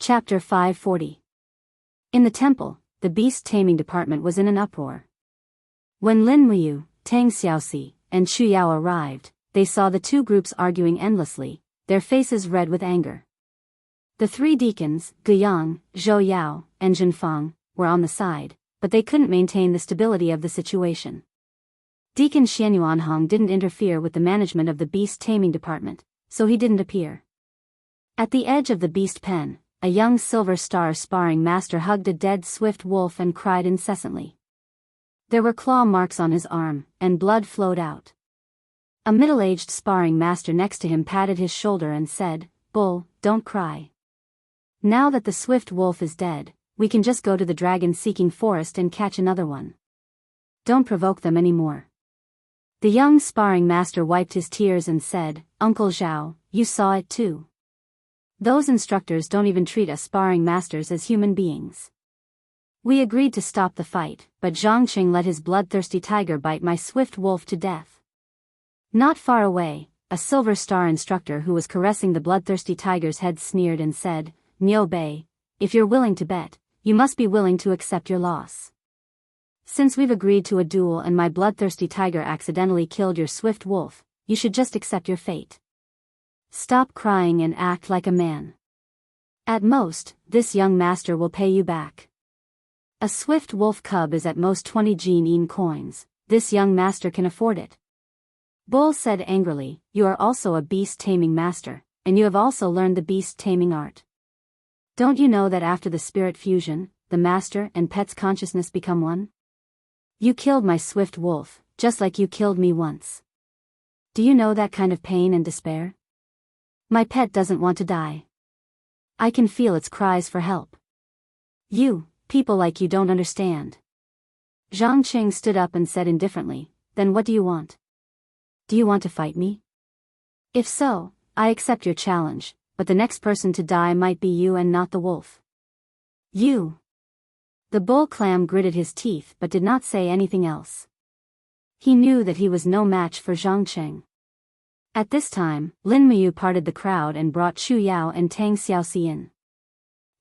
Chapter 540. In the temple, the beast-taming department was in an uproar. When Lin Muyu, Tang Xiaoxi, and Chu Yao arrived, they saw the two groups arguing endlessly, their faces red with anger. The three deacons, Guiyang, Zhou Yao, and Zhenfang, were on the side, but they couldn't maintain the stability of the situation. Deacon Xianyuanhong didn't interfere with the management of the beast-taming department, so he didn't appear. At the edge of the beast pen, a young silver star sparring master hugged a dead swift wolf and cried incessantly. There were claw marks on his arm, and blood flowed out. A middle-aged sparring master next to him patted his shoulder and said, "Bull, don't cry. Now that the swift wolf is dead, we can just go to the dragon-seeking forest and catch another one. Don't provoke them anymore." The young sparring master wiped his tears and said, "Uncle Zhao, you saw it too. Those instructors don't even treat us sparring masters as human beings. We agreed to stop the fight, but Zhangqing let his bloodthirsty tiger bite my swift wolf to death." Not far away, a silver star instructor who was caressing the bloodthirsty tiger's head sneered and said, "Niu Bei, if you're willing to bet, you must be willing to accept your loss. Since we've agreed to a duel and my bloodthirsty tiger accidentally killed your swift wolf, you should just accept your fate. Stop crying and act like a man. At most, this young master will pay you back. A swift wolf cub is at most 20 Jin coins, this young master can afford it." Bull said angrily, "You are also a beast-taming master, and you have also learned the beast-taming art. Don't you know that after the spirit fusion, the master and pet's consciousness become one? You killed my swift wolf, just like you killed me once. Do you know that kind of pain and despair? My pet doesn't want to die. I can feel its cries for help. People like you don't understand." Zhangqing stood up and said indifferently, "Then what do you want? Do you want to fight me? If so, I accept your challenge, but the next person to die might be you and not the wolf." "You." The bull clam gritted his teeth but did not say anything else. He knew that he was no match for Zhangqing. At this time, Lin Muyu parted the crowd and brought Chu Yao and Tang Xiaoxi in.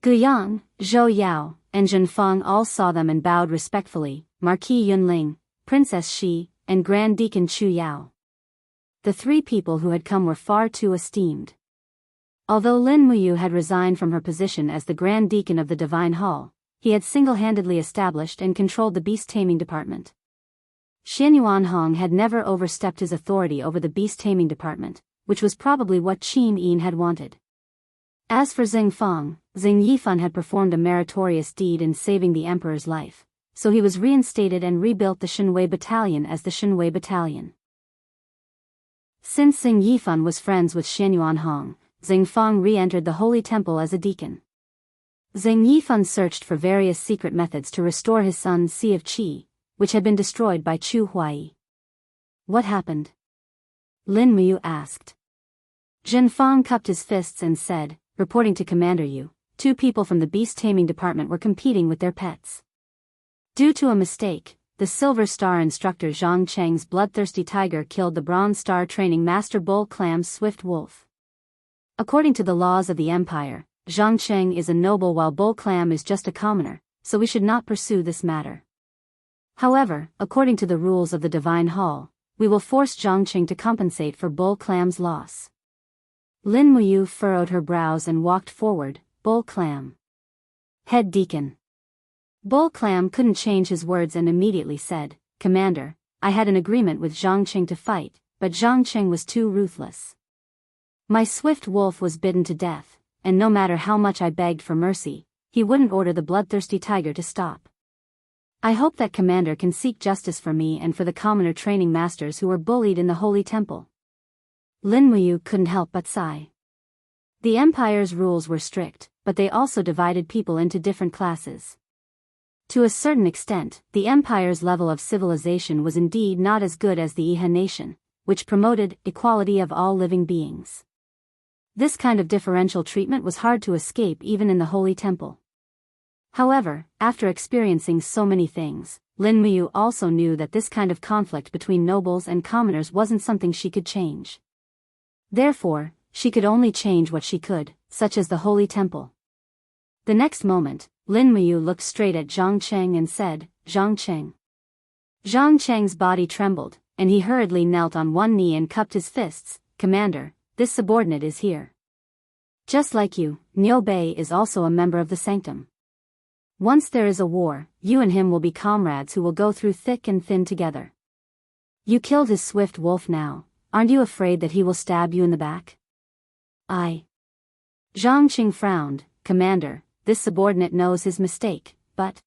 Guiyang, Zhou Yao, and Zhenfang all saw them and bowed respectfully, Marquis Yunling, Princess Shi, and Grand Deacon Chu Yao. The three people who had come were far too esteemed. Although Lin Muyu had resigned from her position as the Grand Deacon of the Divine Hall, he had single-handedly established and controlled the beast-taming department. Xianyuanhong had never overstepped his authority over the beast-taming department, which was probably what Qin Yin had wanted. As for Xing Yifan had performed a meritorious deed in saving the emperor's life, so he was reinstated and rebuilt the Shenwei Battalion as the Shenwei Battalion. Since Xing Yifan was friends with Xianyuanhong, Xingfang re-entered the Holy Temple as a deacon. Xing Yifan searched for various secret methods to restore his son's Sea of Qi, which had been destroyed by Chu Huai. "What happened?" Lin Muyu asked. Zhenfang cupped his fists and said, "Reporting to Commander Yu, two people from the beast-taming department were competing with their pets. Due to a mistake, the Silver Star instructor Zhang Cheng's bloodthirsty tiger killed the Bronze Star training master Bull Clam's swift wolf. According to the laws of the Empire, Zhang Cheng is a noble while Bull Clam is just a commoner, so we should not pursue this matter. However, according to the rules of the Divine Hall, we will force Zhangqing to compensate for Bull Clam's loss." Lin Muyu furrowed her brows and walked forward. "Bull Clam. Head Deacon." Bull Clam couldn't change his words and immediately said, "Commander, I had an agreement with Zhangqing to fight, but Zhangqing was too ruthless. My swift wolf was bitten to death, and no matter how much I begged for mercy, he wouldn't order the bloodthirsty tiger to stop. I hope that Commander can seek justice for me and for the commoner training masters who were bullied in the Holy Temple." Lin Muyu couldn't help but sigh. The Empire's rules were strict, but they also divided people into different classes. To a certain extent, the Empire's level of civilization was indeed not as good as the Iha nation, which promoted equality of all living beings. This kind of differential treatment was hard to escape even in the Holy Temple. However, after experiencing so many things, Lin Muyu also knew that this kind of conflict between nobles and commoners wasn't something she could change. Therefore, she could only change what she could, such as the Holy Temple. The next moment, Lin Muyu looked straight at Zhang Cheng and said, Zhang Cheng. Zhang Cheng's body trembled, and he hurriedly knelt on one knee and cupped his fists. Commander, this subordinate is here. Just like you, Niu Bei is also a member of the Sanctum. Once there is a war, you and him will be comrades who will go through thick and thin together. You killed his swift wolf now, aren't you afraid that he will stab you in the back? Zhang Qing frowned. Commander, this subordinate knows his mistake, but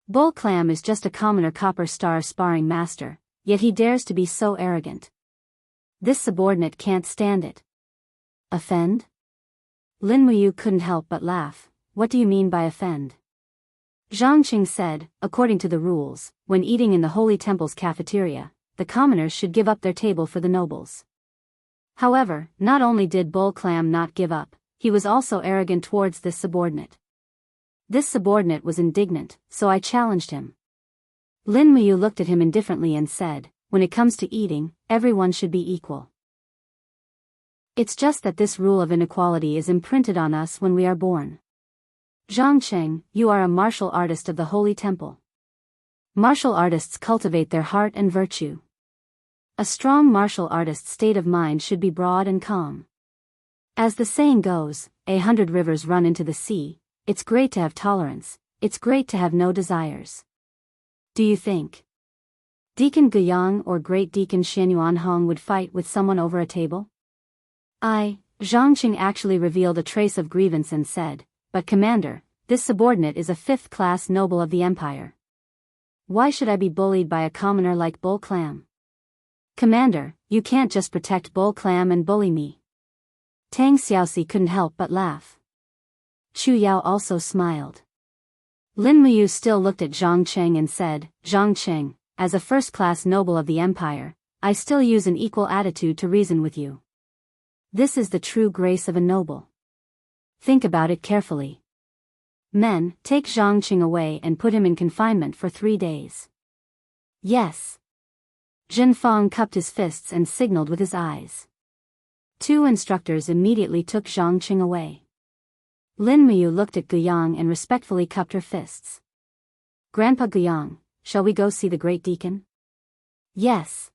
Bull Clam is just a commoner copper star sparring master, yet he dares to be so arrogant. This subordinate can't stand it. Offend? Lin Muyu couldn't help but laugh. What do you mean by offend? Zhang Qing said, according to the rules, when eating in the Holy Temple's cafeteria, the commoners should give up their table for the nobles. However, not only did Bull Clam not give up, he was also arrogant towards this subordinate. This subordinate was indignant, so I challenged him. Lin Muyu looked at him indifferently and said, when it comes to eating, everyone should be equal. It's just that this rule of inequality is imprinted on us when we are born. Zhang Cheng, you are a martial artist of the Holy Temple. Martial artists cultivate their heart and virtue. A strong martial artist's state of mind should be broad and calm. As the saying goes, 100 rivers run into the sea. It's great to have tolerance, it's great to have no desires. Do you think Deacon Guyang or Great Deacon Xianyuan Hong would fight with someone over a table? Zhang Qing actually revealed a trace of grievance and said, but Commander, this subordinate is a fifth-class noble of the Empire. Why should I be bullied by a commoner like Bull Clam? Commander, you can't just protect Bull Clam and bully me. Tang Xiaoxi couldn't help but laugh. Chu Yao also smiled. Lin Muyu still looked at Zhang Cheng and said, Zhang Cheng, as a first-class noble of the Empire, I still use an equal attitude to reason with you. This is the true grace of a noble. Think about it carefully. Men, take Zhang Cheng away and put him in confinement for 3 days. Yes. Zhen Fang cupped his fists and signaled with his eyes. 2 instructors immediately took Zhang Cheng away. Lin Muyu looked at Guyang and respectfully cupped her fists. Grandpa Guyang, shall we go see the Great Deacon? Yes.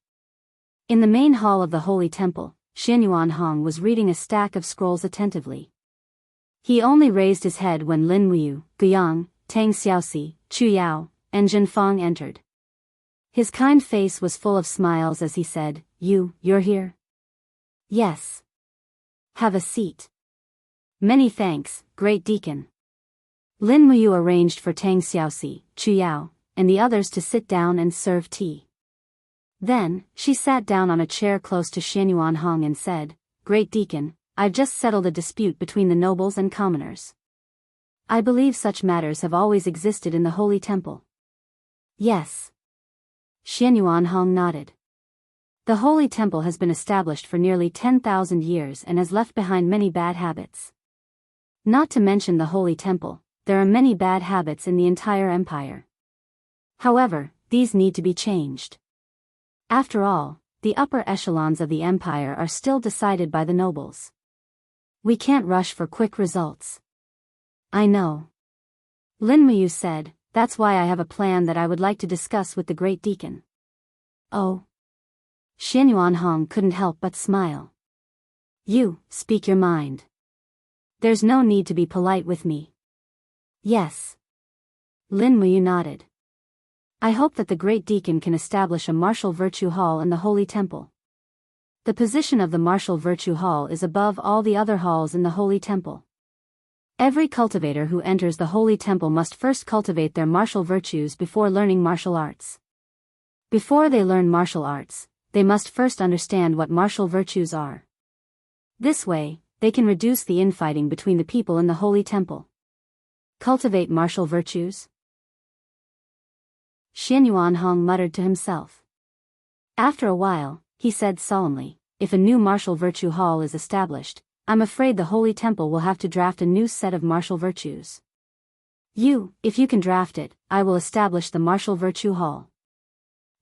In the main hall of the Holy Temple, Xianyuan Hong was reading a stack of scrolls attentively. He only raised his head when Lin Muyu, Guyang, Tang Xiaoxi, Chu Yao, and Zhen Fang entered. His kind face was full of smiles as he said, You're here? Yes. Have a seat. Many thanks, Great Deacon. Lin Muyu arranged for Tang Xiaoxi, Chu Yao, and the others to sit down and serve tea. Then, she sat down on a chair close to Xianyuan Hong and said, Great Deacon, I've just settled a dispute between the nobles and commoners. I believe such matters have always existed in the Holy Temple. Yes. Xianyuan Hong nodded. The Holy Temple has been established for nearly 10,000 years and has left behind many bad habits. Not to mention the Holy Temple, there are many bad habits in the entire empire. However, these need to be changed. After all, the upper echelons of the empire are still decided by the nobles. We can't rush for quick results. I know. Lin Muyu said, that's why I have a plan that I would like to discuss with the Great Deacon. Oh. Xianyuan Hong couldn't help but smile. You, speak your mind. There's no need to be polite with me. Yes. Lin Muyu nodded. I hope that the Great Deacon can establish a martial virtue hall in the Holy Temple. The position of the martial virtue hall is above all the other halls in the Holy Temple. Every cultivator who enters the Holy Temple must first cultivate their martial virtues before learning martial arts. Before they learn martial arts, they must first understand what martial virtues are. This way, they can reduce the infighting between the people in the Holy Temple. Cultivate martial virtues? Xianyuan Hong muttered to himself. After a while, he said solemnly, if a new martial virtue hall is established, I'm afraid the Holy Temple will have to draft a new set of martial virtues. If you can draft it, I will establish the martial virtue hall.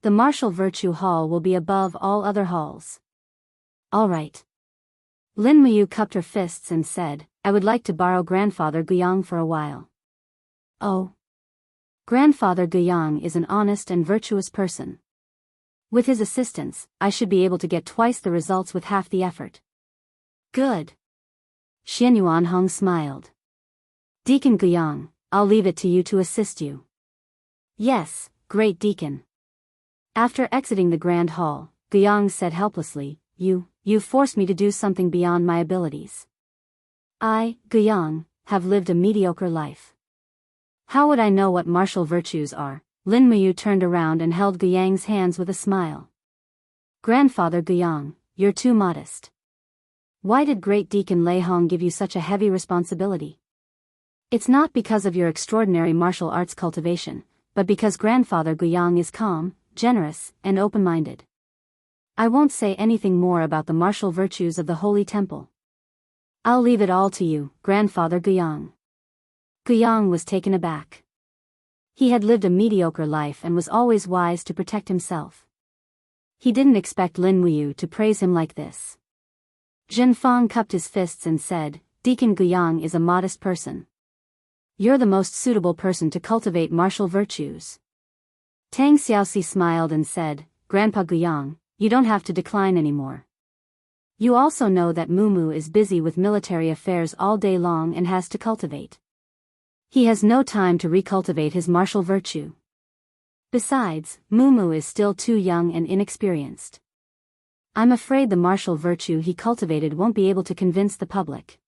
The martial virtue hall will be above all other halls. All right. Lin Muyu cupped her fists and said, I would like to borrow Grandfather Guyang for a while. Oh. Grandfather Guyang is an honest and virtuous person. With his assistance, I should be able to get twice the results with half the effort. Good. Xian Yuanhong smiled. Deacon Guyang, I'll leave it to you to assist you. Yes, great deacon. After exiting the grand hall, Guyang said helplessly, You forced me to do something beyond my abilities. I, Guyang, have lived a mediocre life. How would I know what martial virtues are? Lin Muyu turned around and held Guyang's hands with a smile. Grandfather Guyang, you're too modest. Why did Great Deacon Lei Hong give you such a heavy responsibility? It's not because of your extraordinary martial arts cultivation, but because Grandfather Guyang is calm, generous, and open-minded. I won't say anything more about the martial virtues of the Holy Temple. I'll leave it all to you, Grandfather Guyang. Guyang was taken aback. He had lived a mediocre life and was always wise to protect himself. He didn't expect Lin Muyu to praise him like this. Zhen Fang cupped his fists and said, Deacon Guyang is a modest person. You're the most suitable person to cultivate martial virtues. Tang Xiaoxi smiled and said, Grandpa Guyang, you don't have to decline anymore. You also know that Mumu is busy with military affairs all day long and has to cultivate. He has no time to recultivate his martial virtue. Besides, Mumu is still too young and inexperienced. I'm afraid the martial virtue he cultivated won't be able to convince the public.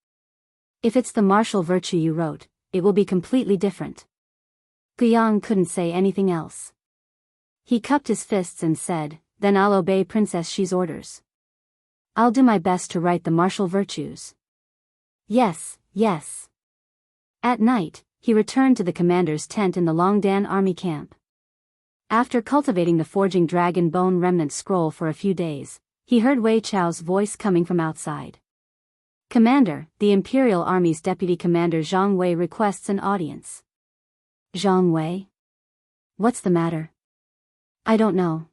If it's the martial virtue you wrote, it will be completely different. Guyang couldn't say anything else. He cupped his fists and said, Then I'll obey Princess Xi's orders. I'll do my best to write the martial virtues. Yes, yes. At night, he returned to the commander's tent in the Longdan army camp. After cultivating the Forging Dragon Bone Remnant Scroll for a few days, he heard Wei Chao's voice coming from outside. Commander, the Imperial Army's Deputy Commander Zhang Wei requests an audience. Zhang Wei? What's the matter? I don't know.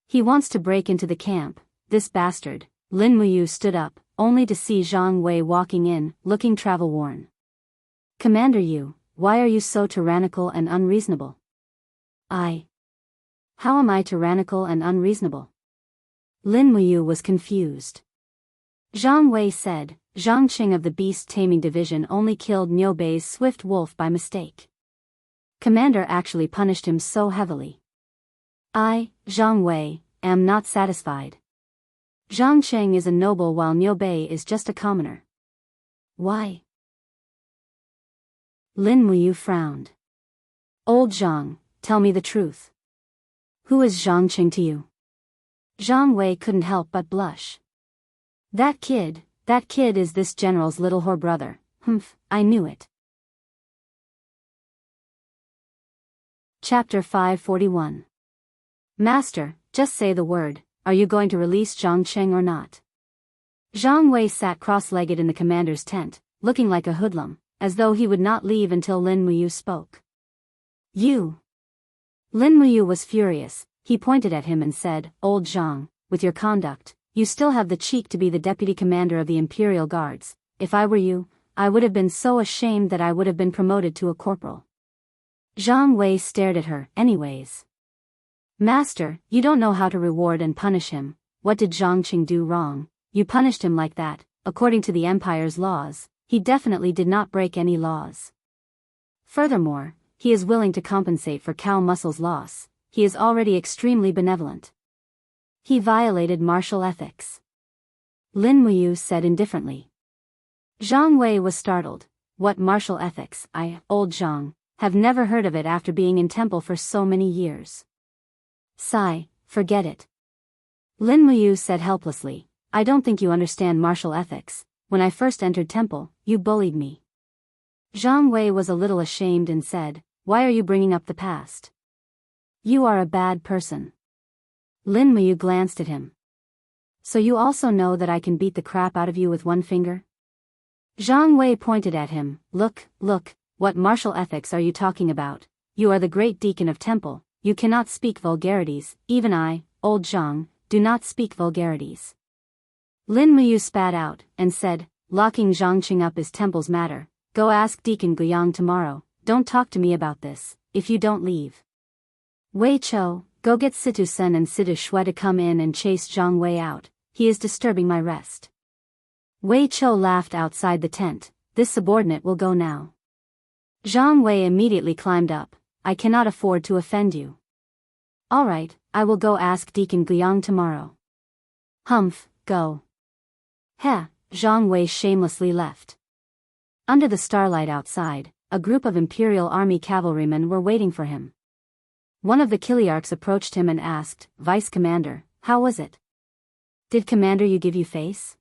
He wants to break into the camp, this bastard. Lin Muyu stood up, only to see Zhang Wei walking in, looking travel-worn. Commander Yu, why are you so tyrannical and unreasonable? How am I tyrannical and unreasonable? Lin Muyu was confused. Zhang Wei said, Zhang Qing of the Beast Taming Division only killed Niu Bei's swift wolf by mistake. Commander actually punished him so heavily. I, Zhang Wei, am not satisfied. Zhang Qing is a noble while Niu Bei is just a commoner. Why? Lin Muyu frowned. Old Zhang, tell me the truth. Who is Zhang Qing to you? Zhang Wei couldn't help but blush. That kid is this general's little whore brother. Humph, I knew it. Chapter 541. Master, just say the word, are you going to release Zhang Qing or not? Zhang Wei sat cross-legged in the commander's tent, looking like a hoodlum, as though he would not leave until Lin Muyu spoke. You! Lin Muyu was furious. He pointed at him and said, Old Zhang, with your conduct, you still have the cheek to be the deputy commander of the Imperial Guards. If I were you, I would have been so ashamed that I would have been promoted to a corporal. Zhang Wei stared at her, anyways. Master, you don't know how to reward and punish him. What did Zhang Qing do wrong? You punished him like that. According to the Empire's laws, he definitely did not break any laws. Furthermore, he is willing to compensate for Cao Muscle's loss. He is already extremely benevolent. He violated martial ethics. Lin Muyu said indifferently. Zhang Wei was startled. What martial ethics? Old Zhang, have never heard of it after being in temple for so many years. Sigh, forget it. Lin Muyu said helplessly, I don't think you understand martial ethics. When I first entered temple, you bullied me. Zhang Wei was a little ashamed and said, Why are you bringing up the past? You are a bad person. Lin Muyu glanced at him. So you also know that I can beat the crap out of you with one finger? Zhang Wei pointed at him. Look, what martial ethics are you talking about? You are the great deacon of temple, you cannot speak vulgarities. Even I, old Zhang, do not speak vulgarities. Lin Muyu spat out, and said, locking Zhangqing up is temple's matter. Go ask Deacon Guyang tomorrow. Don't talk to me about this, if you don't leave. Wei Chou, go get Situ Sen and Situ Shui to come in and chase Zhang Wei out. He is disturbing my rest. Wei Chou laughed outside the tent. This subordinate will go now. Zhang Wei immediately climbed up. I cannot afford to offend you. All right, I will go ask Deacon Guyang tomorrow. Humph, go. Heh, Zhang Wei shamelessly left. Under the starlight outside, a group of Imperial Army cavalrymen were waiting for him. One of the Kiliarchs approached him and asked, Vice Commander, how was it? Did Commander Yu give you face?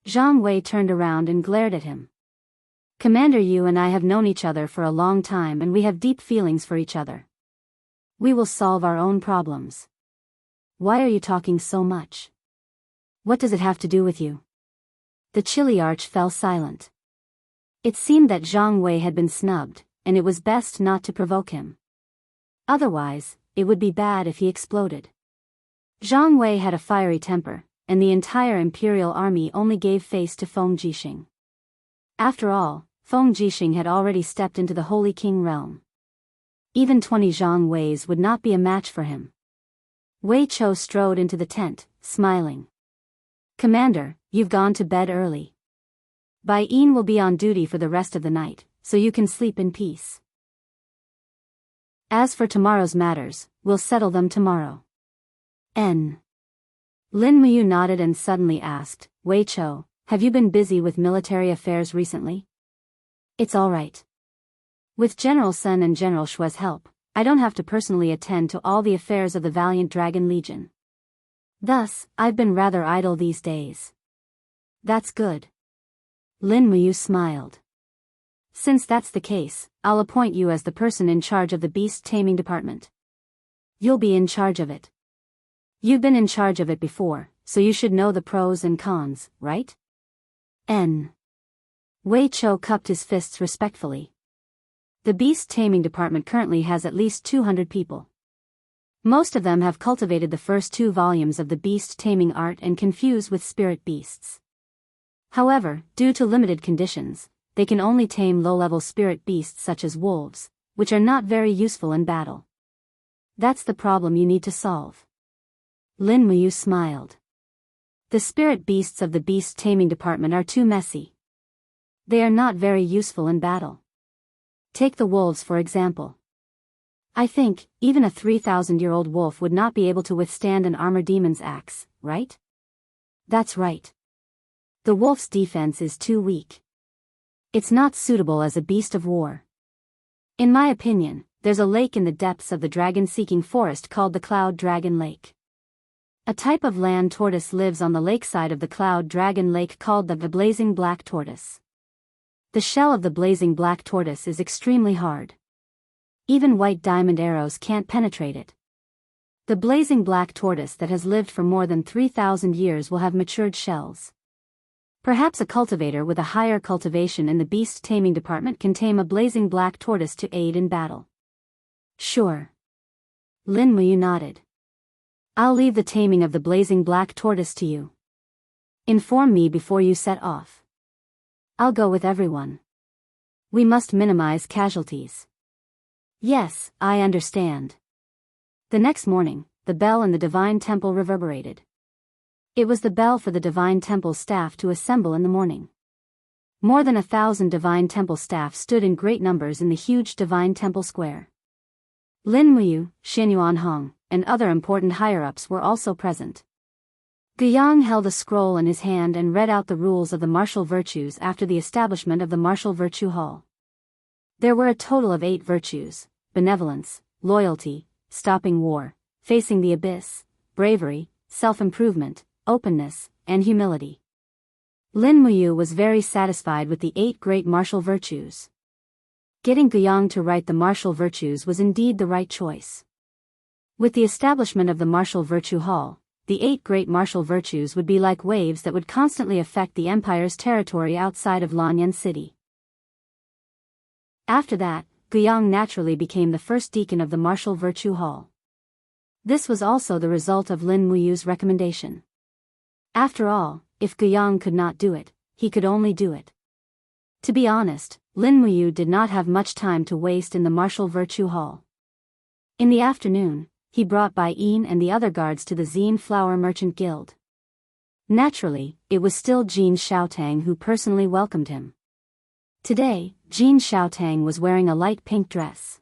Zhang Wei turned around and glared at him. Commander Yu and I have known each other for a long time and we have deep feelings for each other. We will solve our own problems. Why are you talking so much? What does it have to do with you? The Chiliarch fell silent. It seemed that Zhang Wei had been snubbed, and it was best not to provoke him. Otherwise, it would be bad if he exploded. Zhang Wei had a fiery temper, and the entire Imperial Army only gave face to Feng Jixing. After all, Feng Jixing had already stepped into the Holy King realm. Even 20 Zhang Weis would not be a match for him. Wei Chou strode into the tent, smiling. Commander, you've gone to bed early. Bai Yin will be on duty for the rest of the night, so you can sleep in peace. As for tomorrow's matters, we'll settle them tomorrow. Lin Muyu nodded and suddenly asked, Wei Chou, have you been busy with military affairs recently? It's all right. With General Sun and General Shui's help, I don't have to personally attend to all the affairs of the Valiant Dragon Legion. Thus, I've been rather idle these days. That's good. Lin Muyu smiled. Since that's the case, I'll appoint you as the person in charge of the beast taming department. You'll be in charge of it. You've been in charge of it before, so you should know the pros and cons, right? Wei Chou cupped his fists respectfully. The beast taming department currently has at least 200 people. Most of them have cultivated the first 2 volumes of the beast taming art and confuse with spirit beasts. However, due to limited conditions, they can only tame low-level spirit beasts such as wolves, which are not very useful in battle. That's the problem you need to solve. Lin Muyu smiled. The spirit beasts of the beast taming department are too messy. They are not very useful in battle. Take the wolves for example. I think, even a 3,000-year-old wolf would not be able to withstand an armor demon's axe, right? That's right. The wolf's defense is too weak. It's not suitable as a beast of war. In my opinion, there's a lake in the depths of the dragon-seeking forest called the Cloud Dragon Lake. A type of land tortoise lives on the lakeside of the Cloud Dragon Lake called the Blazing Black Tortoise. The shell of the blazing black tortoise is extremely hard. Even white diamond arrows can't penetrate it. The blazing black tortoise that has lived for more than 3,000 years will have matured shells. Perhaps a cultivator with a higher cultivation in the beast taming department can tame a blazing black tortoise to aid in battle. Sure. Lin Muyu nodded. I'll leave the taming of the blazing black tortoise to you. Inform me before you set off. I'll go with everyone. We must minimize casualties. Yes, I understand. The next morning, the bell in the Divine Temple reverberated. It was the bell for the Divine Temple staff to assemble in the morning. More than 1,000 Divine Temple staff stood in great numbers in the huge Divine Temple square. Lin Muyu, Xin Yuanhong, and other important higher-ups were also present. Guyang held a scroll in his hand and read out the rules of the martial virtues after the establishment of the Martial Virtue Hall. There were a total of 8 virtues: benevolence, loyalty, stopping war, facing the abyss, bravery, self-improvement, openness, and humility. Lin Muyu was very satisfied with the 8 great martial virtues. Getting Guyang to write the martial virtues was indeed the right choice. With the establishment of the Martial Virtue Hall, the 8 great martial virtues would be like waves that would constantly affect the Empire's territory outside of Lanyan City. After that, Guyang naturally became the first deacon of the Martial Virtue Hall. This was also the result of Lin Muyu's recommendation. After all, if Guyang could not do it, he could only do it. To be honest, Lin Muyu did not have much time to waste in the martial virtue hall. In the afternoon, he brought Bai Yin and the other guards to the Zine Flower Merchant Guild. Naturally, it was still Jin Xiaotang who personally welcomed him. Today, Jin Xiaotang was wearing a light pink dress.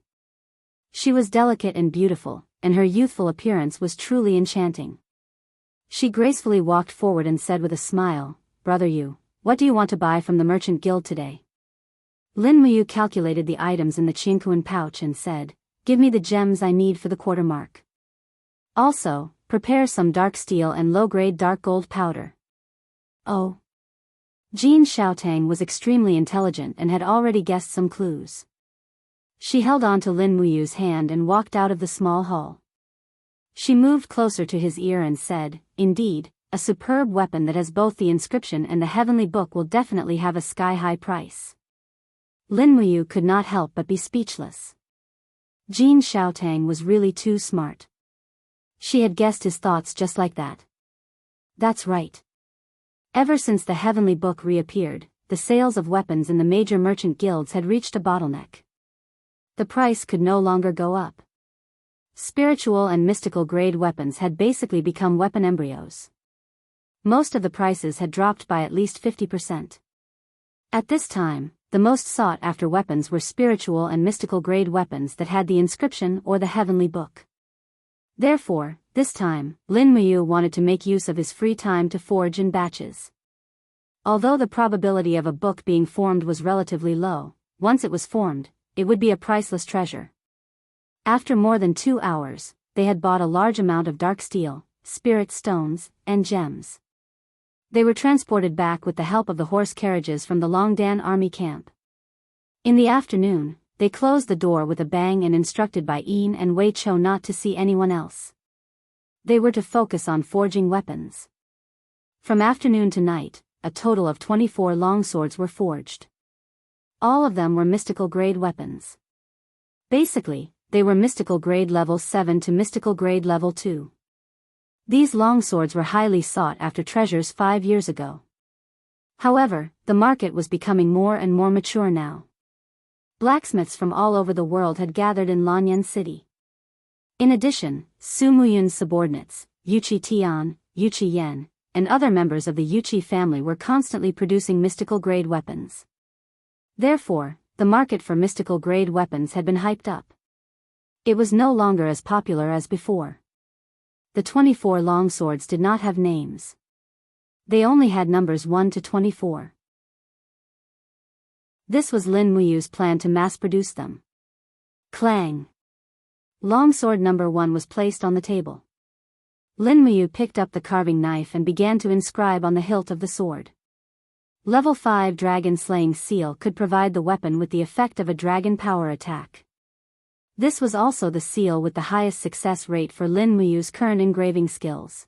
She was delicate and beautiful, and her youthful appearance was truly enchanting. She gracefully walked forward and said with a smile, "Brother Yu, what do you want to buy from the Merchant Guild today?" Lin Muyu calculated the items in the Qingkuan pouch and said, "Give me the gems I need for the quarter mark. Also, prepare some dark steel and low-grade dark gold powder." Oh. Jin Xiaotang was extremely intelligent and had already guessed some clues. She held on to Lin Muyu's hand and walked out of the small hall. She moved closer to his ear and said, "Indeed, a superb weapon that has both the inscription and the heavenly book will definitely have a sky-high price." Lin Muyu could not help but be speechless. Jin Xiaotang was really too smart. She had guessed his thoughts just like that. That's right. Ever since the heavenly book reappeared, the sales of weapons in the major merchant guilds had reached a bottleneck. The price could no longer go up. Spiritual and mystical grade weapons had basically become weapon embryos. Most of the prices had dropped by at least 50%. At this time, the most sought after weapons were spiritual and mystical grade weapons that had the inscription or the heavenly book. Therefore, this time, Lin Muyu wanted to make use of his free time to forge in batches. Although the probability of a book being formed was relatively low, once it was formed, it would be a priceless treasure. After more than 2 hours, they had bought a large amount of dark steel, spirit stones, and gems. They were transported back with the help of the horse carriages from the Longdan army camp. In the afternoon, they closed the door with a bang and instructed Bai Yin and Wei Chou not to see anyone else. They were to focus on forging weapons. From afternoon to night, a total of 24 longswords were forged. All of them were mystical grade weapons. Basically, they were mystical grade level 7 to mystical grade level 2. These longswords were highly sought after treasures 5 years ago. However, the market was becoming more and more mature now. Blacksmiths from all over the world had gathered in Lanyan City. In addition, Su Muyun's subordinates, Yuchi Tian, Yuchi Yen, and other members of the Yuchi family were constantly producing mystical grade weapons. Therefore, the market for mystical grade weapons had been hyped up. It was no longer as popular as before. The 24 longswords did not have names. They only had numbers 1 to 24. This was Lin Muyu's plan to mass-produce them. Clang! Longsword number 1 was placed on the table. Lin Muyu picked up the carving knife and began to inscribe on the hilt of the sword. Level 5 Dragon Slaying Seal could provide the weapon with the effect of a dragon power attack. This was also the seal with the highest success rate for Lin Muyu's current engraving skills.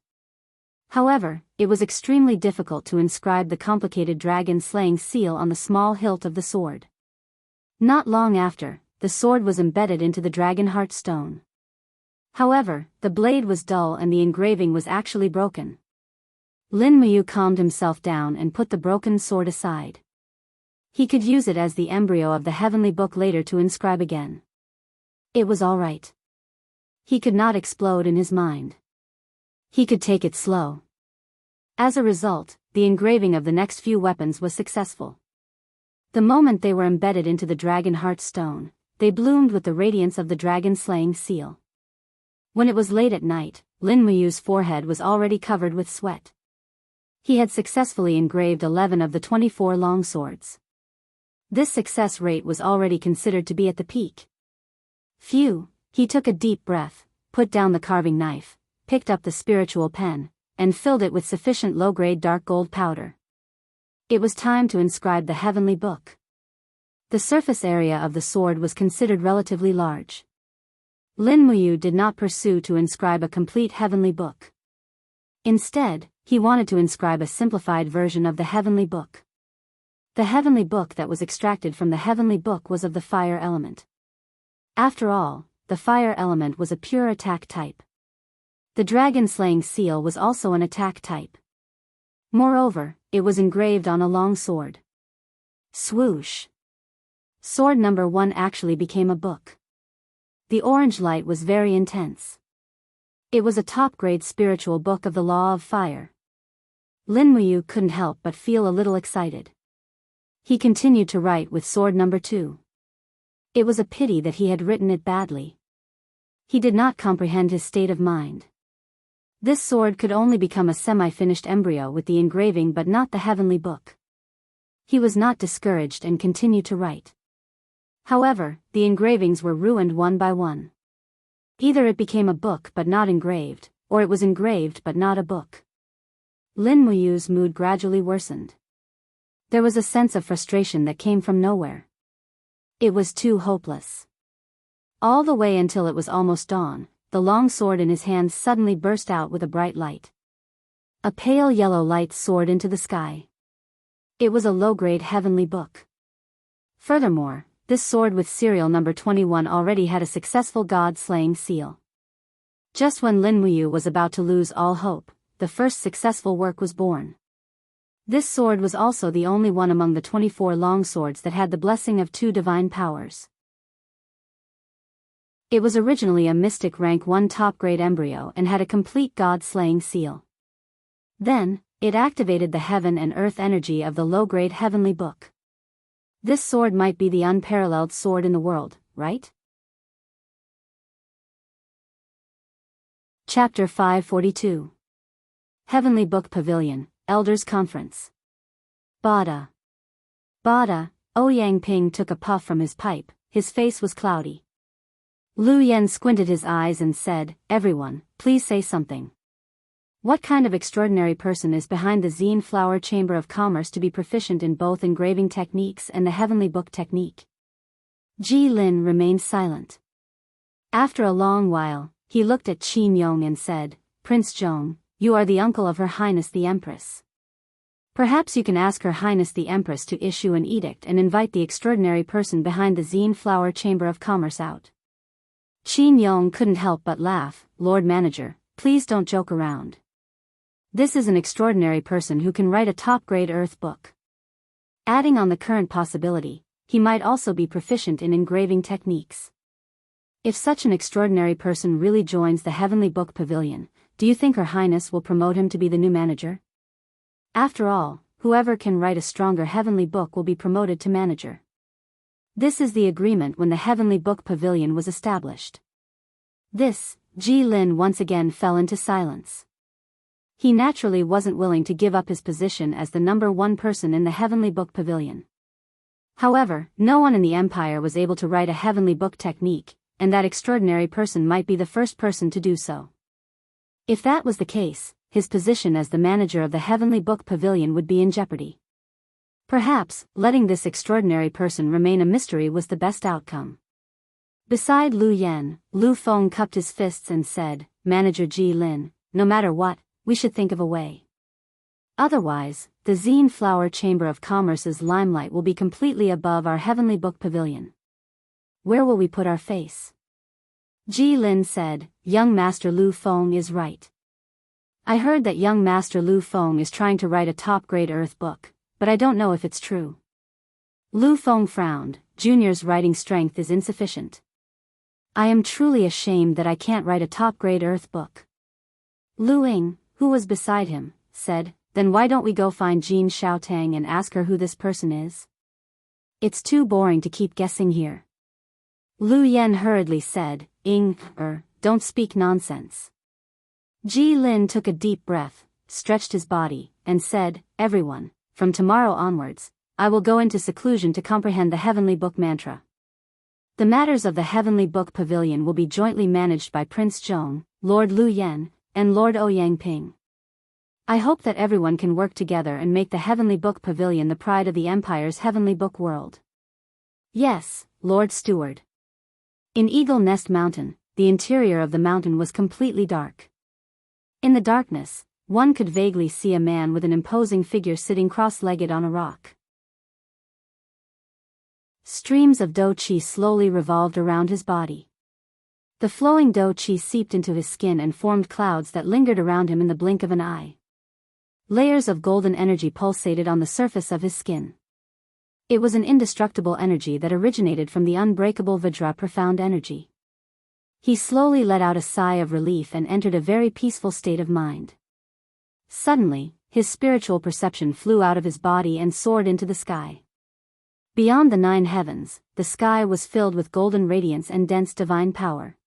However, it was extremely difficult to inscribe the complicated dragon slaying seal on the small hilt of the sword. Not long after, the sword was embedded into the dragon heart stone. However, the blade was dull and the engraving was actually broken. Lin Muyu calmed himself down and put the broken sword aside. He could use it as the embryo of the heavenly book later to inscribe again. It was all right. He could not explode in his mind. He could take it slow. As a result, the engraving of the next few weapons was successful. The moment they were embedded into the dragon heart stone, they bloomed with the radiance of the dragon slaying seal. When it was late at night, Lin Muyu's forehead was already covered with sweat. He had successfully engraved 11 of the 24 longswords. This success rate was already considered to be at the peak. Phew, he took a deep breath, put down the carving knife, picked up the spiritual pen, and filled it with sufficient low-grade dark gold powder. It was time to inscribe the heavenly book. The surface area of the sword was considered relatively large. Lin Muyu did not pursue to inscribe a complete heavenly book. Instead, he wanted to inscribe a simplified version of the heavenly book. The heavenly book that was extracted from the heavenly book was of the fire element. After all, the fire element was a pure attack type. The dragon slaying seal was also an attack type. Moreover, it was engraved on a long sword. Swoosh! Sword number 1 actually became a book. The orange light was very intense. It was a top-grade spiritual book of the Law of Fire. Lin Muyu couldn't help but feel a little excited. He continued to write with sword number 2. It was a pity that he had written it badly. He did not comprehend his state of mind. This sword could only become a semi-finished embryo with the engraving but not the heavenly book. He was not discouraged and continued to write. However, the engravings were ruined one by one. Either it became a book but not engraved, or it was engraved but not a book. Lin Muyu's mood gradually worsened. There was a sense of frustration that came from nowhere. It was too hopeless. All the way until it was almost dawn, the long sword in his hands suddenly burst out with a bright light. A pale yellow light soared into the sky. It was a low-grade heavenly book. Furthermore, this sword with serial number 21 already had a successful god-slaying seal. Just when Lin Muyu was about to lose all hope, the first successful work was born. This sword was also the only one among the 24 long swords that had the blessing of 2 divine powers. It was originally a mystic rank 1 top-grade embryo and had a complete god-slaying seal. Then, it activated the heaven and earth energy of the low-grade heavenly book. This sword might be the unparalleled sword in the world, right? Chapter 542. Heavenly Book Pavilion, Elders Conference. Bada. Ouyang Ping took a puff from his pipe, his face was cloudy. Lu Yen squinted his eyes and said, "Everyone, please say something. What kind of extraordinary person is behind the Zine Flower Chamber of Commerce to be proficient in both engraving techniques and the heavenly book technique?" Ji Lin remained silent. After a long while, he looked at Qin Yong and said, "Prince Zhong, you are the uncle of Her Highness the Empress. Perhaps you can ask Her Highness the Empress to issue an edict and invite the extraordinary person behind the Zine Flower Chamber of Commerce out." Qin Yong couldn't help but laugh. "Lord Manager, please don't joke around. This is an extraordinary person who can write a top-grade earth book. Adding on the current possibility, he might also be proficient in engraving techniques. If such an extraordinary person really joins the Heavenly Book Pavilion, do you think Her Highness will promote him to be the new manager? After all, whoever can write a stronger heavenly book will be promoted to manager. This is the agreement when the Heavenly Book Pavilion was established." Ji Lin once again fell into silence. He naturally wasn't willing to give up his position as the number 1 person in the Heavenly Book Pavilion. However, no one in the Empire was able to write a heavenly book technique, and that extraordinary person might be the first person to do so. If that was the case, his position as the manager of the Heavenly Book Pavilion would be in jeopardy. Perhaps, letting this extraordinary person remain a mystery was the best outcome. Beside Lu Yen, Lu Feng cupped his fists and said, "Manager Ji Lin, no matter what, we should think of a way. Otherwise, the Zine Flower Chamber of Commerce's limelight will be completely above our Heavenly Book Pavilion. Where will we put our face?" Ji Lin said, "Young Master Lu Feng is right. I heard that young Master Lu Feng is trying to write a top-grade earth book, but I don't know if it's true." Lu Feng frowned. "Junior's writing strength is insufficient. I am truly ashamed that I can't write a top-grade earth book." Lu Ying, who was beside him, said, "Then why don't we go find Jean Xiaotang and ask her who this person is? It's too boring to keep guessing here." Lu Yen hurriedly said, Don't speak nonsense." Ji Lin took a deep breath, stretched his body, and said, "Everyone, from tomorrow onwards, I will go into seclusion to comprehend the Heavenly Book Mantra. The matters of the Heavenly Book Pavilion will be jointly managed by Prince Zhong, Lord Lu Yen, and Lord Ouyang Ping. I hope that everyone can work together and make the Heavenly Book Pavilion the pride of the Empire's Heavenly Book world." "Yes, Lord Steward." In Eagle Nest Mountain, the interior of the mountain was completely dark. In the darkness, one could vaguely see a man with an imposing figure sitting cross-legged on a rock. Streams of dough qi slowly revolved around his body. The flowing dough qi seeped into his skin and formed clouds that lingered around him in the blink of an eye. Layers of golden energy pulsated on the surface of his skin. It was an indestructible energy that originated from the unbreakable Vajra profound energy. He slowly let out a sigh of relief and entered a very peaceful state of mind. Suddenly, his spiritual perception flew out of his body and soared into the sky. Beyond the 9 heavens, the sky was filled with golden radiance and dense divine power.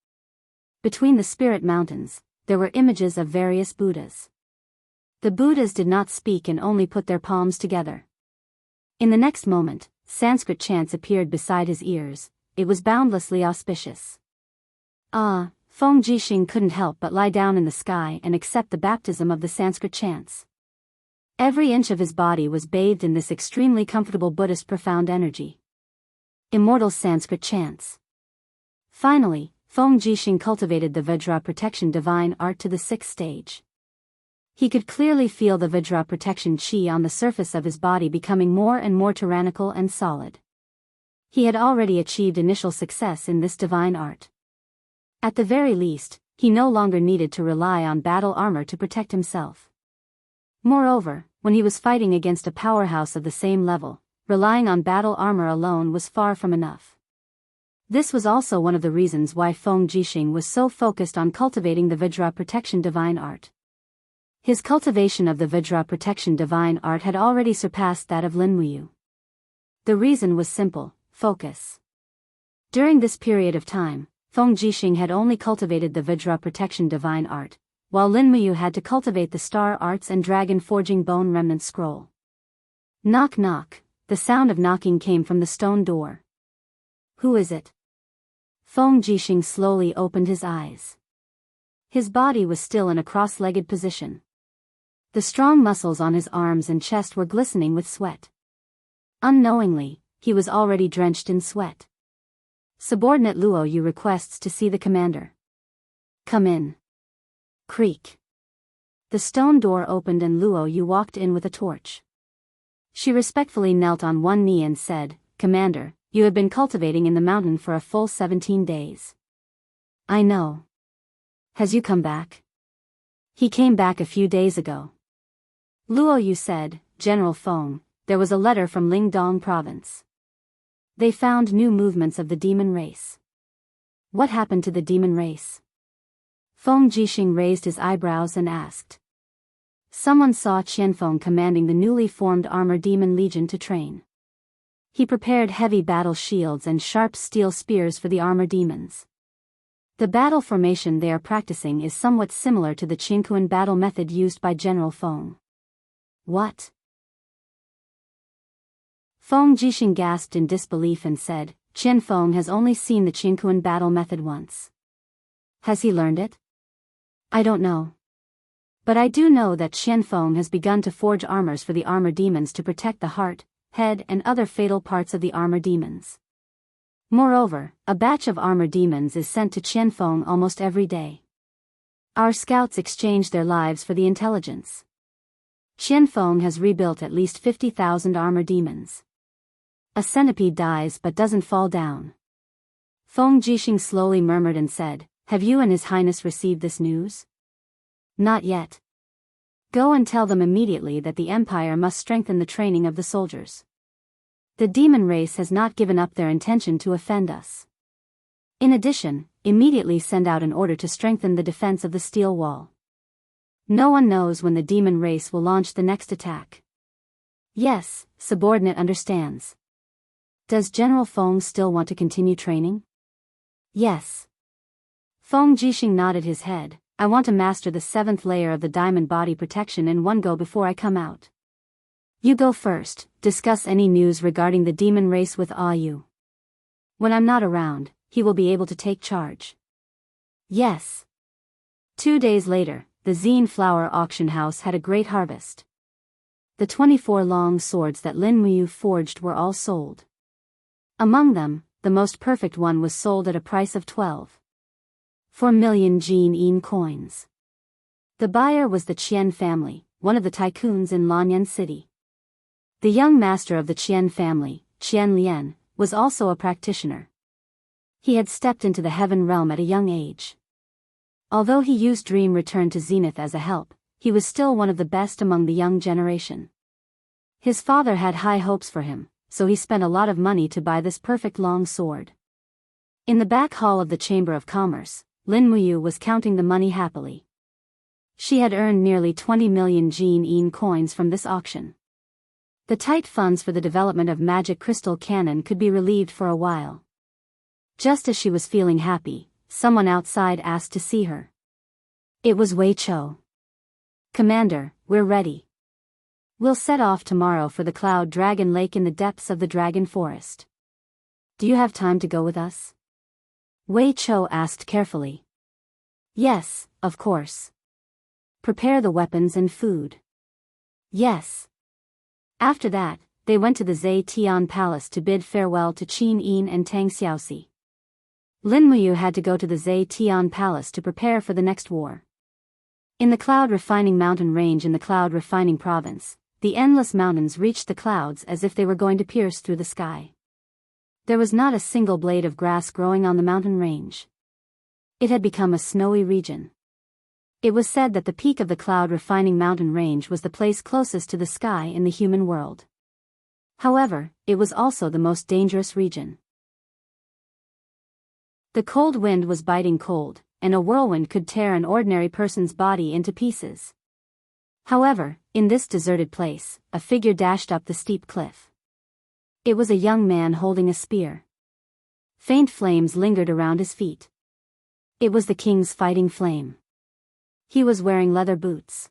Between the spirit mountains, there were images of various Buddhas. The Buddhas did not speak and only put their palms together. In the next moment, Sanskrit chants appeared beside his ears. It was boundlessly auspicious. Feng Jixing couldn't help but lie down in the sky and accept the baptism of the Sanskrit chants. Every inch of his body was bathed in this extremely comfortable Buddhist profound energy. Immortal Sanskrit chants. Finally, Feng Jixing cultivated the Vajra protection divine art to the 6th stage. He could clearly feel the Vajra protection chi on the surface of his body becoming more and more tyrannical and solid. He had already achieved initial success in this divine art. At the very least, he no longer needed to rely on battle armor to protect himself. Moreover, when he was fighting against a powerhouse of the same level, relying on battle armor alone was far from enough. This was also one of the reasons why Feng Jixing was so focused on cultivating the Vajra protection divine art. His cultivation of the Vajra protection divine art had already surpassed that of Lin Muyu. The reason was simple: focus. During this period of time, Feng Jixing had only cultivated the Vajra protection divine art, while Lin Muyu had to cultivate the star arts and dragon forging bone remnant scroll. Knock knock, the sound of knocking came from the stone door. Who is it? Feng Jixing slowly opened his eyes. His body was still in a cross-legged position. The strong muscles on his arms and chest were glistening with sweat. Unknowingly, he was already drenched in sweat. Subordinate Luo Yu requests to see the commander. Come in. Creak. The stone door opened and Luo Yu walked in with a torch. She respectfully knelt on one knee and said, "Commander, you have been cultivating in the mountain for a full 17 days. I know. Has you come back?" He came back a few days ago. Luo Yu said, "General Feng, there was a letter from Lingdong province. They found new movements of the demon race." What happened to the demon race? Feng Jixing raised his eyebrows and asked. Someone saw Qianfeng commanding the newly formed Armor Demon Legion to train. He prepared heavy battle shields and sharp steel spears for the armor demons. The battle formation they are practicing is somewhat similar to the Qinkuan battle method used by General Feng. What? Feng Jixing gasped in disbelief and said, Qianfeng has only seen the Qinkuan battle method once. Has he learned it? I don't know. But I do know that Qianfeng has begun to forge armors for the armor demons to protect the heart, head and other fatal parts of the armor demons. Moreover, a batch of armor demons is sent to Qianfeng almost every day. Our scouts exchange their lives for the intelligence. Qianfeng has rebuilt at least 50,000 armor demons. A centipede dies but doesn't fall down. Feng Jixing slowly murmured and said, Have you and His Highness received this news? Not yet. Go and tell them immediately that the Empire must strengthen the training of the soldiers. The demon race has not given up their intention to offend us. In addition, immediately send out an order to strengthen the defense of the steel wall. No one knows when the demon race will launch the next attack. Yes, subordinate understands. Does General Feng still want to continue training? Yes. Feng Jixing nodded his head. I want to master the 7th layer of the diamond body protection in one go before I come out. You go first, discuss any news regarding the demon race with Yu. When I'm not around, he will be able to take charge. Yes. 2 days later, the Zine Flower Auction House had a great harvest. The 24 long swords that Lin Muyu forged were all sold. Among them, the most perfect one was sold at a price of 4 million Jin coins. The buyer was the Qian family, one of the tycoons in Lanyan City. The young master of the Qian family, Qian Lian, was also a practitioner. He had stepped into the heaven realm at a young age. Although he used Dream Return to Zenith as a help, he was still one of the best among the young generation. His father had high hopes for him, so he spent a lot of money to buy this perfect long sword. In the back hall of the Chamber of Commerce, Lin Muyu was counting the money happily. She had earned nearly 20 million Jin coins from this auction. The tight funds for the development of magic crystal cannon could be relieved for a while. Just as she was feeling happy, someone outside asked to see her. It was Wei Chou. "Commander, we're ready. We'll set off tomorrow for the Cloud Dragon Lake in the depths of the Dragon Forest. Do you have time to go with us?" Wei Chou asked carefully. "Yes, of course. Prepare the weapons and food." "Yes." After that, they went to the Zetian Palace to bid farewell to Qin Yin and Tang Xiaoxi. Lin Muyu had to go to the Zetian Palace to prepare for the next war. In the Cloud Refining Mountain Range in the Cloud Refining Province, the endless mountains reached the clouds as if they were going to pierce through the sky. There was not a single blade of grass growing on the mountain range. It had become a snowy region. It was said that the peak of the Cloud Refining Mountain Range was the place closest to the sky in the human world. However, it was also the most dangerous region. The cold wind was biting cold, and a whirlwind could tear an ordinary person's body into pieces. However, in this deserted place, a figure dashed up the steep cliff. It was a young man holding a spear. Faint flames lingered around his feet. It was the king's fighting flame. He was wearing leather boots.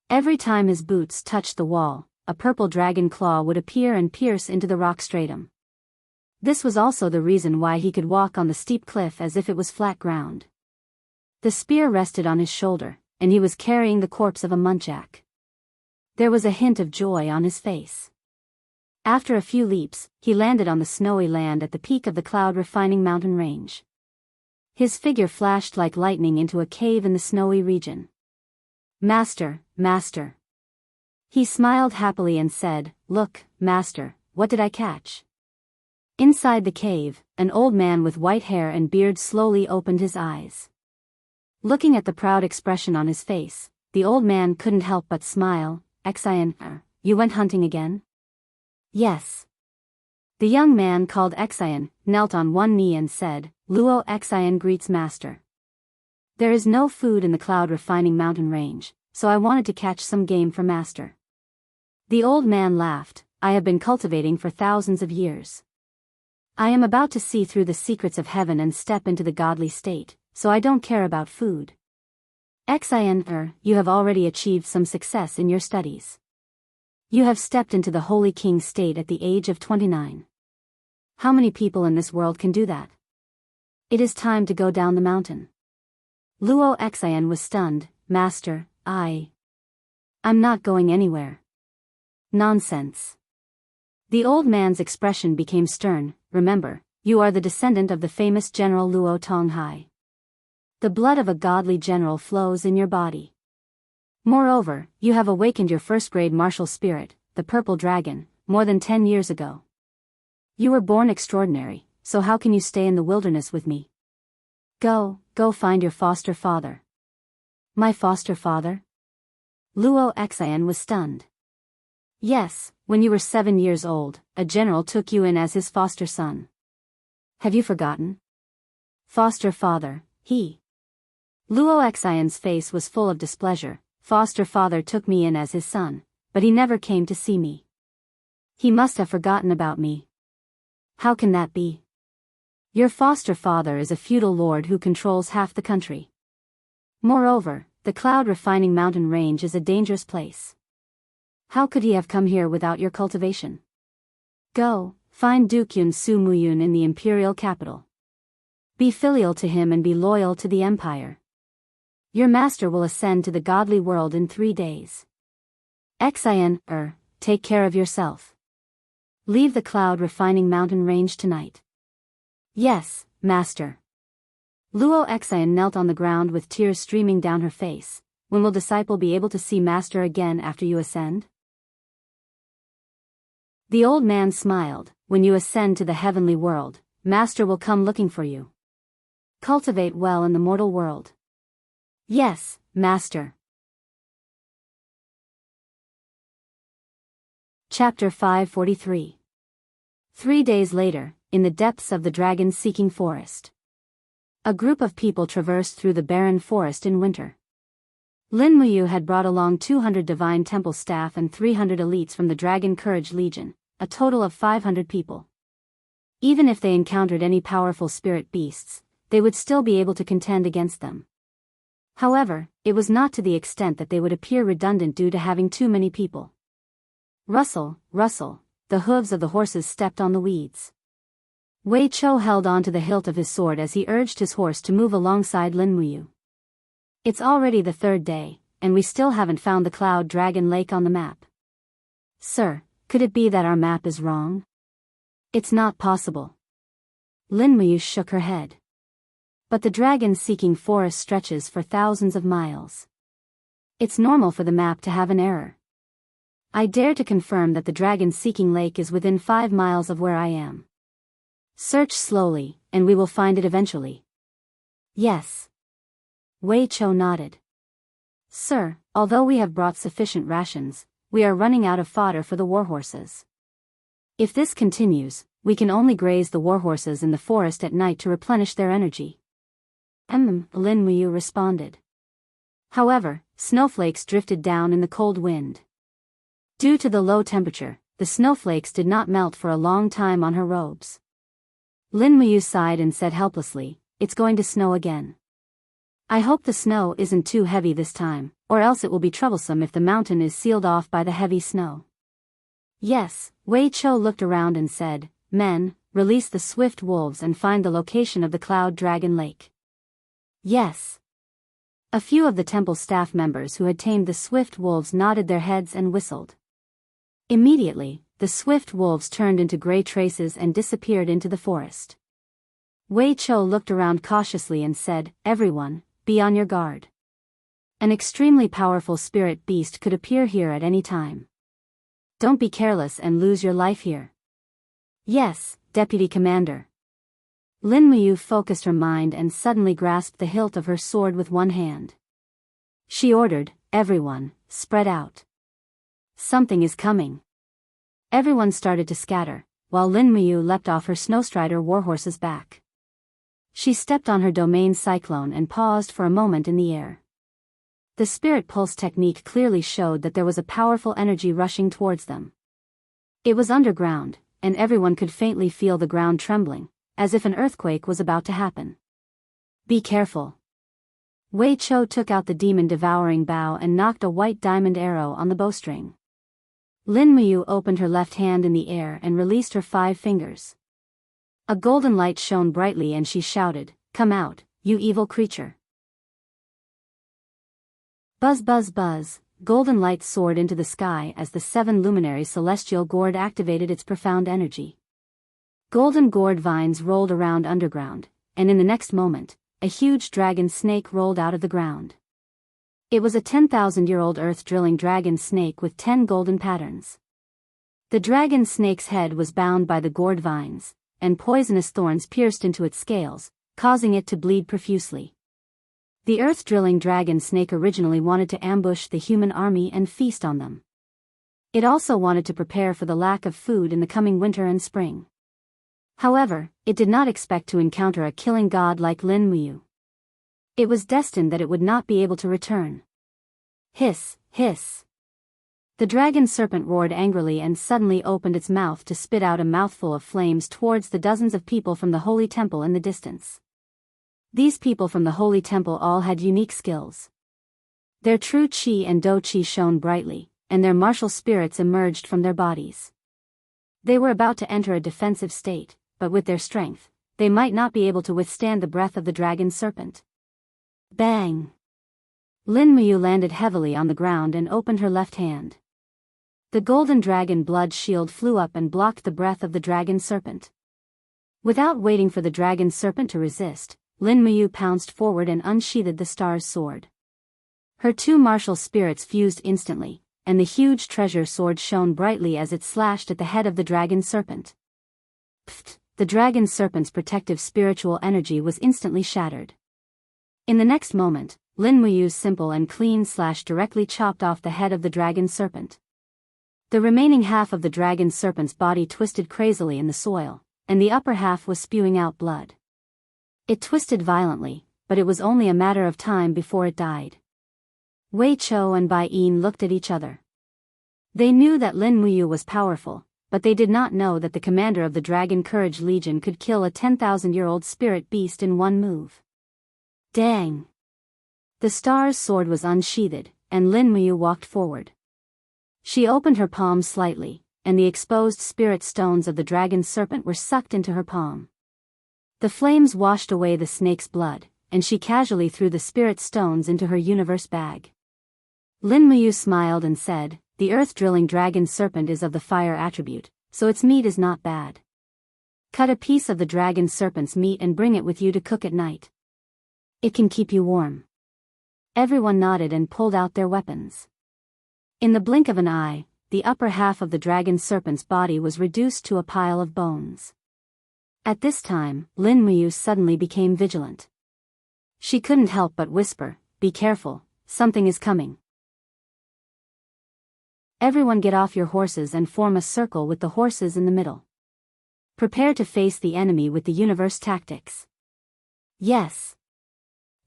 Every time his boots touched the wall, a purple dragon claw would appear and pierce into the rock stratum. This was also the reason why he could walk on the steep cliff as if it was flat ground. The spear rested on his shoulder, and he was carrying the corpse of a muntjac. There was a hint of joy on his face. After a few leaps, he landed on the snowy land at the peak of the Cloud Refining Mountain Range. His figure flashed like lightning into a cave in the snowy region. "Master, Master." He smiled happily and said, "Look, Master, what did I catch?" Inside the cave, an old man with white hair and beard slowly opened his eyes. Looking at the proud expression on his face, the old man couldn't help but smile. "Xian, you went hunting again?" "Yes." The young man called Xian knelt on one knee and said, "Luo Xian greets Master. There is no food in the Cloud Refining Mountain Range, so I wanted to catch some game for Master." The old man laughed. "I have been cultivating for thousands of years. I am about to see through the secrets of heaven and step into the godly state, so I don't care about food." "Xian, you have already achieved some success in your studies. You have stepped into the Holy King state at the age of 29. How many people in this world can do that? It is time to go down the mountain." Luo Xian was stunned. "Master, I'm not going anywhere." "Nonsense." The old man's expression became stern. "Remember, you are the descendant of the famous General Luo Tonghai. The blood of a godly general flows in your body. Moreover, you have awakened your first-grade martial spirit, the purple dragon, more than 10 years ago. You were born extraordinary, so how can you stay in the wilderness with me? Go find your foster father." "My foster father?" Luo Xian was stunned. "Yes, when you were 7 years old, a general took you in as his foster son. Have you forgotten? Foster father, he." Luo Xian's face was full of displeasure. "Foster father took me in as his son, but he never came to see me. He must have forgotten about me." "How can that be? Your foster father is a feudal lord who controls half the country. Moreover, the Cloud Refining Mountain Range is a dangerous place. How could he have come here without your cultivation? Go, find Duke Yun Su Muyun in the imperial capital. Be filial to him and be loyal to the empire. Your master will ascend to the godly world in 3 days. Xian, take care of yourself. Leave the Cloud Refining Mountain Range tonight." "Yes, Master." Luo Xian knelt on the ground with tears streaming down her face. "When will disciple be able to see Master again after you ascend?" The old man smiled. "When you ascend to the heavenly world, Master will come looking for you. Cultivate well in the mortal world." "Yes, Master." Chapter 543. 3 days later, in the depths of the dragon-seeking forest. A group of people traversed through the barren forest in winter. Lin Muyu had brought along 200 divine temple staff and 300 elites from the Dragon Courage Legion, a total of 500 people. Even if they encountered any powerful spirit beasts, they would still be able to contend against them. However, it was not to the extent that they would appear redundant due to having too many people. Rustle, rustle, the hooves of the horses stepped on the weeds. Wei Chou held on to the hilt of his sword as he urged his horse to move alongside Lin Muyu. It's already the third day, and we still haven't found the Cloud Dragon Lake on the map. Sir, could it be that our map is wrong? It's not possible. Lin Muyu shook her head. But the dragon-seeking forest stretches for thousands of miles. It's normal for the map to have an error. I dare to confirm that the dragon-seeking lake is within 5 miles of where I am. Search slowly, and we will find it eventually. Yes. Wei Chou nodded. Sir, although we have brought sufficient rations, we are running out of fodder for the warhorses. If this continues, we can only graze the warhorses in the forest at night to replenish their energy. Lin Muyu responded. However, snowflakes drifted down in the cold wind. Due to the low temperature, the snowflakes did not melt for a long time on her robes. Lin Muyu sighed and said helplessly, "It's going to snow again. I hope the snow isn't too heavy this time, or else it will be troublesome if the mountain is sealed off by the heavy snow." Yes, Wei Chou looked around and said, "Men, release the swift wolves and find the location of the Cloud Dragon Lake." Yes. A few of the temple staff members who had tamed the swift wolves nodded their heads and whistled. Immediately, the swift wolves turned into gray traces and disappeared into the forest. Wei Chou looked around cautiously and said, "Everyone, be on your guard. An extremely powerful spirit beast could appear here at any time. Don't be careless and lose your life here." "Yes, Deputy Commander." Lin Muyu focused her mind and suddenly grasped the hilt of her sword with one hand. She ordered, "Everyone, spread out. Something is coming." Everyone started to scatter, while Lin Muyu leapt off her Snowstrider warhorse's back. She stepped on her domain cyclone and paused for a moment in the air. The spirit pulse technique clearly showed that there was a powerful energy rushing towards them. It was underground, and everyone could faintly feel the ground trembling, as if an earthquake was about to happen. "Be careful." Wei Chou took out the demon-devouring bow and knocked a white diamond arrow on the bowstring. Lin Muyu opened her left hand in the air and released her 5 fingers. A golden light shone brightly and she shouted, "Come out, you evil creature." Buzz buzz buzz, golden light soared into the sky as the 7 luminary celestial gourd activated its profound energy. Golden gourd vines rolled around underground, and in the next moment, a huge dragon snake rolled out of the ground. It was a 10,000-year-old earth-drilling dragon snake with 10 golden patterns. The dragon snake's head was bound by the gourd vines, and poisonous thorns pierced into its scales, causing it to bleed profusely. The earth-drilling dragon snake originally wanted to ambush the human army and feast on them. It also wanted to prepare for the lack of food in the coming winter and spring. However, it did not expect to encounter a killing god like Lin Muyu. It was destined that it would not be able to return. Hiss, hiss. The dragon serpent roared angrily and suddenly opened its mouth to spit out a mouthful of flames towards the dozens of people from the holy temple in the distance. These people from the holy temple all had unique skills. Their true qi and do qi shone brightly, and their martial spirits emerged from their bodies. They were about to enter a defensive state, but with their strength, they might not be able to withstand the breath of the dragon serpent. Bang! Lin Muyu landed heavily on the ground and opened her left hand. The golden dragon blood shield flew up and blocked the breath of the dragon serpent. Without waiting for the dragon serpent to resist, Lin Muyu pounced forward and unsheathed the star's sword. Her 2 martial spirits fused instantly, and the huge treasure sword shone brightly as it slashed at the head of the dragon serpent. Pfft! The dragon serpent's protective spiritual energy was instantly shattered. In the next moment, Lin Muyu's simple and clean slash directly chopped off the head of the dragon serpent. The remaining half of the dragon serpent's body twisted crazily in the soil, and the upper half was spewing out blood. It twisted violently, but it was only a matter of time before it died. Wei Chou and Bai Yin looked at each other. They knew that Lin Muyu was powerful, but they did not know that the commander of the Dragon Courage Legion could kill a 10,000-year-old spirit beast in one move. Dang! The star's sword was unsheathed, and Lin Muyu walked forward. She opened her palm slightly, and the exposed spirit stones of the dragon serpent were sucked into her palm. The flames washed away the snake's blood, and she casually threw the spirit stones into her universe bag. Lin Muyu smiled and said, "The earth-drilling dragon serpent is of the fire attribute, so its meat is not bad. Cut a piece of the dragon serpent's meat and bring it with you to cook at night. It can keep you warm." Everyone nodded and pulled out their weapons. In the blink of an eye, the upper half of the dragon serpent's body was reduced to a pile of bones. At this time, Lin Muyu suddenly became vigilant. She couldn't help but whisper, "Be careful, something is coming. Everyone get off your horses and form a circle with the horses in the middle. Prepare to face the enemy with the universe tactics." Yes.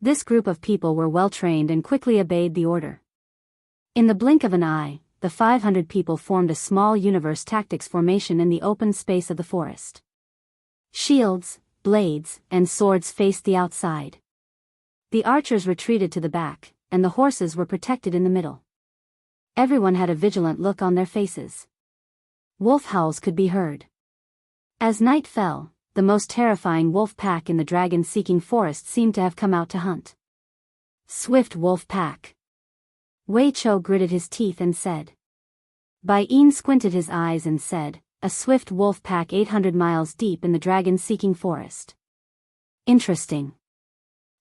This group of people were well trained and quickly obeyed the order. In the blink of an eye, the 500 people formed a small universe tactics formation in the open space of the forest. Shields, blades, and swords faced the outside. The archers retreated to the back, and the horses were protected in the middle. Everyone had a vigilant look on their faces. Wolf howls could be heard. As night fell, the most terrifying wolf pack in the dragon-seeking forest seemed to have come out to hunt. Swift wolf pack. Wei Chou gritted his teeth and said. Bai Yin squinted his eyes and said, "A swift wolf pack 800 miles deep in the dragon-seeking forest. Interesting.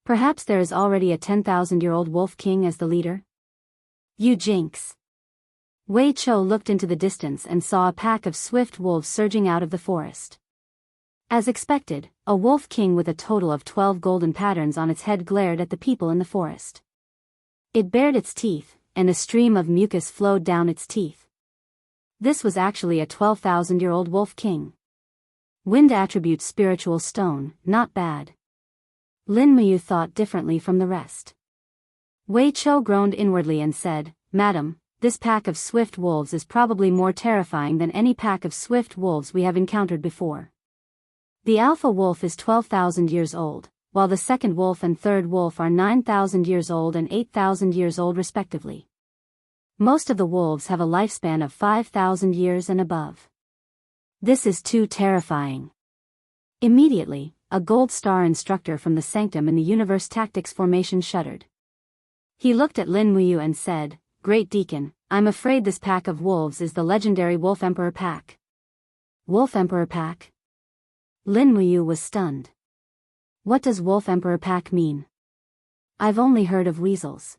Perhaps there is already a 10,000-year-old wolf king as the leader? You jinx." Wei Chou looked into the distance and saw a pack of swift wolves surging out of the forest. As expected, a wolf king with a total of 12 golden patterns on its head glared at the people in the forest. It bared its teeth, and a stream of mucus flowed down its teeth. This was actually a 12,000-year-old wolf king. Wind attribute spiritual stone, not bad. Lin Muyu thought differently from the rest. Wei Chou groaned inwardly and said, "Madam, this pack of swift wolves is probably more terrifying than any pack of swift wolves we have encountered before. The alpha wolf is 12,000 years old, while the second wolf and third wolf are 9,000 years old and 8,000 years old respectively. Most of the wolves have a lifespan of 5,000 years and above. This is too terrifying." Immediately, a gold star instructor from the sanctum in the universe tactics formation shuddered. He looked at Lin Muyu and said, "Great Deacon, I'm afraid this pack of wolves is the legendary Wolf Emperor pack." Wolf Emperor pack? Lin Muyu was stunned. What does Wolf Emperor pack mean? I've only heard of weasels.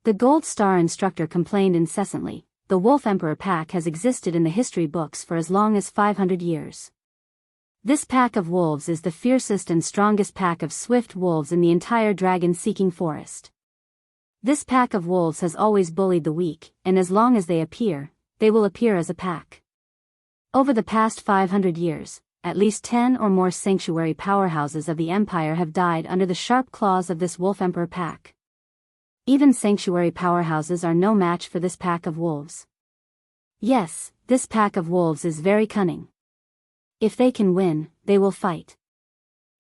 The gold star instructor complained incessantly, "The Wolf Emperor pack has existed in the history books for as long as 500 years. This pack of wolves is the fiercest and strongest pack of swift wolves in the entire dragon-seeking forest. This pack of wolves has always bullied the weak, and as long as they appear, they will appear as a pack. Over the past 500 years, at least 10 or more sanctuary powerhouses of the Empire have died under the sharp claws of this Wolf Emperor pack. Even sanctuary powerhouses are no match for this pack of wolves. Yes, this pack of wolves is very cunning. If they can win, they will fight.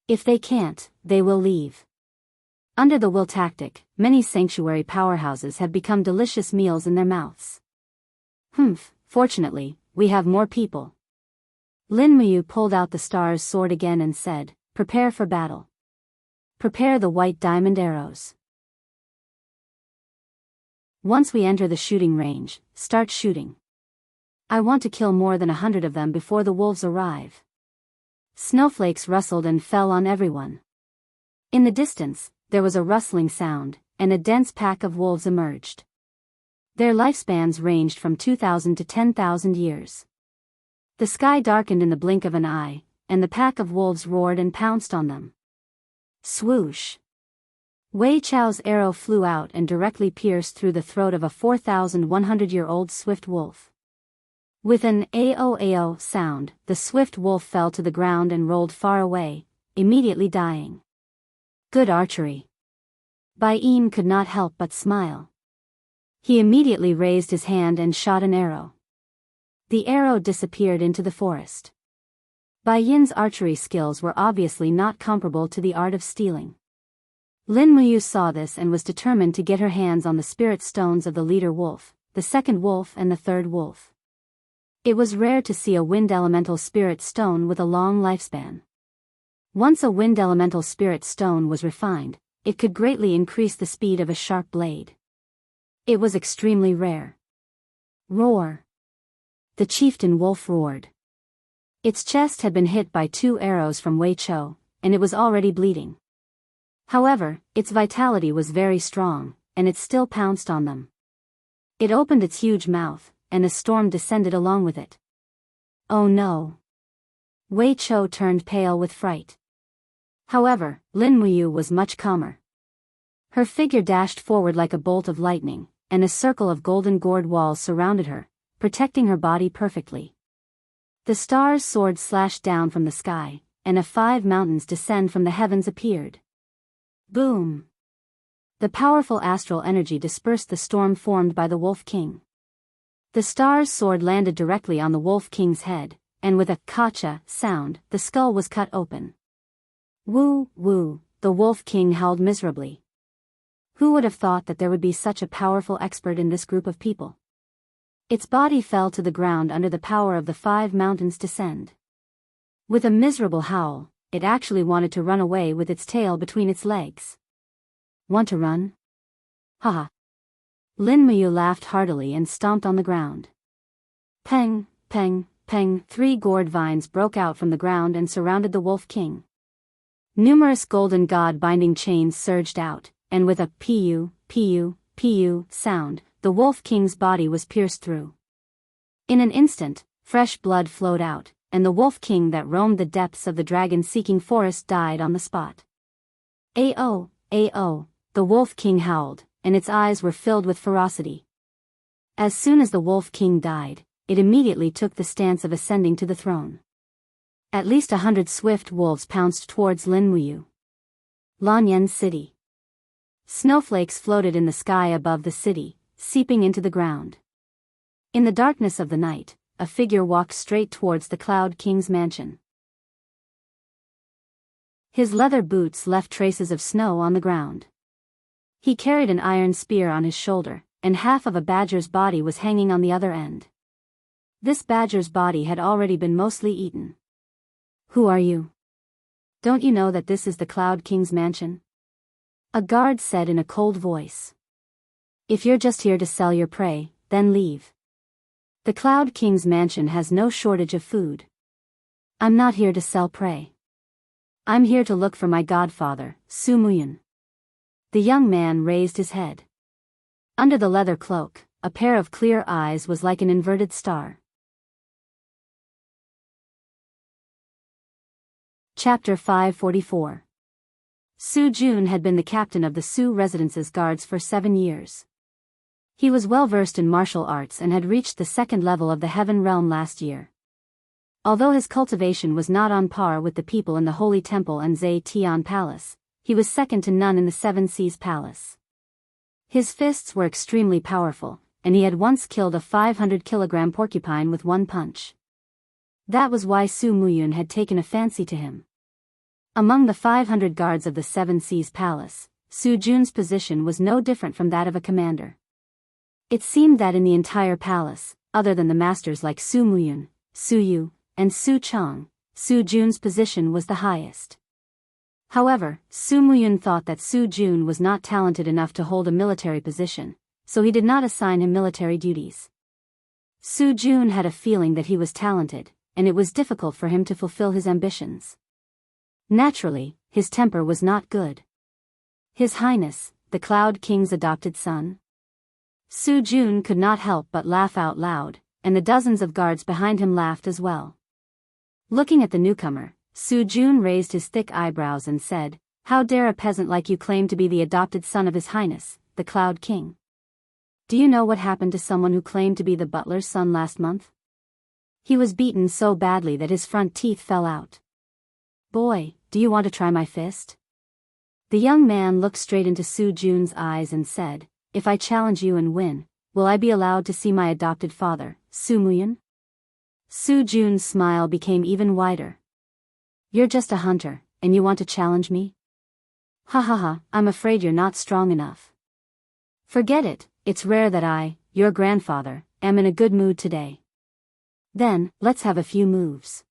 If they can't, they will leave. Under the will tactic, many sanctuary powerhouses have become delicious meals in their mouths. Fortunately, we have more people." Lin Muyu pulled out the star's sword again and said, "Prepare for battle. Prepare the white diamond arrows. Once we enter the shooting range, start shooting. I want to kill more than 100 of them before the wolves arrive." Snowflakes rustled and fell on everyone. In the distance, there was a rustling sound, and a dense pack of wolves emerged. Their lifespans ranged from 2,000 to 10,000 years. The sky darkened in the blink of an eye, and the pack of wolves roared and pounced on them. Swoosh! Wei Chou's arrow flew out and directly pierced through the throat of a 4,100-year-old swift wolf. With an "ao-ao" sound, the swift wolf fell to the ground and rolled far away, immediately dying. Good archery. Bai-in could not help but smile. He immediately raised his hand and shot an arrow. The arrow disappeared into the forest. Bai-yin's archery skills were obviously not comparable to the art of stealing. Lin Muyu saw this and was determined to get her hands on the spirit stones of the leader wolf, the second wolf and the third wolf. It was rare to see a wind elemental spirit stone with a long lifespan. Once a wind elemental spirit stone was refined, it could greatly increase the speed of a sharp blade. It was extremely rare. Roar! The chieftain wolf roared. Its chest had been hit by 2 arrows from Wei Chou, and it was already bleeding. However, its vitality was very strong, and it still pounced on them. It opened its huge mouth, and a storm descended along with it. Oh no! Wei Chou turned pale with fright. However, Lin Muyu was much calmer. Her figure dashed forward like a bolt of lightning, and a circle of golden gourd walls surrounded her, protecting her body perfectly. The stars soared slashed down from the sky, and 5 mountains descend from the heavens appeared. Boom! The powerful astral energy dispersed the storm formed by the Wolf King. The star's sword landed directly on the Wolf King's head, and with a "kacha" sound, the skull was cut open. Woo, woo, the Wolf King howled miserably. Who would have thought that there would be such a powerful expert in this group of people? Its body fell to the ground under the power of the 5 mountains descend. With a miserable howl, it actually wanted to run away with its tail between its legs. Want to run? Haha. Lin Muyu laughed heartily and stomped on the ground. Peng, peng, peng, 3 gourd vines broke out from the ground and surrounded the Wolf King. Numerous golden god-binding chains surged out, and with a "pu, pu, pu" sound, the Wolf King's body was pierced through. In an instant, fresh blood flowed out, and the Wolf King that roamed the depths of the dragon-seeking forest died on the spot. "Ao, ao," the Wolf King howled, and its eyes were filled with ferocity. As soon as the Wolf King died, it immediately took the stance of ascending to the throne. At least 100 swift wolves pounced towards Lin Muyu. Lanyan City. Snowflakes floated in the sky above the city, seeping into the ground. In the darkness of the night, a figure walked straight towards the Cloud King's mansion. His leather boots left traces of snow on the ground. He carried an iron spear on his shoulder, and half of a badger's body was hanging on the other end. This badger's body had already been mostly eaten. Who are you? Don't you know that this is the Cloud King's mansion? A guard said in a cold voice. If you're just here to sell your prey, then leave. The Cloud King's mansion has no shortage of food. I'm not here to sell prey. I'm here to look for my godfather, Su Muyan. The young man raised his head. Under the leather cloak, a pair of clear eyes was like an inverted star. Chapter 544. Su Jun had been the captain of the Su Residence's guards for 7 years. He was well versed in martial arts and had reached the 2nd level of the Heaven Realm last year. Although his cultivation was not on par with the people in the Holy Temple and Zhe Tian Palace, he was second to none in the 7 Seas Palace. His fists were extremely powerful, and he had once killed a 500-kilogram porcupine with one punch. That was why Su Muyun had taken a fancy to him. Among the 500 guards of the 7 Seas Palace, Su Jun's position was no different from that of a commander. It seemed that in the entire palace, other than the masters like Su Muyun, Su Yu, and Su Chang, Su Jun's position was the highest. However, Su Muyun thought that Su Jun was not talented enough to hold a military position, so he did not assign him military duties. Su Jun had a feeling that he was talented, and it was difficult for him to fulfill his ambitions. Naturally, his temper was not good. His Highness, the Cloud King's adopted son? Su Jun could not help but laugh out loud, and the dozens of guards behind him laughed as well. Looking at the newcomer, Su Jun raised his thick eyebrows and said, "How dare a peasant like you claim to be the adopted son of His Highness, the Cloud King? Do you know what happened to someone who claimed to be the butler's son last month?" He was beaten so badly that his front teeth fell out. "Boy, do you want to try my fist?" The young man looked straight into Su Jun's eyes and said, "If I challenge you and win, will I be allowed to see my adopted father, Su Muyun?" Su Jun's smile became even wider. "You're just a hunter, and you want to challenge me? Ha ha ha, I'm afraid you're not strong enough. Forget it, it's rare that I, your grandfather, am in a good mood today. Then, let's have a few moves."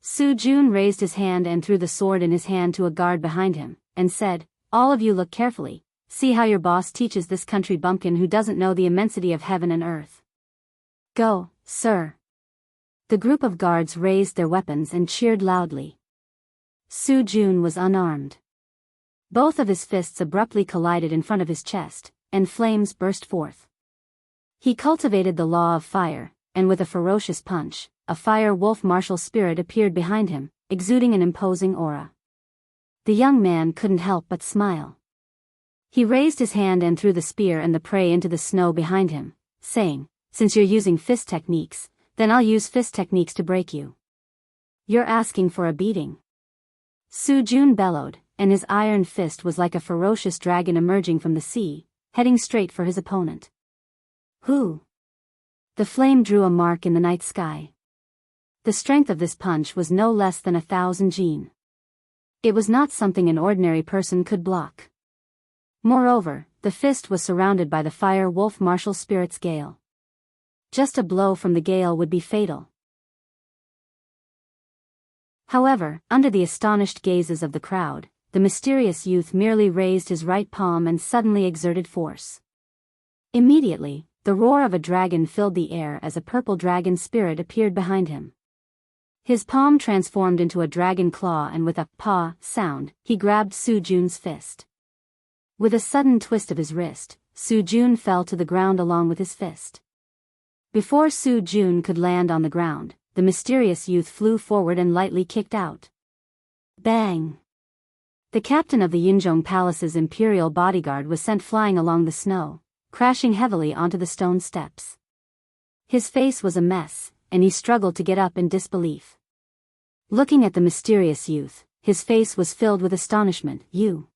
Su Jun raised his hand and threw the sword in his hand to a guard behind him, and said, "All of you look carefully, see how your boss teaches this country bumpkin who doesn't know the immensity of heaven and earth." "Go, sir." The group of guards raised their weapons and cheered loudly. Su Jun was unarmed. Both of his fists abruptly collided in front of his chest, and flames burst forth. He cultivated the law of fire, and with a ferocious punch, a fire wolf martial spirit appeared behind him, exuding an imposing aura. The young man couldn't help but smile. He raised his hand and threw the spear and the prey into the snow behind him, saying, "Since you're using fist techniques, then I'll use fist techniques to break you." "You're asking for a beating." Su Jun bellowed, and his iron fist was like a ferocious dragon emerging from the sea, heading straight for his opponent. "Who?" The flame drew a mark in the night sky. The strength of this punch was no less than 1,000 jin. It was not something an ordinary person could block. Moreover, the fist was surrounded by the fire wolf martial spirit's gale. Just a blow from the gale would be fatal. However, under the astonished gazes of the crowd, the mysterious youth merely raised his right palm and suddenly exerted force. Immediately, the roar of a dragon filled the air as a purple dragon spirit appeared behind him. His palm transformed into a dragon claw and with a "pa" sound, he grabbed Su Jun's fist. With a sudden twist of his wrist, Su Jun fell to the ground along with his fist. Before Su Jun could land on the ground, the mysterious youth flew forward and lightly kicked out. Bang! The captain of the Yinzhong Palace's imperial bodyguard was sent flying along the snow, crashing heavily onto the stone steps. His face was a mess, and he struggled to get up in disbelief. Looking at the mysterious youth, his face was filled with astonishment. "You?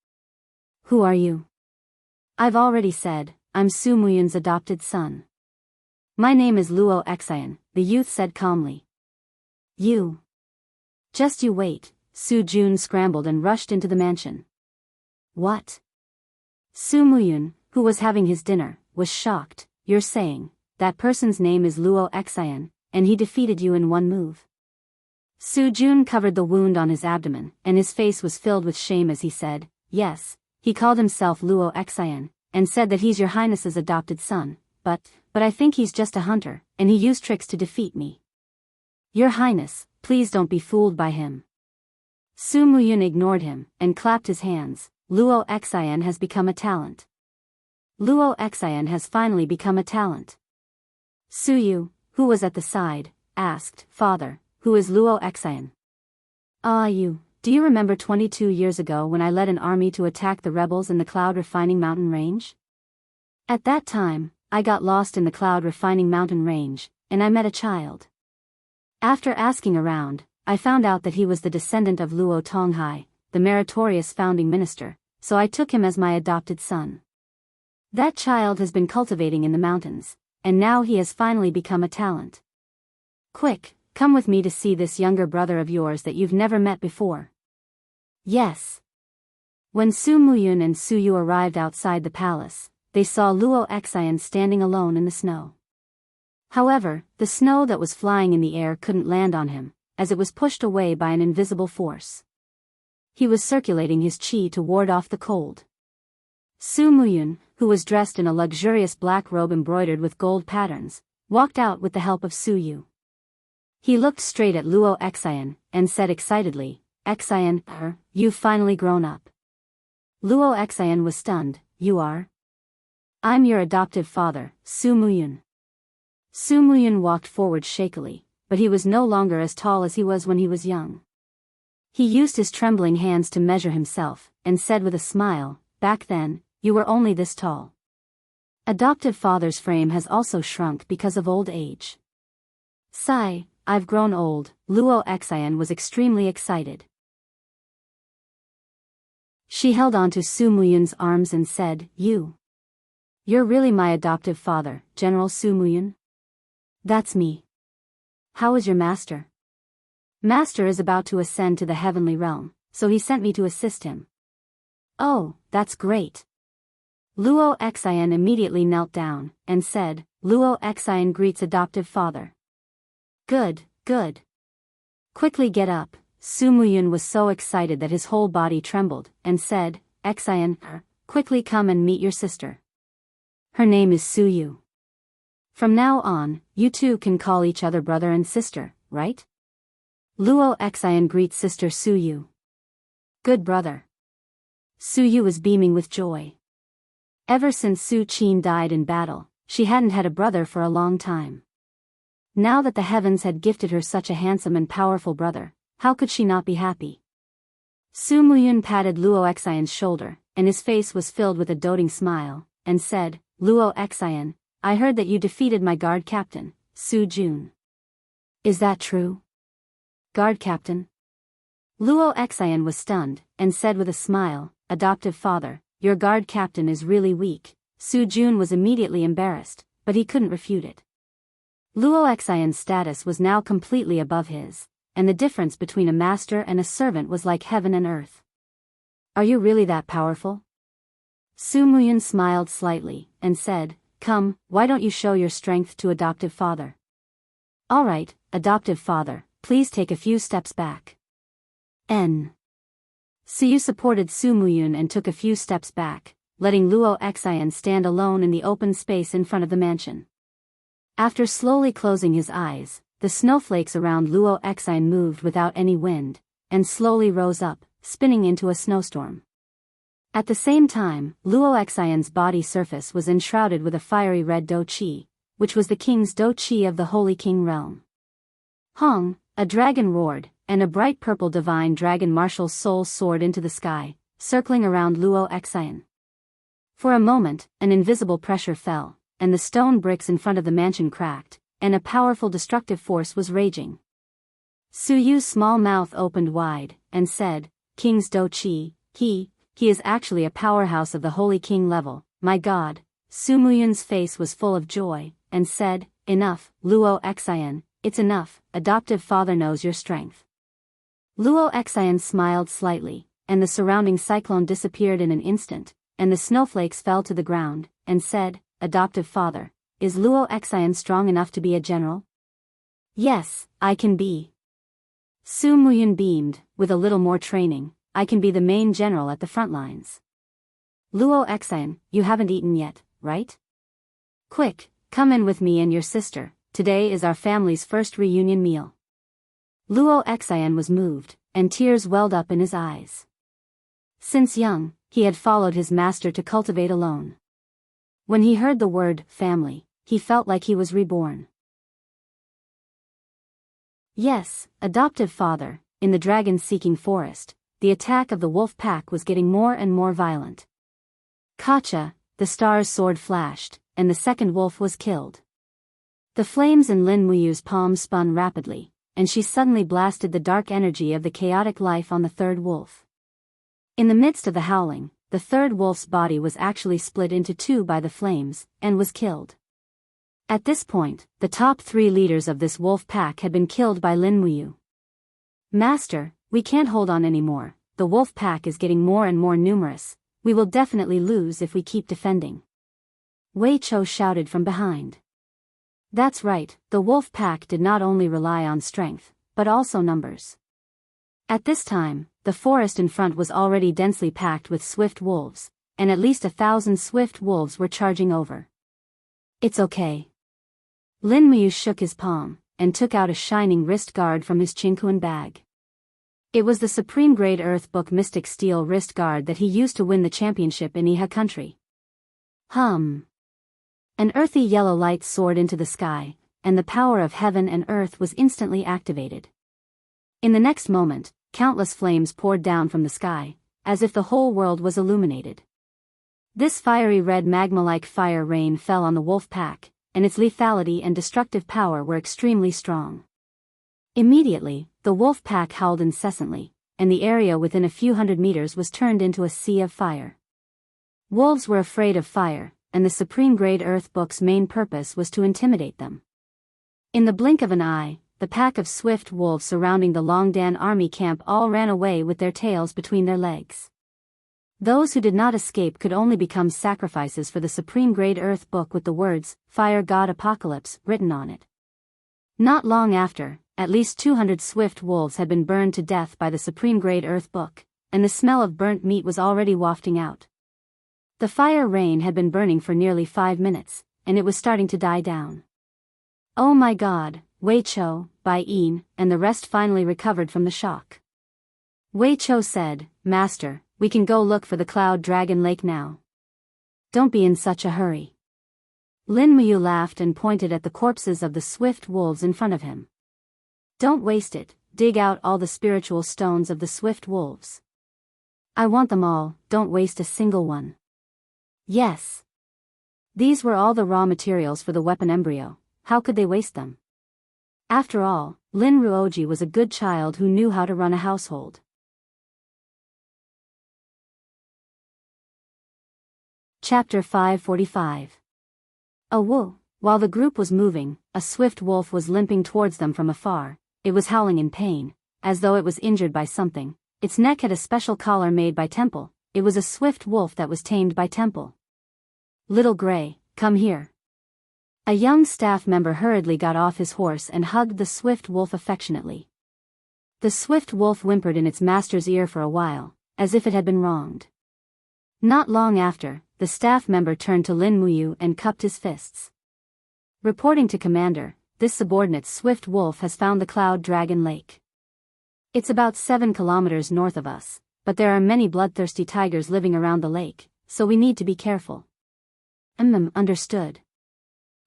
Who are you?" "I've already said, I'm Su Muyun's adopted son. My name is Luo Xian," the youth said calmly. "You? Just you wait." Su Jun scrambled and rushed into the mansion. "What?" Su Muyun, who was having his dinner, was shocked. "You're saying, that person's name is Luo Xian, and he defeated you in one move?" Su Jun covered the wound on his abdomen, and his face was filled with shame as he said, "Yes, he called himself Luo Xian, and said that he's your highness's adopted son, but I think he's just a hunter, and he used tricks to defeat me." "Your highness, please don't be fooled by him." Su Muyun ignored him, and clapped his hands. "Luo Xian has become a talent. Luo Xian has finally become a talent." Su Yu, who was at the side, asked, "Father, who is Luo Xian?" Do you remember 22 years ago when I led an army to attack the rebels in the Cloud Refining Mountain Range? At that time, I got lost in the Cloud Refining Mountain Range, and I met a child. After asking around, I found out that he was the descendant of Luo Tonghai, the meritorious founding minister, so I took him as my adopted son. That child has been cultivating in the mountains, and now he has finally become a talent. Quick, come with me to see this younger brother of yours that you've never met before." "Yes." When Su Muyun and Su Yu arrived outside the palace, they saw Luo Xian standing alone in the snow. However, the snow that was flying in the air couldn't land on him, as it was pushed away by an invisible force. He was circulating his qi to ward off the cold. Su Muyun, who was dressed in a luxurious black robe embroidered with gold patterns, walked out with the help of Su Yu. He looked straight at Luo Xian, and said excitedly, "Xian, you've finally grown up." Luo Xian was stunned. "You are?" "I'm your adoptive father, Su Muyun." Su Muyun walked forward shakily, but he was no longer as tall as he was when he was young. He used his trembling hands to measure himself, and said with a smile, "Back then, you were only this tall. Adoptive father's frame has also shrunk because of old age." Sigh, I've grown old. Luo Xian was extremely excited. She held onto Su Muyun's arms and said, You're really my adoptive father, General Su Muyun? That's me. How is your master? Master is about to ascend to the heavenly realm, so he sent me to assist him. Oh, that's great. Luo Xian immediately knelt down, and said, Luo Xian greets adoptive father. Good, good. Quickly get up. Su Muyun was so excited that his whole body trembled, and said, Xian, quickly come and meet your sister. Her name is Su Yu. From now on, you two can call each other brother and sister, right? Luo Xian greets sister Su Yu. Good brother. Su Yu was beaming with joy. Ever since Su Qin died in battle, she hadn't had a brother for a long time. Now that the heavens had gifted her such a handsome and powerful brother, how could she not be happy? Su Muyun patted Luo Xian's shoulder, and his face was filled with a doting smile, and said, Luo Xian, I heard that you defeated my guard captain, Su Jun. Is that true? Guard captain? Luo Xian was stunned, and said with a smile, Adoptive father, your guard captain is really weak. Su Jun was immediately embarrassed, but he couldn't refute it. Luo Xian's status was now completely above his, and the difference between a master and a servant was like heaven and earth. Are you really that powerful? Su Muyun smiled slightly, and said, Come, why don't you show your strength to adoptive father? All right, adoptive father, please take a few steps back. Su Yu supported Su Muyun and took a few steps back, letting Luo Xian stand alone in the open space in front of the mansion. After slowly closing his eyes, the snowflakes around Luo Xian moved without any wind, and slowly rose up, spinning into a snowstorm. At the same time, Luo Xian's body surface was enshrouded with a fiery red Do Qi, which was the king's Do Qi of the Holy King realm. Hong, a dragon roared, and a bright purple divine dragon marshal's soul soared into the sky, circling around Luo Xian. For a moment, an invisible pressure fell, and the stone bricks in front of the mansion cracked, and a powerful destructive force was raging. Su Yu's small mouth opened wide, and said, King's Do Qi, he is actually a powerhouse of the Holy King level, my god. Su Muyun's face was full of joy, and said, Enough, Luo Xian, it's enough, adoptive father knows your strength. Luo Xian smiled slightly, and the surrounding cyclone disappeared in an instant, and the snowflakes fell to the ground, and said, Adoptive father, is Luo Xian strong enough to be a general? Yes, I can be. Su Muyun beamed, with a little more training, I can be the main general at the front lines. Luo Xian, you haven't eaten yet, right? Quick, come in with me and your sister, today is our family's first reunion meal. Luo Xian was moved, and tears welled up in his eyes. Since young, he had followed his master to cultivate alone. When he heard the word family, he felt like he was reborn. Yes, adoptive father, in the dragon-seeking forest, the attack of the wolf pack was getting more and more violent. Kacha, the star's sword flashed, and the second wolf was killed. The flames in Lin Muyu's palm spun rapidly, and she suddenly blasted the dark energy of the chaotic life on the third wolf. In the midst of the howling, the third wolf's body was actually split into two by the flames, and was killed. At this point, the top 3 leaders of this wolf pack had been killed by Lin Muyu. Master, we can't hold on anymore, the wolf pack is getting more and more numerous, we will definitely lose if we keep defending. Wei Chou shouted from behind. That's right, the wolf pack did not only rely on strength, but also numbers. At this time, the forest in front was already densely packed with swift wolves, and at least 1,000 swift wolves were charging over. It's okay. Lin Muyu shook his palm, and took out a shining wrist guard from his Qingquan bag. It was the supreme grade Earth Book Mystic Steel wrist guard that he used to win the championship in Iha country. An earthy yellow light soared into the sky, and the power of heaven and earth was instantly activated. In the next moment, countless flames poured down from the sky, as if the whole world was illuminated. This fiery red magma-like fire rain fell on the wolf pack, and its lethality and destructive power were extremely strong. Immediately, the wolf pack howled incessantly, and the area within a few hundred meters was turned into a sea of fire. Wolves were afraid of fire, and the supreme-grade Earth Book's main purpose was to intimidate them. In the blink of an eye, the pack of swift wolves surrounding the Longdan army camp all ran away with their tails between their legs. Those who did not escape could only become sacrifices for the supreme-grade Earth Book with the words, Fire God Apocalypse, written on it. Not long after, at least 200 swift wolves had been burned to death by the supreme-grade Earth Book, and the smell of burnt meat was already wafting out. The fire rain had been burning for nearly 5 minutes, and it was starting to die down. Oh my God, Wei Cho, Bai Yin, and the rest finally recovered from the shock. Wei Cho said, Master, we can go look for the Cloud Dragon Lake now. Don't be in such a hurry. Lin Muyu laughed and pointed at the corpses of the swift wolves in front of him. Don't waste it, dig out all the spiritual stones of the swift wolves. I want them all, don't waste a single one. Yes. These were all the raw materials for the weapon embryo, how could they waste them? After all, Lin Ruoji was a good child who knew how to run a household. Chapter 545. Woo! While the group was moving, a swift wolf was limping towards them from afar. It was howling in pain, as though it was injured by something. Its neck had a special collar made by Temple. It was a swift wolf that was tamed by Temple. Little Gray, come here. A young staff member hurriedly got off his horse and hugged the swift wolf affectionately. The swift wolf whimpered in its master's ear for a while, as if it had been wronged. Not long after, the staff member turned to Lin Muyu and cupped his fists. Reporting to Commander, this subordinate swift wolf has found the Cloud Dragon Lake. It's about 7 kilometers north of us, but there are many bloodthirsty tigers living around the lake, so we need to be careful. Understood.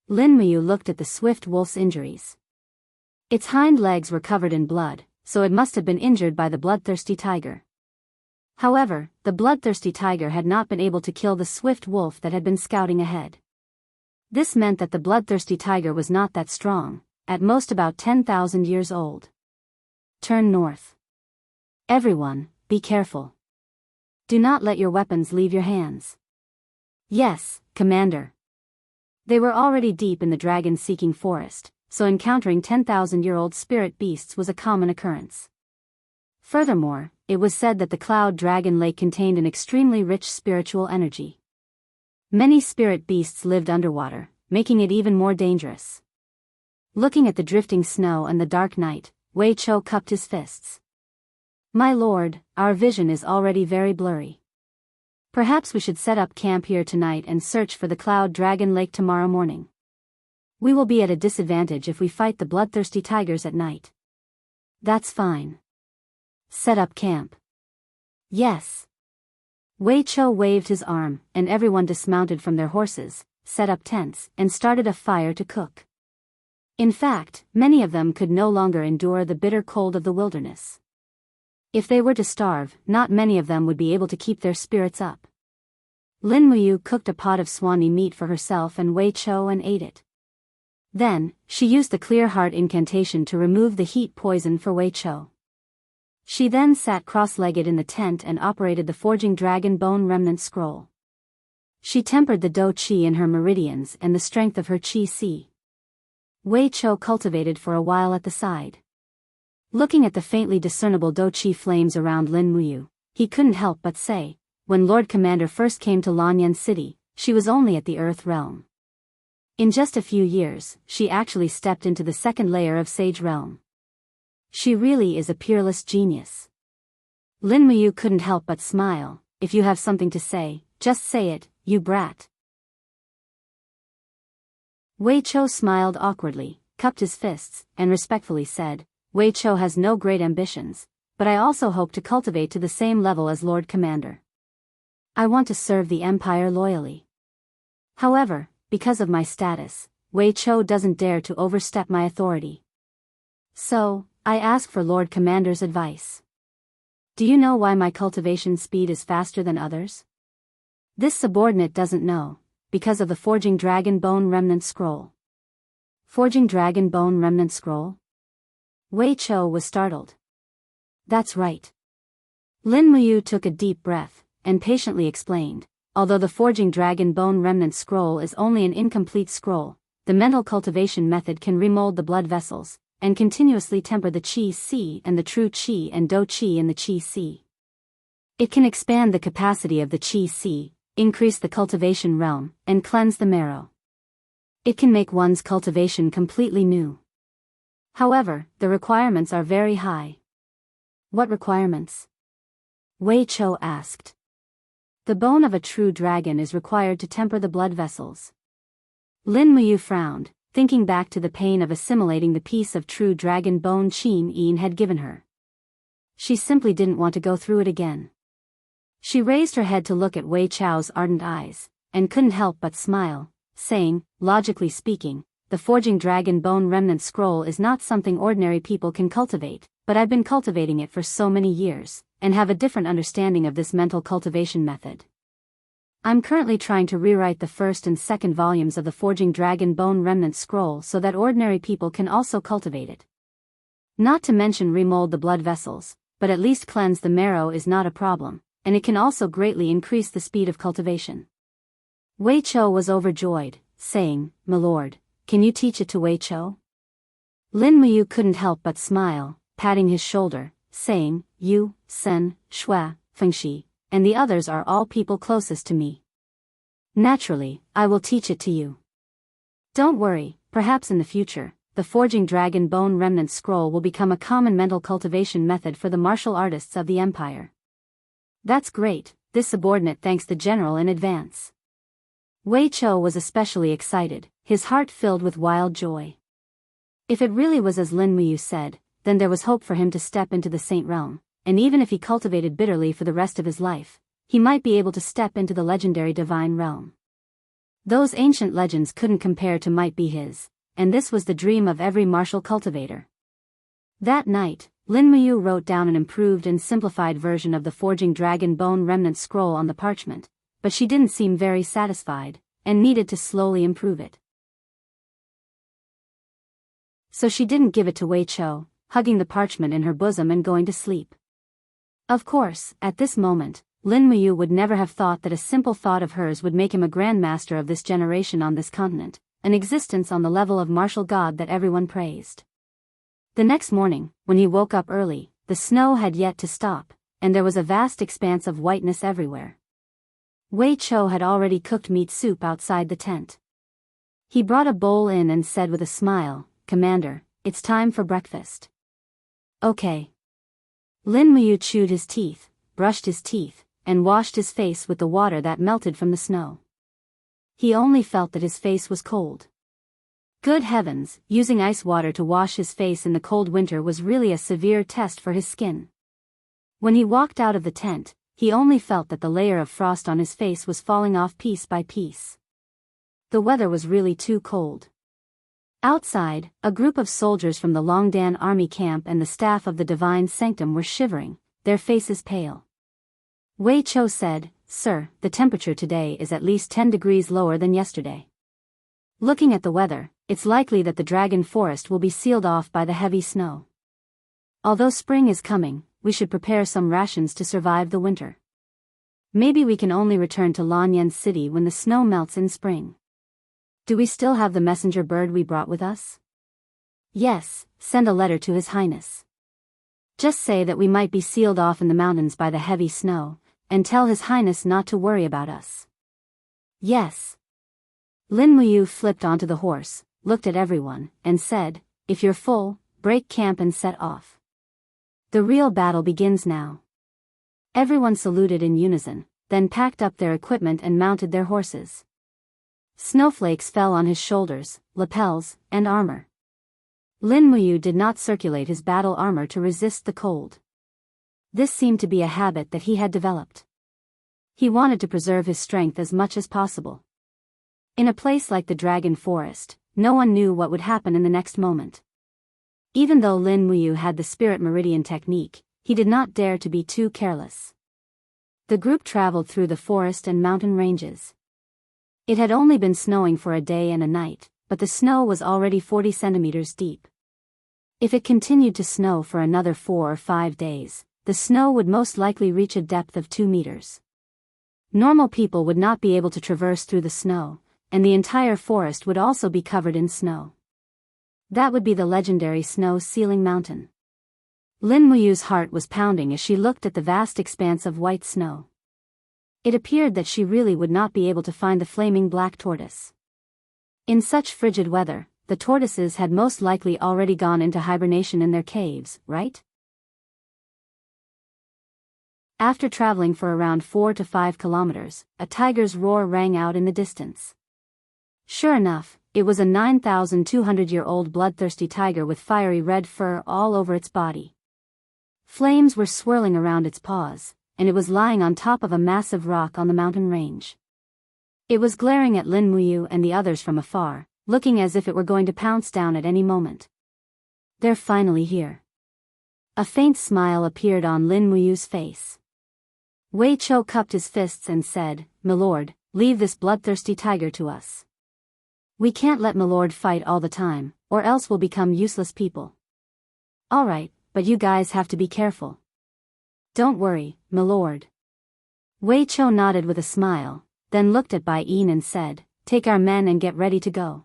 Lin Muyu looked at the swift wolf's injuries. Its hind legs were covered in blood, so it must have been injured by the bloodthirsty tiger. However, the bloodthirsty tiger had not been able to kill the swift wolf that had been scouting ahead. This meant that the bloodthirsty tiger was not that strong, at most about 10,000 years old. Turn north. Everyone, be careful. Do not let your weapons leave your hands. Yes, Commander. They were already deep in the dragon-seeking forest, so encountering 10,000-year-old spirit beasts was a common occurrence. Furthermore, it was said that the Cloud Dragon Lake contained an extremely rich spiritual energy. Many spirit beasts lived underwater, making it even more dangerous. Looking at the drifting snow and the dark night, Wei Cho cupped his fists. My lord, our vision is already very blurry. Perhaps we should set up camp here tonight and search for the Cloud Dragon Lake tomorrow morning. We will be at a disadvantage if we fight the bloodthirsty tigers at night. That's fine. Set up camp. Yes. Wei Cho waved his arm, and everyone dismounted from their horses, set up tents, and started a fire to cook. In fact, many of them could no longer endure the bitter cold of the wilderness. If they were to starve, not many of them would be able to keep their spirits up. Lin Muyu cooked a pot of swanee meat for herself and Wei Cho and ate it. Then, she used the clear heart incantation to remove the heat poison for Wei Cho. She then sat cross-legged in the tent and operated the forging dragon bone remnant scroll. She tempered the do chi in her meridians and the strength of her chi si. Wei Cho cultivated for a while at the side. Looking at the faintly discernible do chi flames around Lin Muyu, he couldn't help but say, when Lord Commander first came to Lanyan City, she was only at the Earth Realm. In just a few years, she actually stepped into the second layer of Sage Realm. She really is a peerless genius. Lin Muyu couldn't help but smile. If you have something to say, just say it, you brat. Wei Cho smiled awkwardly, cupped his fists, and respectfully said, Wei Cho has no great ambitions, but I also hope to cultivate to the same level as Lord Commander. I want to serve the Empire loyally. However, because of my status, Wei Cho doesn't dare to overstep my authority. So, I ask for Lord Commander's advice. Do you know why my cultivation speed is faster than others? This subordinate doesn't know, because of the forging dragon bone remnant scroll. Forging Dragon Bone Remnant Scroll? Wei Chou was startled. That's right. Lin Muyu took a deep breath, and patiently explained, although the Forging Dragon Bone Remnant Scroll is only an incomplete scroll, the mental cultivation method can remold the blood vessels, and continuously temper the Qi Si and the true Qi and Do Qi in the Qi Si. It can expand the capacity of the Qi Si, increase the cultivation realm, and cleanse the marrow. It can make one's cultivation completely new. However, the requirements are very high. What requirements? Wei Chou asked. The bone of a true dragon is required to temper the blood vessels. Lin Muyu frowned, thinking back to the pain of assimilating the piece of true dragon bone Qin Yin had given her. She simply didn't want to go through it again. She raised her head to look at Wei Chou's ardent eyes, and couldn't help but smile, saying, logically speaking, the Forging Dragon Bone Remnant Scroll is not something ordinary people can cultivate, but I've been cultivating it for so many years, and have a different understanding of this mental cultivation method. I'm currently trying to rewrite the first and second volumes of the Forging Dragon Bone Remnant Scroll so that ordinary people can also cultivate it. Not to mention remold the blood vessels, but at least cleanse the marrow is not a problem, and it can also greatly increase the speed of cultivation. Wei Chou was overjoyed, saying, "My lord, can you teach it to Wei Chou?" Lin Muyu couldn't help but smile, patting his shoulder, saying, "You, Sen, Shui, Fengxi, and the others are all people closest to me. Naturally, I will teach it to you. Don't worry, perhaps in the future, the Forging Dragon Bone Remnant Scroll will become a common mental cultivation method for the martial artists of the Empire." That's great, this subordinate thanks the general in advance. Wei Chou was especially excited, his heart filled with wild joy. If it really was as Lin Muyu said, then there was hope for him to step into the Saint Realm, and even if he cultivated bitterly for the rest of his life, he might be able to step into the legendary Divine Realm. Those ancient legends couldn't compare to might be his, and this was the dream of every martial cultivator. That night, Lin Muyu wrote down an improved and simplified version of the Forging Dragon Bone Remnant Scroll on the parchment, but she didn't seem very satisfied, and needed to slowly improve it. So she didn't give it to Wei Chou, hugging the parchment in her bosom and going to sleep. Of course, at this moment, Lin Muyu would never have thought that a simple thought of hers would make him a grandmaster of this generation on this continent, an existence on the level of martial god that everyone praised. The next morning, when he woke up early, the snow had yet to stop, and there was a vast expanse of whiteness everywhere. Wei Chou had already cooked meat soup outside the tent. He brought a bowl in and said with a smile, "Commander, it's time for breakfast." "Okay." Lin Muyu chewed his teeth, brushed his teeth, and washed his face with the water that melted from the snow. He only felt that his face was cold. Good heavens, using ice water to wash his face in the cold winter was really a severe test for his skin. When he walked out of the tent, he only felt that the layer of frost on his face was falling off piece by piece. The weather was really too cold. Outside, a group of soldiers from the Longdan army camp and the staff of the Divine Sanctum were shivering, their faces pale. Wei Chou said, "Sir, the temperature today is at least 10 degrees lower than yesterday. Looking at the weather, it's likely that the dragon forest will be sealed off by the heavy snow. Although spring is coming, we should prepare some rations to survive the winter. Maybe we can only return to Lanyan City when the snow melts in spring. Do we still have the messenger bird we brought with us?" "Yes, send a letter to His Highness. Just say that we might be sealed off in the mountains by the heavy snow, and tell His Highness not to worry about us." "Yes." Lin Muyu flipped onto the horse, looked at everyone, and said, "If you're full, break camp and set off. The real battle begins now." Everyone saluted in unison, then packed up their equipment and mounted their horses. Snowflakes fell on his shoulders, lapels, and armor. Lin Muyu did not circulate his battle armor to resist the cold. This seemed to be a habit that he had developed. He wanted to preserve his strength as much as possible. In a place like the Dragon Forest, no one knew what would happen in the next moment. Even though Lin Muyu had the Spirit Meridian technique, he did not dare to be too careless. The group traveled through the forest and mountain ranges. It had only been snowing for a day and a night, but the snow was already 40 centimeters deep. If it continued to snow for another 4 or 5 days, the snow would most likely reach a depth of 2 meters. Normal people would not be able to traverse through the snow, and the entire forest would also be covered in snow. That would be the legendary snow-sealing mountain. Lin Muyu's heart was pounding as she looked at the vast expanse of white snow. It appeared that she really would not be able to find the flaming black tortoise. In such frigid weather, the tortoises had most likely already gone into hibernation in their caves, right? After traveling for around 4 to 5 kilometers, a tiger's roar rang out in the distance. Sure enough, it was a 9,200-year-old bloodthirsty tiger with fiery red fur all over its body. Flames were swirling around its paws, and it was lying on top of a massive rock on the mountain range. It was glaring at Lin Muyu and the others from afar, looking as if it were going to pounce down at any moment. They're finally here. A faint smile appeared on Lin Muyu's face. Wei Chou cupped his fists and said, "Milord, leave this bloodthirsty tiger to us. We can't let Milord fight all the time, or else we'll become useless people." "All right, but you guys have to be careful." "Don't worry, Milord." Wei Chou nodded with a smile, then looked at Bai Yin and said, "Take our men and get ready to go."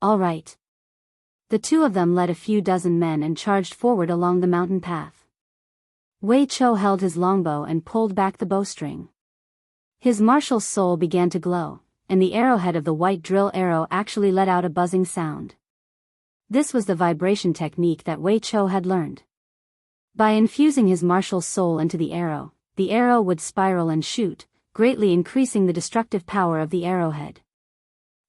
"All right." The two of them led a few dozen men and charged forward along the mountain path. Wei Chou held his longbow and pulled back the bowstring. His martial soul began to glow, and the arrowhead of the white drill arrow actually let out a buzzing sound. This was the vibration technique that Wei Chou had learned. By infusing his martial soul into the arrow would spiral and shoot, greatly increasing the destructive power of the arrowhead.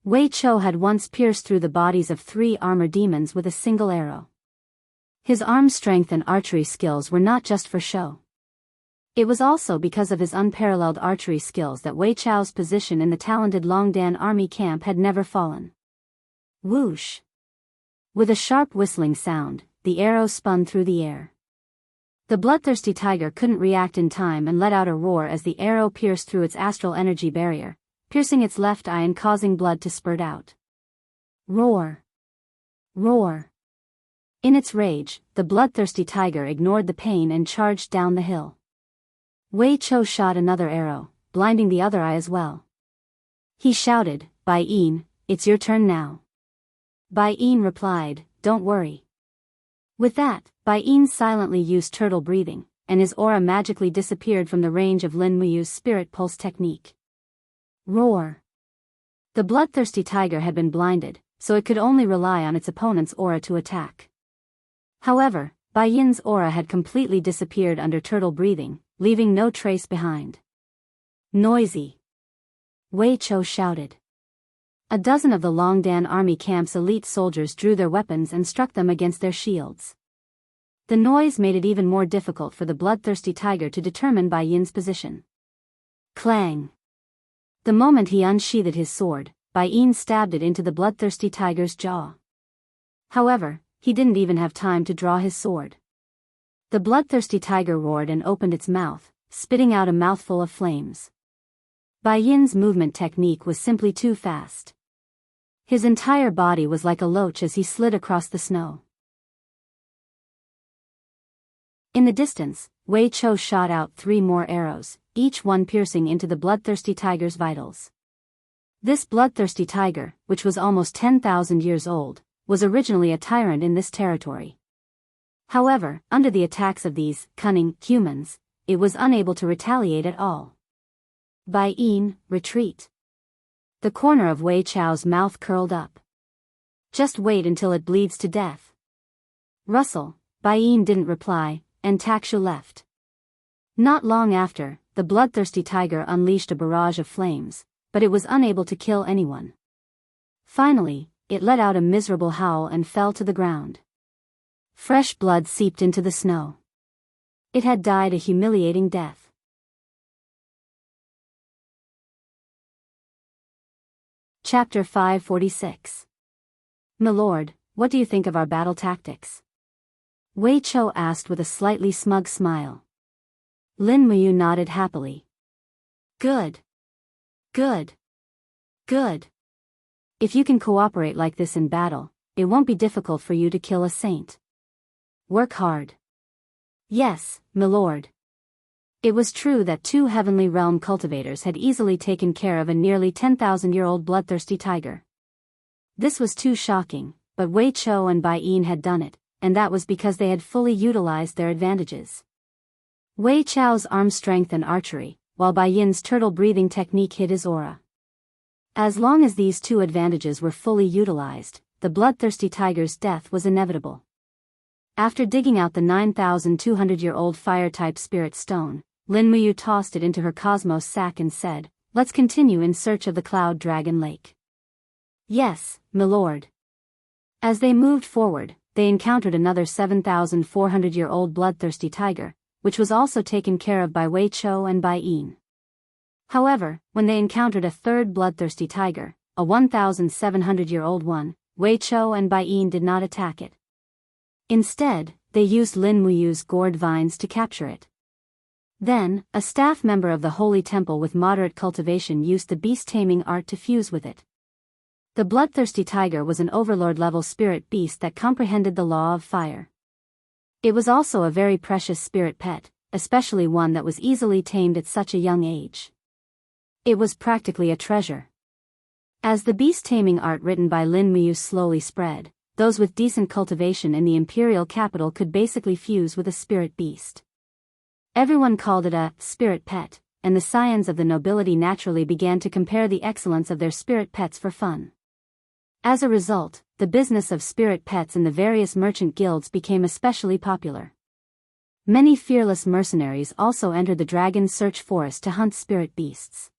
Wei Chou had once pierced through the bodies of 3 armor demons with a single arrow. His arm strength and archery skills were not just for show. It was also because of his unparalleled archery skills that Wei Chou's position in the talented Longdan army camp had never fallen. Whoosh! With a sharp whistling sound, the arrow spun through the air. The bloodthirsty tiger couldn't react in time and let out a roar as the arrow pierced through its astral energy barrier, piercing its left eye and causing blood to spurt out. Roar! Roar! In its rage, the bloodthirsty tiger ignored the pain and charged down the hill. Wei Chou shot another arrow, blinding the other eye as well. He shouted, "Bai Yin, it's your turn now." Bai Yin replied, "Don't worry." With that, Bai Yin silently used turtle breathing, and his aura magically disappeared from the range of Lin Muyu's spirit pulse technique. Roar! The bloodthirsty tiger had been blinded, so it could only rely on its opponent's aura to attack. However, Bai Yin's aura had completely disappeared under turtle breathing, leaving no trace behind. Noisy! Wei Chou shouted. A dozen of the Longdan army camp's elite soldiers drew their weapons and struck them against their shields. The noise made it even more difficult for the bloodthirsty tiger to determine Bai Yin's position. Clang! The moment he unsheathed his sword, Bai Yin stabbed it into the bloodthirsty tiger's jaw. However, he didn't even have time to draw his sword. The bloodthirsty tiger roared and opened its mouth, spitting out a mouthful of flames. Bai Yin's movement technique was simply too fast. His entire body was like a loach as he slid across the snow. In the distance, Wei Chou shot out 3 more arrows, each one piercing into the bloodthirsty tiger's vitals. This bloodthirsty tiger, which was almost 10,000 years old, was originally a tyrant in this territory. However, under the attacks of these cunning humans, it was unable to retaliate at all. Bai Yin, retreat. The corner of Wei Chou's mouth curled up. Just wait until it bleeds to death. Russell, Bai Yin didn't reply, and Takshu left. Not long after, the bloodthirsty tiger unleashed a barrage of flames, but it was unable to kill anyone. Finally, it let out a miserable howl and fell to the ground. Fresh blood seeped into the snow. It had died a humiliating death. Chapter 546. Milord, what do you think of our battle tactics? Wei Chou asked with a slightly smug smile. Lin Muyu nodded happily. Good. Good. Good. If you can cooperate like this in battle, it won't be difficult for you to kill a saint. Work hard. Yes, milord. It was true that 2 heavenly realm cultivators had easily taken care of a nearly 10,000-year-old bloodthirsty tiger. This was too shocking, but Wei Chou and Bai Yin had done it, and that was because they had fully utilized their advantages. Wei Chou's arm strength and archery, while Bai Yin's turtle-breathing technique hid his aura. As long as these 2 advantages were fully utilized, the bloodthirsty tiger's death was inevitable. After digging out the 9,200-year-old fire-type spirit stone, Lin Muyu tossed it into her cosmos sack and said, "Let's continue in search of the Cloud Dragon Lake." "Yes, milord." As they moved forward, they encountered another 7,400-year-old bloodthirsty tiger, which was also taken care of by Wei Chou and Bai Yin. However, when they encountered a third bloodthirsty tiger, a 1,700-year-old one, Wei Chou and Bai Yin did not attack it. Instead, they used Lin Muyu's gourd vines to capture it. Then, a staff member of the Holy Temple with moderate cultivation used the beast-taming art to fuse with it. The bloodthirsty tiger was an overlord-level spirit beast that comprehended the law of fire. It was also a very precious spirit pet, especially one that was easily tamed at such a young age. It was practically a treasure. As the beast-taming art written by Lin Muyu slowly spread, those with decent cultivation in the imperial capital could basically fuse with a spirit beast. Everyone called it a spirit pet, and the scions of the nobility naturally began to compare the excellence of their spirit pets for fun. As a result, the business of spirit pets in the various merchant guilds became especially popular. Many fearless mercenaries also entered the dragon search forest to hunt spirit beasts.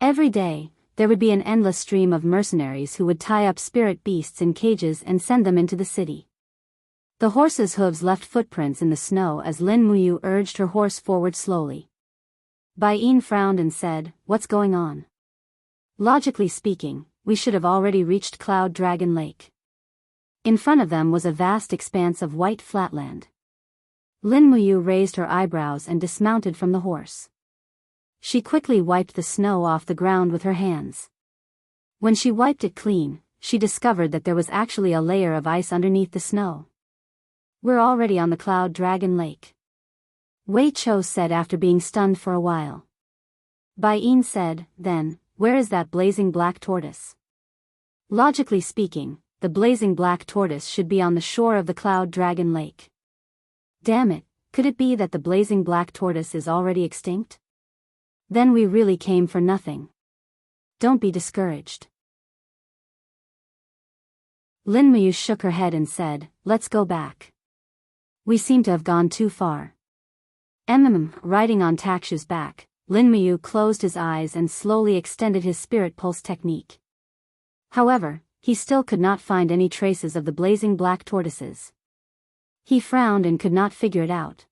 Every day, there would be an endless stream of mercenaries who would tie up spirit beasts in cages and send them into the city. The horse's hooves left footprints in the snow as Lin Muyu urged her horse forward slowly. Bai Yin frowned and said, "What's going on?" "Logically speaking, we should have already reached Cloud Dragon Lake." In front of them was a vast expanse of white flatland. Lin Muyu raised her eyebrows and dismounted from the horse. She quickly wiped the snow off the ground with her hands. When she wiped it clean, she discovered that there was actually a layer of ice underneath the snow. "We're already on the Cloud Dragon Lake," Wei Chou said after being stunned for a while. Bai Yin said, "Then, where is that blazing black tortoise?" Logically speaking, the blazing black tortoise should be on the shore of the Cloud Dragon Lake. Damn it, could it be that the blazing black tortoise is already extinct? Then we really came for nothing. Don't be discouraged. Lin Muyu shook her head and said, "Let's go back. We seem to have gone too far." Riding on Takshu's back, Lin Muyu closed his eyes and slowly extended his spirit pulse technique. However, he still could not find any traces of the blazing black tortoises. He frowned and could not figure it out.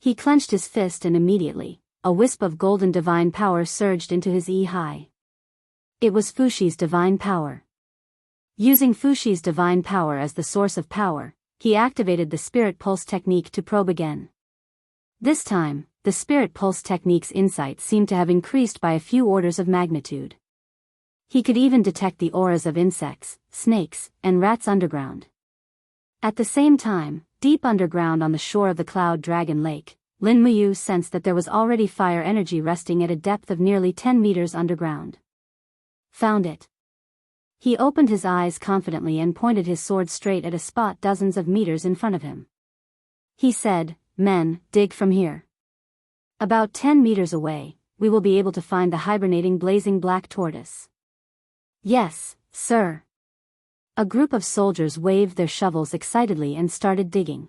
He clenched his fist and immediately, a wisp of golden divine power surged into his Yi. It was Fushi's divine power. Using Fushi's divine power as the source of power, he activated the spirit pulse technique to probe again. This time, the spirit pulse technique's insight seemed to have increased by a few orders of magnitude. He could even detect the auras of insects, snakes, and rats underground. At the same time, deep underground on the shore of the Cloud Dragon Lake, Lin Muyu sensed that there was already fire energy resting at a depth of nearly 10 meters underground. Found it. He opened his eyes confidently and pointed his sword straight at a spot dozens of meters in front of him. He said, "Men, dig from here. About 10 meters away, we will be able to find the hibernating blazing black tortoise." "Yes, sir." A group of soldiers waved their shovels excitedly and started digging.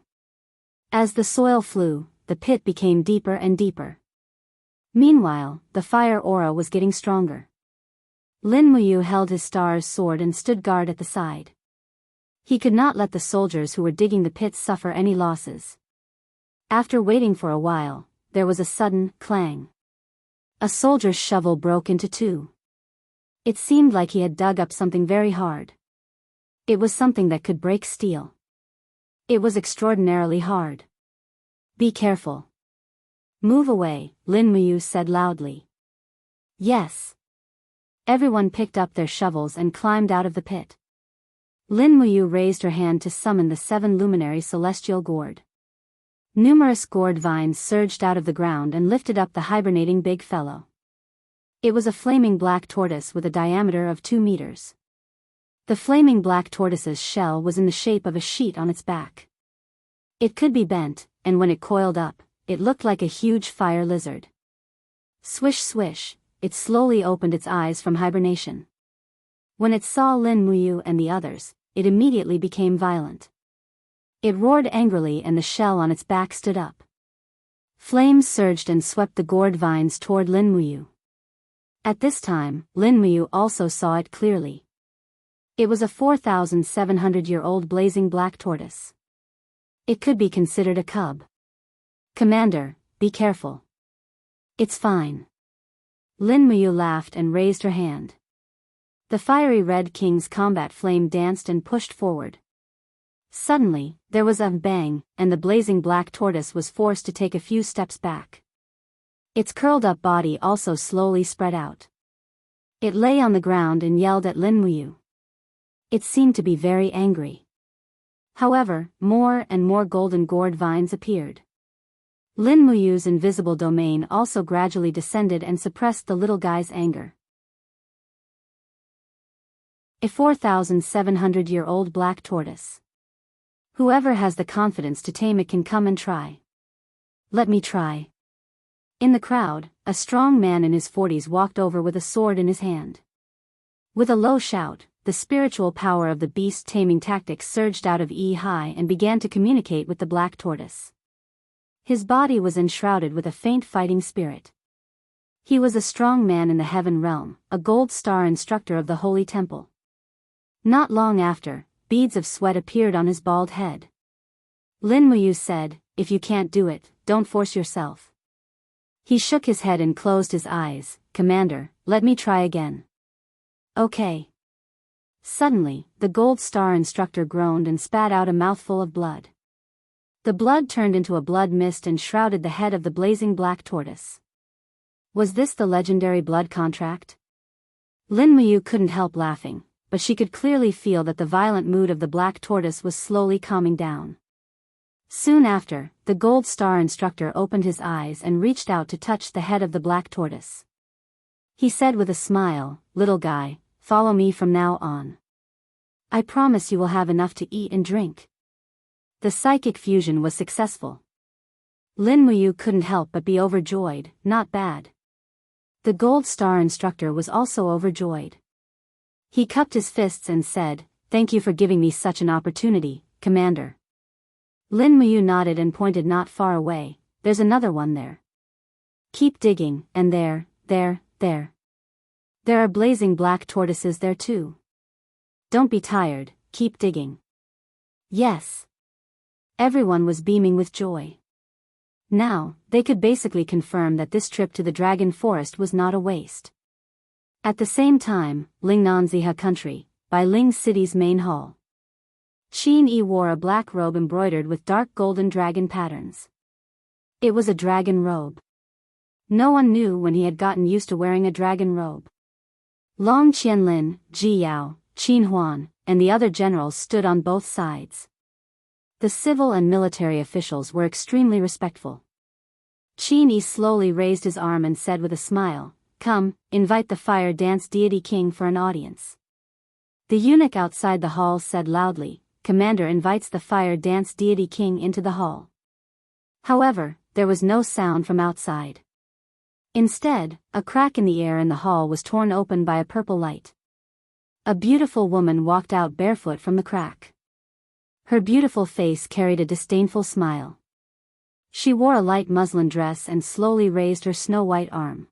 As the soil flew, the pit became deeper and deeper. Meanwhile, the fire aura was getting stronger. Lin Muyu held his star's sword and stood guard at the side. He could not let the soldiers who were digging the pit suffer any losses. After waiting for a while, there was a sudden clang. A soldier's shovel broke into two. It seemed like he had dug up something very hard. It was something that could break steel. It was extraordinarily hard. "Be careful. Move away," Lin Muyu said loudly. "Yes." Everyone picked up their shovels and climbed out of the pit. Lin Muyu raised her hand to summon the 7 luminary celestial gourd. Numerous gourd vines surged out of the ground and lifted up the hibernating big fellow. It was a flaming black tortoise with a diameter of 2 meters. The flaming black tortoise's shell was in the shape of a sheet on its back. It could be bent, and when it coiled up, it looked like a huge fire lizard. Swish swish, it slowly opened its eyes from hibernation. When it saw Lin Muyu and the others, it immediately became violent. It roared angrily and the shell on its back stood up. Flames surged and swept the gourd vines toward Lin Muyu. At this time, Lin Muyu also saw it clearly. It was a 4,700-year-old blazing black tortoise. It could be considered a cub. "Commander, be careful." "It's fine." Lin Muyu laughed and raised her hand. The fiery Red King's combat flame danced and pushed forward. Suddenly, there was a bang, and the blazing black tortoise was forced to take a few steps back. Its curled-up body also slowly spread out. It lay on the ground and yelled at Lin Muyu. It seemed to be very angry. However, more and more golden gourd vines appeared. Lin Muyu's invisible domain also gradually descended and suppressed the little guy's anger. A 4,700-year-old black tortoise. Whoever has the confidence to tame it can come and try. "Let me try." In the crowd, a strong man in his 40s walked over with a sword in his hand. With a low shout, the spiritual power of the beast taming tactics surged out of High and began to communicate with the black tortoise. His body was enshrouded with a faint fighting spirit. He was a strong man in the heaven realm, a gold star instructor of the holy temple. Not long after, beads of sweat appeared on his bald head. Lin Muyu said, "If you can't do it, don't force yourself." He shook his head and closed his eyes. "Commander, let me try again." "Okay." Suddenly, the gold star instructor groaned and spat out a mouthful of blood. The blood turned into a blood mist and shrouded the head of the blazing black tortoise. Was this the legendary blood contract? Lin Muyu couldn't help laughing, but she could clearly feel that the violent mood of the black tortoise was slowly calming down. Soon after, the gold star instructor opened his eyes and reached out to touch the head of the black tortoise. He said with a smile, "Little guy, follow me from now on. I promise you will have enough to eat and drink." The psychic fusion was successful. Lin Muyu couldn't help but be overjoyed. Not bad. The gold star instructor was also overjoyed. He cupped his fists and said, "Thank you for giving me such an opportunity, Commander." Lin Muyu nodded and pointed not far away. "There's another one there. Keep digging, and there. There are blazing black tortoises there too. Don't be tired, keep digging." Yes. Everyone was beaming with joy. Now, they could basically confirm that this trip to the Dragon Forest was not a waste. At the same time, Lingnanziha country, by Ling City's main hall. Qin Yi wore a black robe embroidered with dark golden dragon patterns. It was a dragon robe. No one knew when he had gotten used to wearing a dragon robe. Long Qianlin, Ji Yao, Qin Huan, and the other generals stood on both sides. The civil and military officials were extremely respectful. Qin Yi slowly raised his arm and said with a smile, "Come, invite the fire dance deity king for an audience." The eunuch outside the hall said loudly, "Commander invites the fire dance deity king into the hall." However, there was no sound from outside. Instead, a crack in the air in the hall was torn open by a purple light. A beautiful woman walked out barefoot from the crack. Her beautiful face carried a disdainful smile. She wore a light muslin dress and slowly raised her snow-white arm.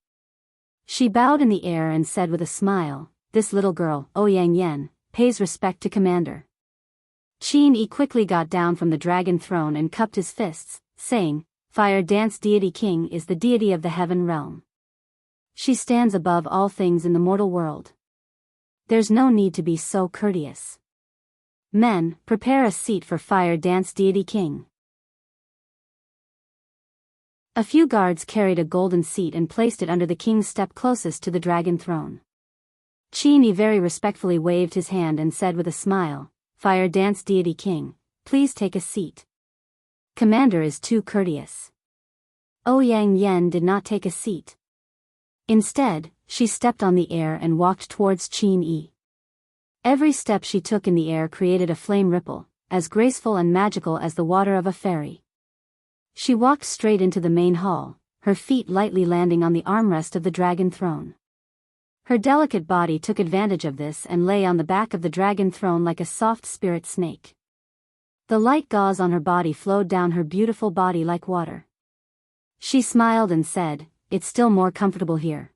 She bowed in the air and said with a smile, "This little girl, Ouyang Yen, pays respect to Commander." Qin Yi quickly got down from the dragon throne and cupped his fists, saying, "Fire Dance Deity King is the deity of the heaven realm. She stands above all things in the mortal world. There's no need to be so courteous. Men, prepare a seat for Fire Dance Deity King." A few guards carried a golden seat and placed it under the king's step closest to the dragon throne. Qin very respectfully waved his hand and said with a smile, Fire Dance Deity King, please take a seat. Commander is too courteous. Ouyang Yen did not take a seat. Instead, she stepped on the air and walked towards Qin Yi. Every step she took in the air created a flame ripple, as graceful and magical as the water of a fairy. She walked straight into the main hall, her feet lightly landing on the armrest of the dragon throne. Her delicate body took advantage of this and lay on the back of the dragon throne like a soft spirit snake. The light gauze on her body flowed down her beautiful body like water. She smiled and said, It's still more comfortable here.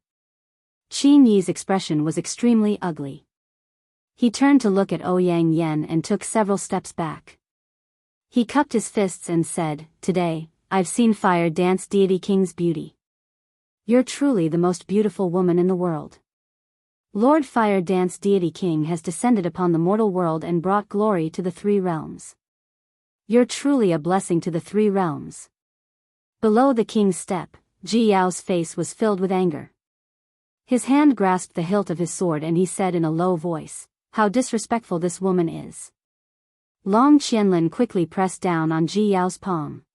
Qin Yi's expression was extremely ugly. He turned to look at Ouyang Yen and took several steps back. He cupped his fists and said, Today, I've seen Fire Dance Deity King's beauty. You're truly the most beautiful woman in the world. Lord Fire Dance Deity King has descended upon the mortal world and brought glory to the three realms. You're truly a blessing to the three realms. Below the king's step, Ji Yao's face was filled with anger. His hand grasped the hilt of his sword and he said in a low voice, How disrespectful this woman is. Long Qianlin quickly pressed down on Ji Yao's palm.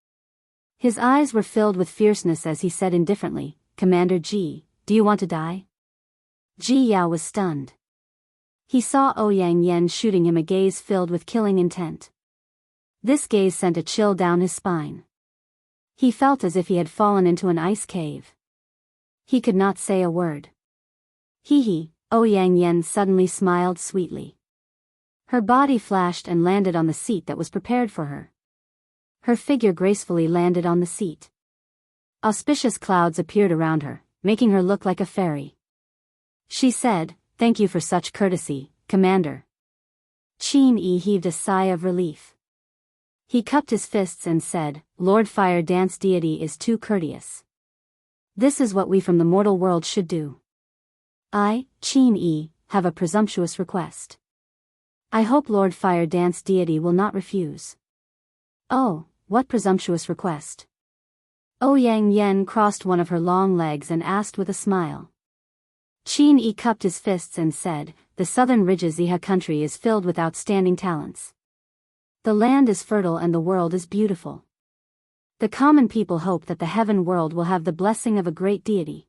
His eyes were filled with fierceness as he said indifferently, Commander Ji, do you want to die? Ji Yao was stunned. He saw Ouyang Yen shooting him a gaze filled with killing intent. This gaze sent a chill down his spine. He felt as if he had fallen into an ice cave. He could not say a word. Hee, Ouyang Yen suddenly smiled sweetly. Her body flashed and landed on the seat that was prepared for her. Her figure gracefully landed on the seat. Auspicious clouds appeared around her, making her look like a fairy. She said, Thank you for such courtesy, Commander. Qin Yi heaved a sigh of relief. He cupped his fists and said, Lord Fire Dance Deity is too courteous. This is what we from the mortal world should do. I, Qin Yi, have a presumptuous request. I hope Lord Fire Dance Deity will not refuse. Oh, what presumptuous request? Ouyang Yen crossed one of her long legs and asked with a smile. Qin Yi cupped his fists and said, The southern ridges Iha country is filled with outstanding talents. The land is fertile and the world is beautiful. The common people hope that the heaven world will have the blessing of a great deity.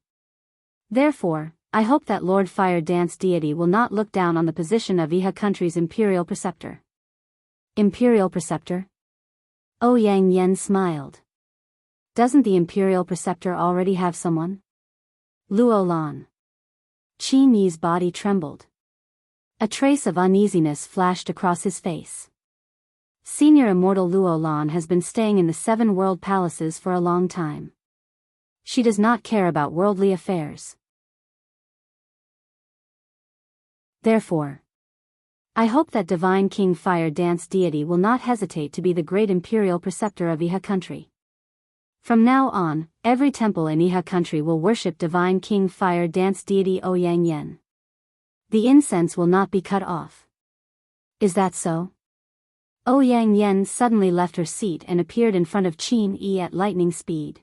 Therefore, I hope that Lord Fire Dance Deity will not look down on the position of Iha country's imperial preceptor. Imperial preceptor? Ouyang Yen smiled. Doesn't the imperial preceptor already have someone? Luo Lan. Qin Yi's body trembled. A trace of uneasiness flashed across his face. Senior immortal Luo Lan has been staying in the 7 world palaces for a long time. She does not care about worldly affairs. Therefore, I hope that Divine King Fire Dance Deity will not hesitate to be the great imperial preceptor of Iha country. From now on, every temple in Iha country will worship Divine King Fire Dance Deity Ouyang Yen. The incense will not be cut off. Is that so? Ouyang Yen suddenly left her seat and appeared in front of Qin Yi at lightning speed.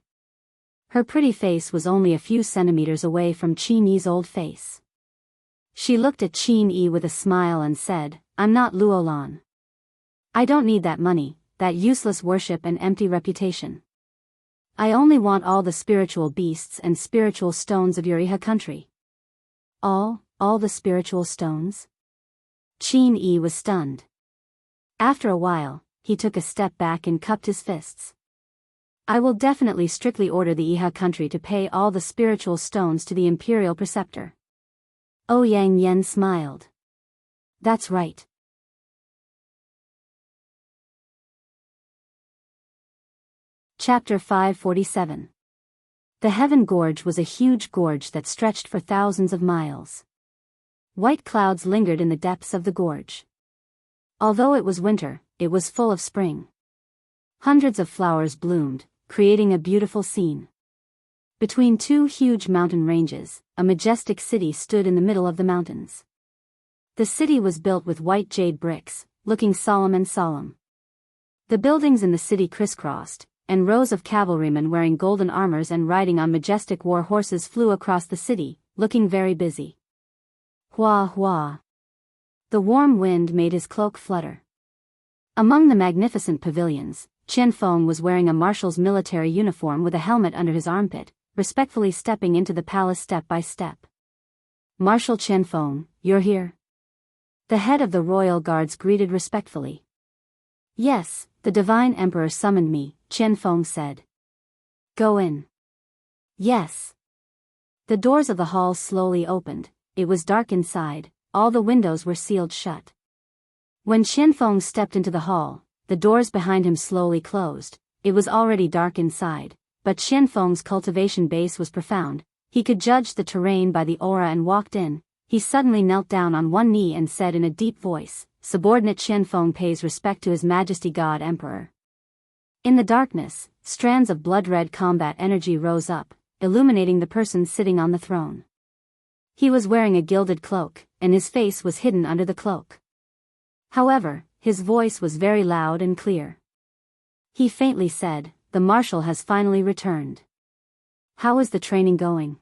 Her pretty face was only a few centimeters away from Qin Yi's old face. She looked at Qin Yi with a smile and said, I'm not Luo Lan. I don't need that money, that useless worship and empty reputation. I only want all the spiritual beasts and spiritual stones of your Iha country. All the spiritual stones? Qin Yi was stunned. After a while, he took a step back and cupped his fists. I will definitely strictly order the Iha country to pay all the spiritual stones to the imperial preceptor. Ouyang Yen smiled. That's right. Chapter 547. The Heaven Gorge was a huge gorge that stretched for thousands of miles. White clouds lingered in the depths of the gorge. Although it was winter, it was full of spring. Hundreds of flowers bloomed, creating a beautiful scene. Between 2 huge mountain ranges, a majestic city stood in the middle of the mountains. The city was built with white jade bricks, looking solemn and solemn. The buildings in the city crisscrossed, and rows of cavalrymen wearing golden armors and riding on majestic war horses flew across the city, looking very busy. Hua hua. The warm wind made his cloak flutter. Among the magnificent pavilions, Qian Feng was wearing a marshal's military uniform with a helmet under his armpit, respectfully stepping into the palace step by step. Marshal Qian Feng, you're here? The head of the royal guards greeted respectfully. Yes, the divine emperor summoned me, Qian Feng said. Go in. Yes. The doors of the hall slowly opened. It was dark inside, all the windows were sealed shut. When Qian Feng stepped into the hall, the doors behind him slowly closed. It was already dark inside, but Qian Feng's cultivation base was profound. He could judge the terrain by the aura and walked in. He suddenly knelt down on one knee and said in a deep voice, "Subordinate Qian Feng pays respect to His Majesty God Emperor." In the darkness, strands of blood-red combat energy rose up, illuminating the person sitting on the throne. He was wearing a gilded cloak, and his face was hidden under the cloak. However, his voice was very loud and clear. He faintly said, "The marshal has finally returned. How is the training going?"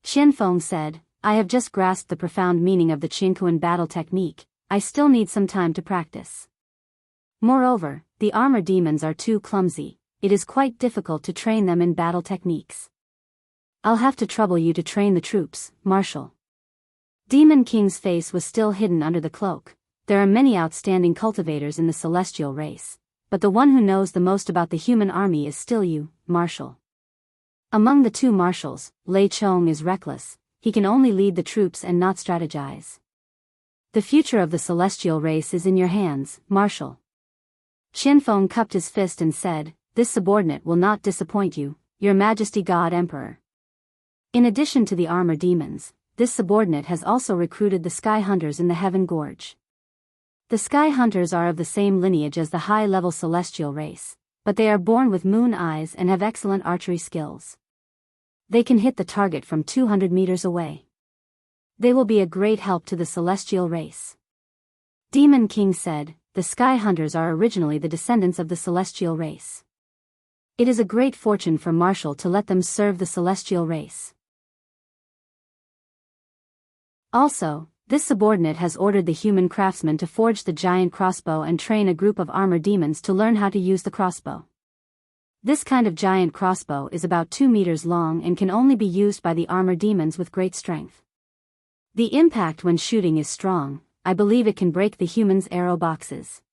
Qian Feng said, "I have just grasped the profound meaning of the Qingquan battle technique. I still need some time to practice. Moreover, the armor demons are too clumsy. It is quite difficult to train them in battle techniques. I'll have to trouble you to train the troops, Marshal." Demon King's face was still hidden under the cloak. There are many outstanding cultivators in the celestial race, but the one who knows the most about the human army is still you, Marshal. Among the two marshals, Lei Chong is reckless. He can only lead the troops and not strategize. The future of the celestial race is in your hands, Marshal. Qian Feng cupped his fist and said, "This subordinate will not disappoint you, Your Majesty God Emperor." In addition to the armor demons, this subordinate has also recruited the Sky Hunters in the Heaven Gorge. The Sky Hunters are of the same lineage as the high-level celestial race, but they are born with moon eyes and have excellent archery skills. They can hit the target from 200 meters away. They will be a great help to the celestial race. Demon King said, "The Sky Hunters are originally the descendants of the celestial race. It is a great fortune for Marshal to let them serve the celestial race." Also, this subordinate has ordered the human craftsman to forge the giant crossbow and train a group of armor demons to learn how to use the crossbow. This kind of giant crossbow is about 2 meters long and can only be used by the armor demons with great strength. The impact when shooting is strong. I believe it can break the humans' arrow boxes.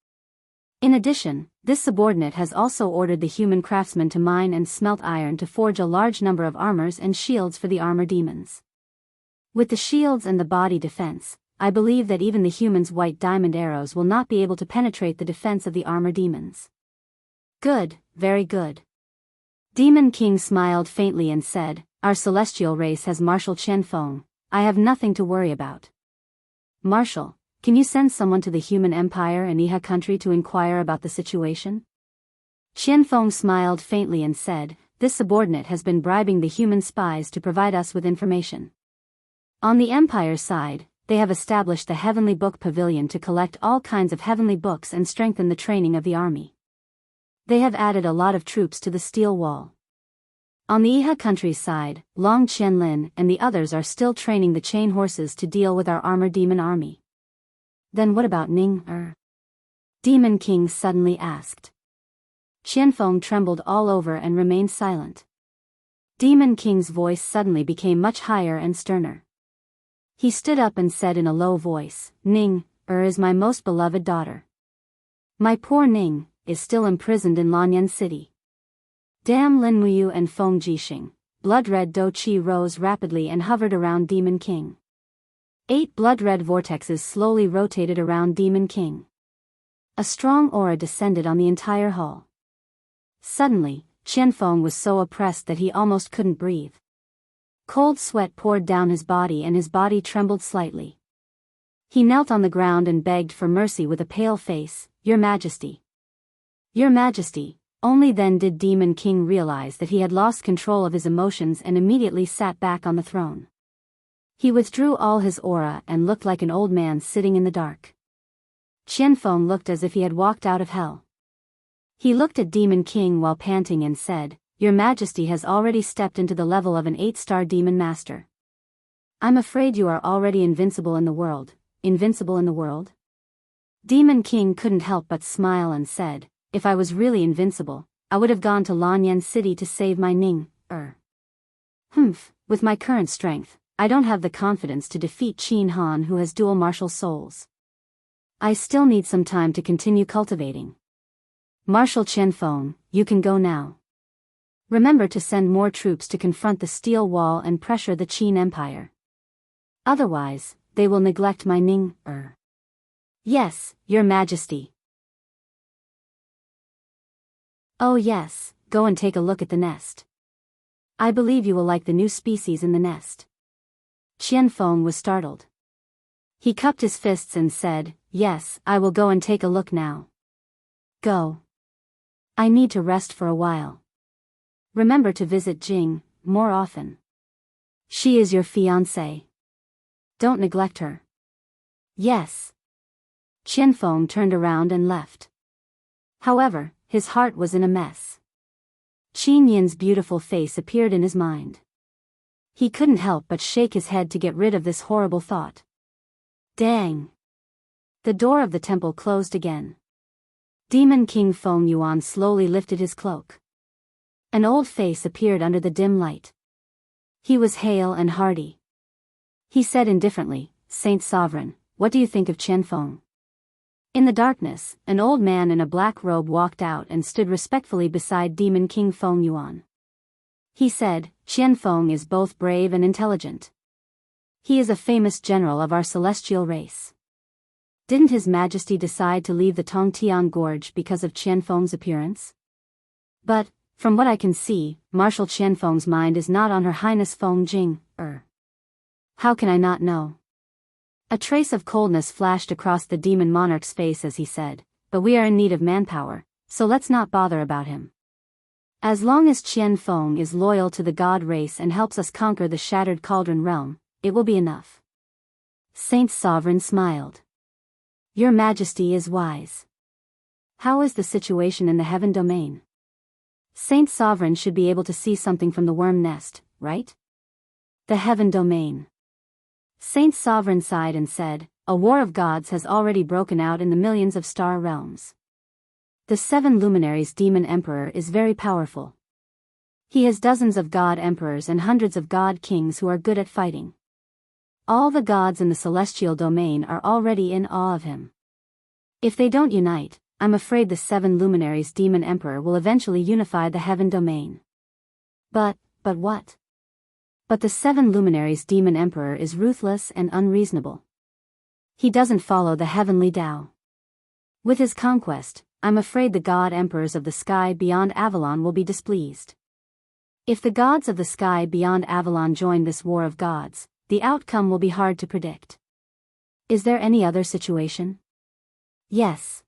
In addition, this subordinate has also ordered the human craftsman to mine and smelt iron to forge a large number of armors and shields for the armor demons. With the shields and the body defense, I believe that even the humans' white diamond arrows will not be able to penetrate the defense of the armor demons. Good, very good. Demon King smiled faintly and said, "Our celestial race has Marshal Qian Feng. I have nothing to worry about. Marshal, can you send someone to the human empire and Iha country to inquire about the situation?" Qian Feng smiled faintly and said, "This subordinate has been bribing the human spies to provide us with information. On the Empire's side, they have established the Heavenly Book Pavilion to collect all kinds of heavenly books and strengthen the training of the army. They have added a lot of troops to the steel wall. On the Iha country's side, Long Qianlin and the others are still training the chain horses to deal with our armor demon army." "Then what about Ning? Demon King suddenly asked. Qian Feng trembled all over and remained silent. Demon King's voice suddenly became much higher and sterner. He stood up and said in a low voice, "Ning is my most beloved daughter. My poor Ning is still imprisoned in Lanyan City." Damn Lin Muyu and Feng Jixing. Blood-red Do Qi rose rapidly and hovered around Demon King. 8 blood-red vortexes slowly rotated around Demon King. A strong aura descended on the entire hall. Suddenly, Qian Feng was so oppressed that he almost couldn't breathe. Cold sweat poured down his body and his body trembled slightly. He knelt on the ground and begged for mercy with a pale face, "Your Majesty. Your Majesty." Only then did Demon King realize that he had lost control of his emotions and immediately sat back on the throne. He withdrew all his aura and looked like an old man sitting in the dark. Qian Feng looked as if he had walked out of hell. He looked at Demon King while panting and said, "Your Majesty has already stepped into the level of an 8-star demon master. I'm afraid you are already invincible in the world. Invincible in the world? Demon King couldn't help but smile and said, if I was really invincible, I would have gone to Lanyan City to save my Ning. With my current strength, I don't have the confidence to defeat Qin Han, who has dual martial souls. I still need some time to continue cultivating. Marshal Qianfeng, you can go now. Remember to send more troops to confront the steel wall and pressure the Qin Empire. Otherwise, they will neglect my Ning. Yes, Your Majesty. Oh yes, go and take a look at the nest. I believe you will like the new species in the nest. Qianfeng was startled. He cupped his fists and said, yes, I will go and take a look now. Go. I need to rest for a while. Remember to visit Jing more often. She is your fiancée. Don't neglect her. Yes. Qianfeng turned around and left. However, his heart was in a mess. Qin Yin's beautiful face appeared in his mind. He couldn't help but shake his head to get rid of this horrible thought. Dang! The door of the temple closed again. Demon King Feng Yuan slowly lifted his cloak. An old face appeared under the dim light. He was hale and hearty. He said indifferently, Saint Sovereign, what do you think of Qianfeng? In the darkness, an old man in a black robe walked out and stood respectfully beside Demon King Feng Yuan. He said, Qianfeng is both brave and intelligent. He is a famous general of our celestial race. Didn't His Majesty decide to leave the Tongtian Gorge because of Qianfeng's appearance? But, from what I can see, Marshal Qianfeng's mind is not on Her Highness Feng Jing. How can I not know? A trace of coldness flashed across the demon monarch's face as he said, but we are in need of manpower, so let's not bother about him. As long as Qianfeng is loyal to the god race and helps us conquer the Shattered Cauldron realm, it will be enough. Saint Sovereign smiled. Your Majesty is wise. How is the situation in the heaven domain? Saint Sovereign should be able to see something from the worm nest, right? The heaven domain. Saint Sovereign sighed and said, a war of gods has already broken out in the millions of star realms. The 7 luminaries demon emperor is very powerful. He has dozens of god emperors and hundreds of god kings who are good at fighting. All the gods in the celestial domain are already in awe of him. If they don't unite, I'm afraid the 7 luminaries demon emperor will eventually unify the heaven domain. But what? But the 7 luminaries demon emperor is ruthless and unreasonable. He doesn't follow the heavenly Tao. With his conquest, I'm afraid the god emperors of the sky beyond Avalon will be displeased. If the gods of the sky beyond Avalon join this war of gods, the outcome will be hard to predict. Is there any other situation? Yes.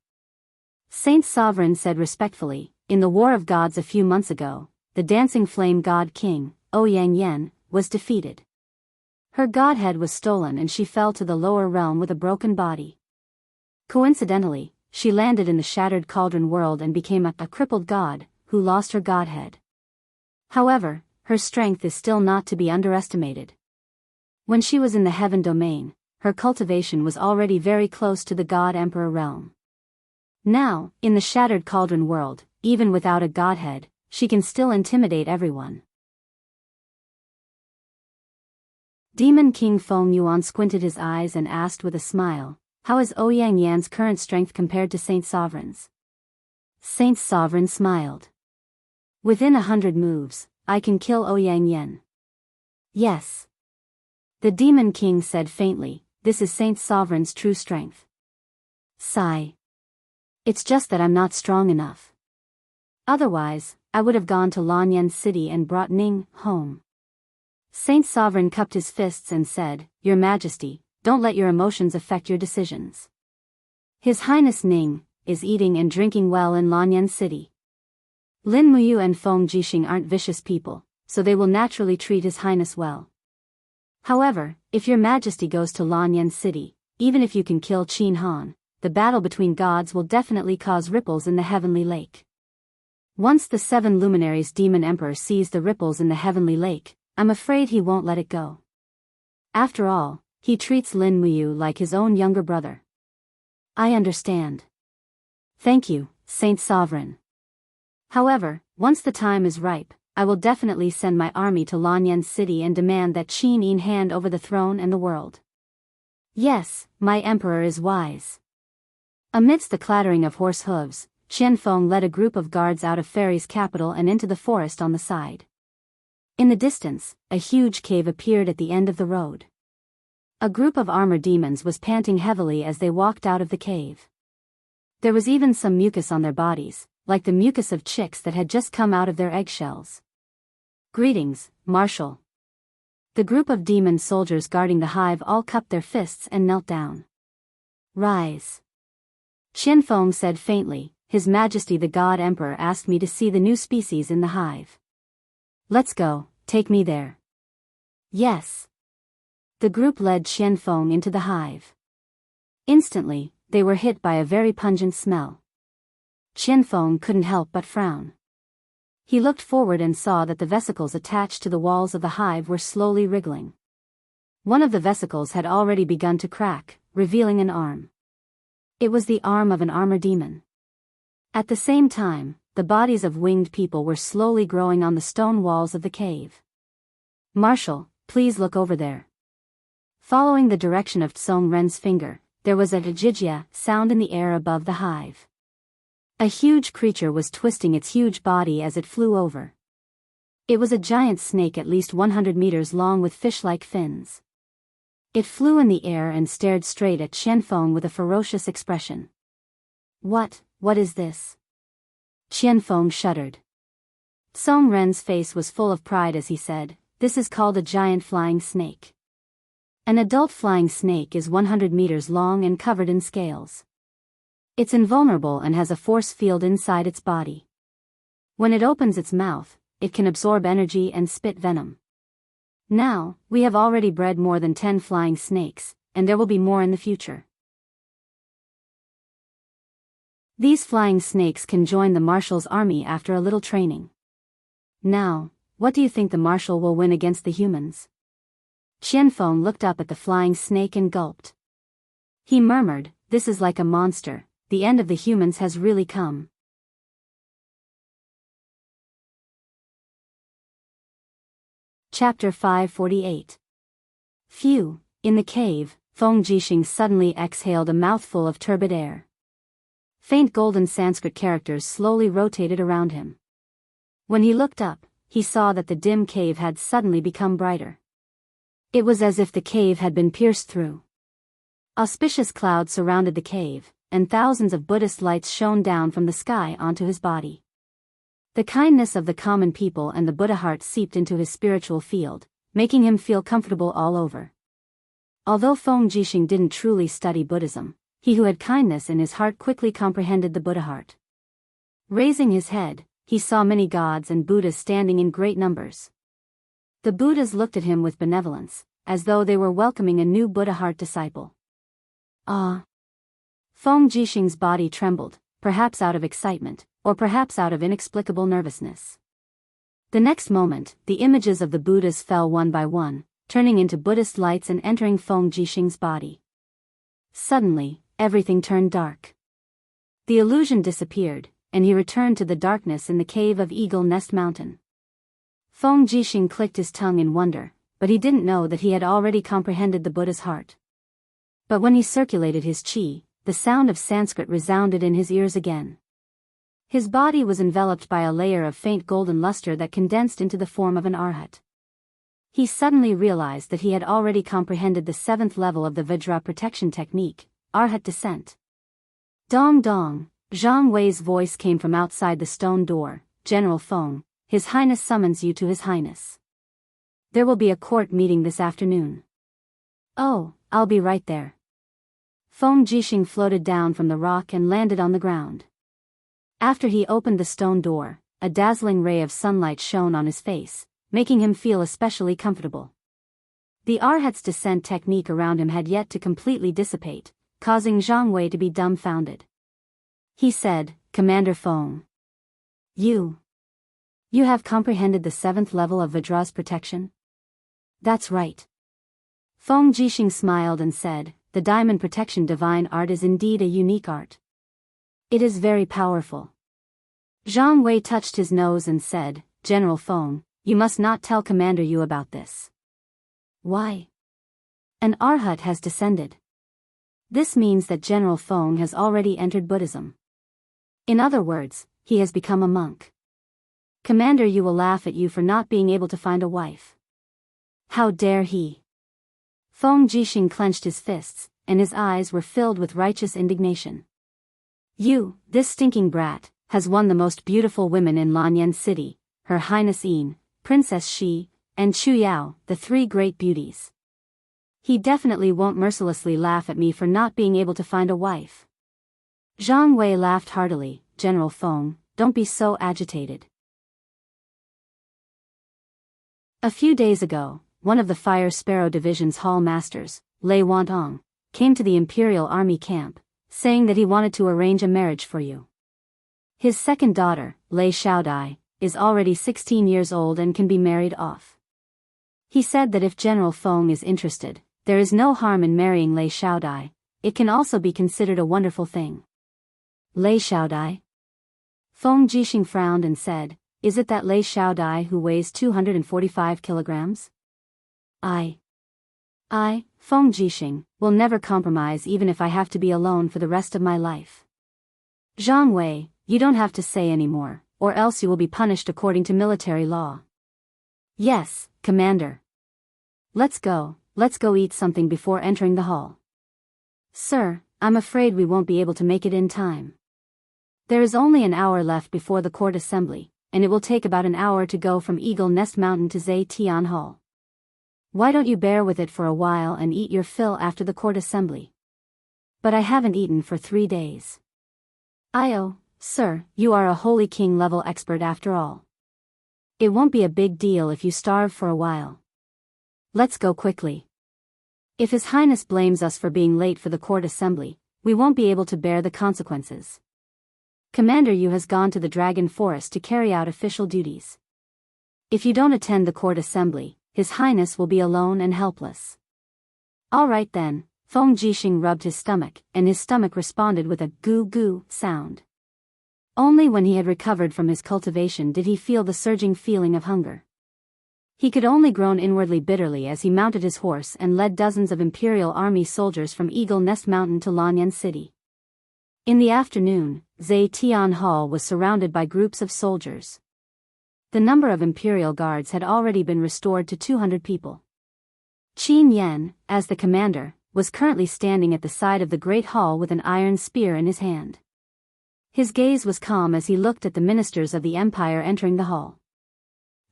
Saint Sovereign said respectfully, in the war of gods a few months ago, the dancing flame god king, Ouyang Yen, was defeated. Her godhead was stolen and she fell to the lower realm with a broken body. Coincidentally, she landed in the Shattered Cauldron world and became a crippled god, who lost her godhead. However, her strength is still not to be underestimated. When she was in the heaven domain, her cultivation was already very close to the god emperor realm. Now, in the Shattered Cauldron world, even without a godhead, she can still intimidate everyone. Demon King Feng Yuan squinted his eyes and asked with a smile, how is Ouyang Yan's current strength compared to Saint Sovereign's? Saint Sovereign smiled. Within 100 moves, I can kill Ouyang Yan. Yes. The Demon King said faintly, this is Saint Sovereign's true strength. Sigh. It's just that I'm not strong enough. Otherwise, I would have gone to Lanyan City and brought Ning home. Saint Sovereign cupped his fists and said, Your Majesty, don't let your emotions affect your decisions. His Highness Ning is eating and drinking well in Lanyan City. Lin Muyu and Feng Jixing aren't vicious people, so they will naturally treat His Highness well. However, if Your Majesty goes to Lanyan City, even if you can kill Qin Han, the battle between gods will definitely cause ripples in the heavenly lake. Once the 7 luminaries demon emperor sees the ripples in the heavenly lake, I'm afraid he won't let it go. After all, he treats Lin Muyu like his own younger brother. I understand. Thank you, Saint Sovereign. However, once the time is ripe, I will definitely send my army to Lanyan City and demand that Qin Yin hand over the throne and the world. Yes, my emperor is wise. Amidst the clattering of horse hooves, Qianfeng led a group of guards out of Fairy's capital and into the forest on the side. In the distance, a huge cave appeared at the end of the road. A group of armored demons was panting heavily as they walked out of the cave. There was even some mucus on their bodies, like the mucus of chicks that had just come out of their eggshells. Greetings, Marshal. The group of demon soldiers guarding the hive all cupped their fists and knelt down. Rise. Qianfeng said faintly, His Majesty the God Emperor asked me to see the new species in the hive. Let's go, take me there. Yes. The group led Qianfeng into the hive. Instantly, they were hit by a very pungent smell. Qianfeng couldn't help but frown. He looked forward and saw that the vesicles attached to the walls of the hive were slowly wriggling. One of the vesicles had already begun to crack, revealing an arm. It was the arm of an armor demon. At the same time, the bodies of winged people were slowly growing on the stone walls of the cave. Marshal, please look over there. Following the direction of Tsong Ren's finger, there was a jijia sound in the air above the hive. A huge creature was twisting its huge body as it flew over. It was a giant snake at least 100 meters long with fish-like fins. It flew in the air and stared straight at Qianfeng with a ferocious expression. What is this? Qianfeng shuddered. Tsong Ren's face was full of pride as he said, This is called a giant flying snake. An adult flying snake is 100 meters long and covered in scales. It's invulnerable and has a force field inside its body. When it opens its mouth, it can absorb energy and spit venom. Now, we have already bred more than 10 flying snakes, and there will be more in the future. These flying snakes can join the Marshal's army after a little training. Now, what do you think the Marshal will win against the humans? Qianfeng looked up at the flying snake and gulped. He murmured, This is like a monster. The end of the humans has really come. Chapter 548. Phew, in the cave, Feng Jixing suddenly exhaled a mouthful of turbid air. Faint golden Sanskrit characters slowly rotated around him. When he looked up, he saw that the dim cave had suddenly become brighter. It was as if the cave had been pierced through. Auspicious clouds surrounded the cave, and thousands of Buddhist lights shone down from the sky onto his body. The kindness of the common people and the Buddha heart seeped into his spiritual field, making him feel comfortable all over. Although Feng Jixing didn't truly study Buddhism, he who had kindness in his heart quickly comprehended the Buddha heart. Raising his head, he saw many gods and Buddhas standing in great numbers. The Buddhas looked at him with benevolence, as though they were welcoming a new Buddha heart disciple. Ah! Feng Jixing's body trembled, perhaps out of excitement, or perhaps out of inexplicable nervousness. The next moment, the images of the Buddhas fell one by one, turning into Buddhist lights and entering Feng Jixing's body. Suddenly, everything turned dark. The illusion disappeared, and he returned to the darkness in the cave of Eagle Nest Mountain. Feng Jixing clicked his tongue in wonder, but he didn't know that he had already comprehended the Buddha's heart. But when he circulated his qi, the sound of Sanskrit resounded in his ears again. His body was enveloped by a layer of faint golden luster that condensed into the form of an arhat. He suddenly realized that he had already comprehended the 7th level of the Vajra protection technique, arhat descent. Dong dong, Zhang Wei's voice came from outside the stone door. General Feng, His Highness summons you to His Highness. There will be a court meeting this afternoon. Oh, I'll be right there. Feng Jixing floated down from the rock and landed on the ground. After he opened the stone door, a dazzling ray of sunlight shone on his face, making him feel especially comfortable. The Arhat's descent technique around him had yet to completely dissipate, causing Zhang Wei to be dumbfounded. He said, Commander Feng. You have comprehended the 7th level of Vajra's protection? That's right. Feng Jixing smiled and said, the diamond protection divine art is indeed a unique art. It is very powerful. Zhang Wei touched his nose and said, General Feng, you must not tell Commander Yu about this. Why? An arhat has descended. This means that General Feng has already entered Buddhism. In other words, he has become a monk. Commander Yu will laugh at you for not being able to find a wife. How dare he? Feng Jixing clenched his fists, and his eyes were filled with righteous indignation. You, this stinking brat, has won the most beautiful women in Lanyan City, Her Highness Yin, Princess Shi, and Chu Yao, the three great beauties. He definitely won't mercilessly laugh at me for not being able to find a wife. Zhang Wei laughed heartily. General Feng, don't be so agitated. A few days ago, one of the Fire Sparrow Division's hall masters, Lei Wantong, came to the Imperial Army camp, saying that he wanted to arrange a marriage for you. His second daughter, Lei Xiaodai, is already 16 years old and can be married off. He said that if General Feng is interested, there is no harm in marrying Lei Xiaodai. It can also be considered a wonderful thing. Lei Xiaodai? Feng Jixing frowned and said, is it that Lei Xiaodai who weighs 245 kilograms? I, Feng Jixing, will never compromise even if I have to be alone for the rest of my life. Zhang Wei, you don't have to say any more, or else you will be punished according to military law. Yes, Commander. Let's go eat something before entering the hall. Sir, I'm afraid we won't be able to make it in time. There is only an hour left before the court assembly, and it will take about an hour to go from Eagle Nest Mountain to Zetian Hall. Why don't you bear with it for a while and eat your fill after the court assembly? But I haven't eaten for 3 days. Sir, you are a Holy King level expert after all. It won't be a big deal if you starve for a while. Let's go quickly. If His Highness blames us for being late for the court assembly, we won't be able to bear the consequences. Commander Yu has gone to the Dragon Forest to carry out official duties. If you don't attend the court assembly, His Highness will be alone and helpless. All right then, Feng Jixing rubbed his stomach, and his stomach responded with a goo-goo sound. Only when he had recovered from his cultivation did he feel the surging feeling of hunger. He could only groan inwardly bitterly as he mounted his horse and led dozens of Imperial Army soldiers from Eagle Nest Mountain to Lanyan City. In the afternoon, Zetian Hall was surrounded by groups of soldiers. The number of Imperial Guards had already been restored to 200 people. Qin Yan, as the commander, was currently standing at the side of the Great Hall with an iron spear in his hand. His gaze was calm as he looked at the ministers of the Empire entering the hall.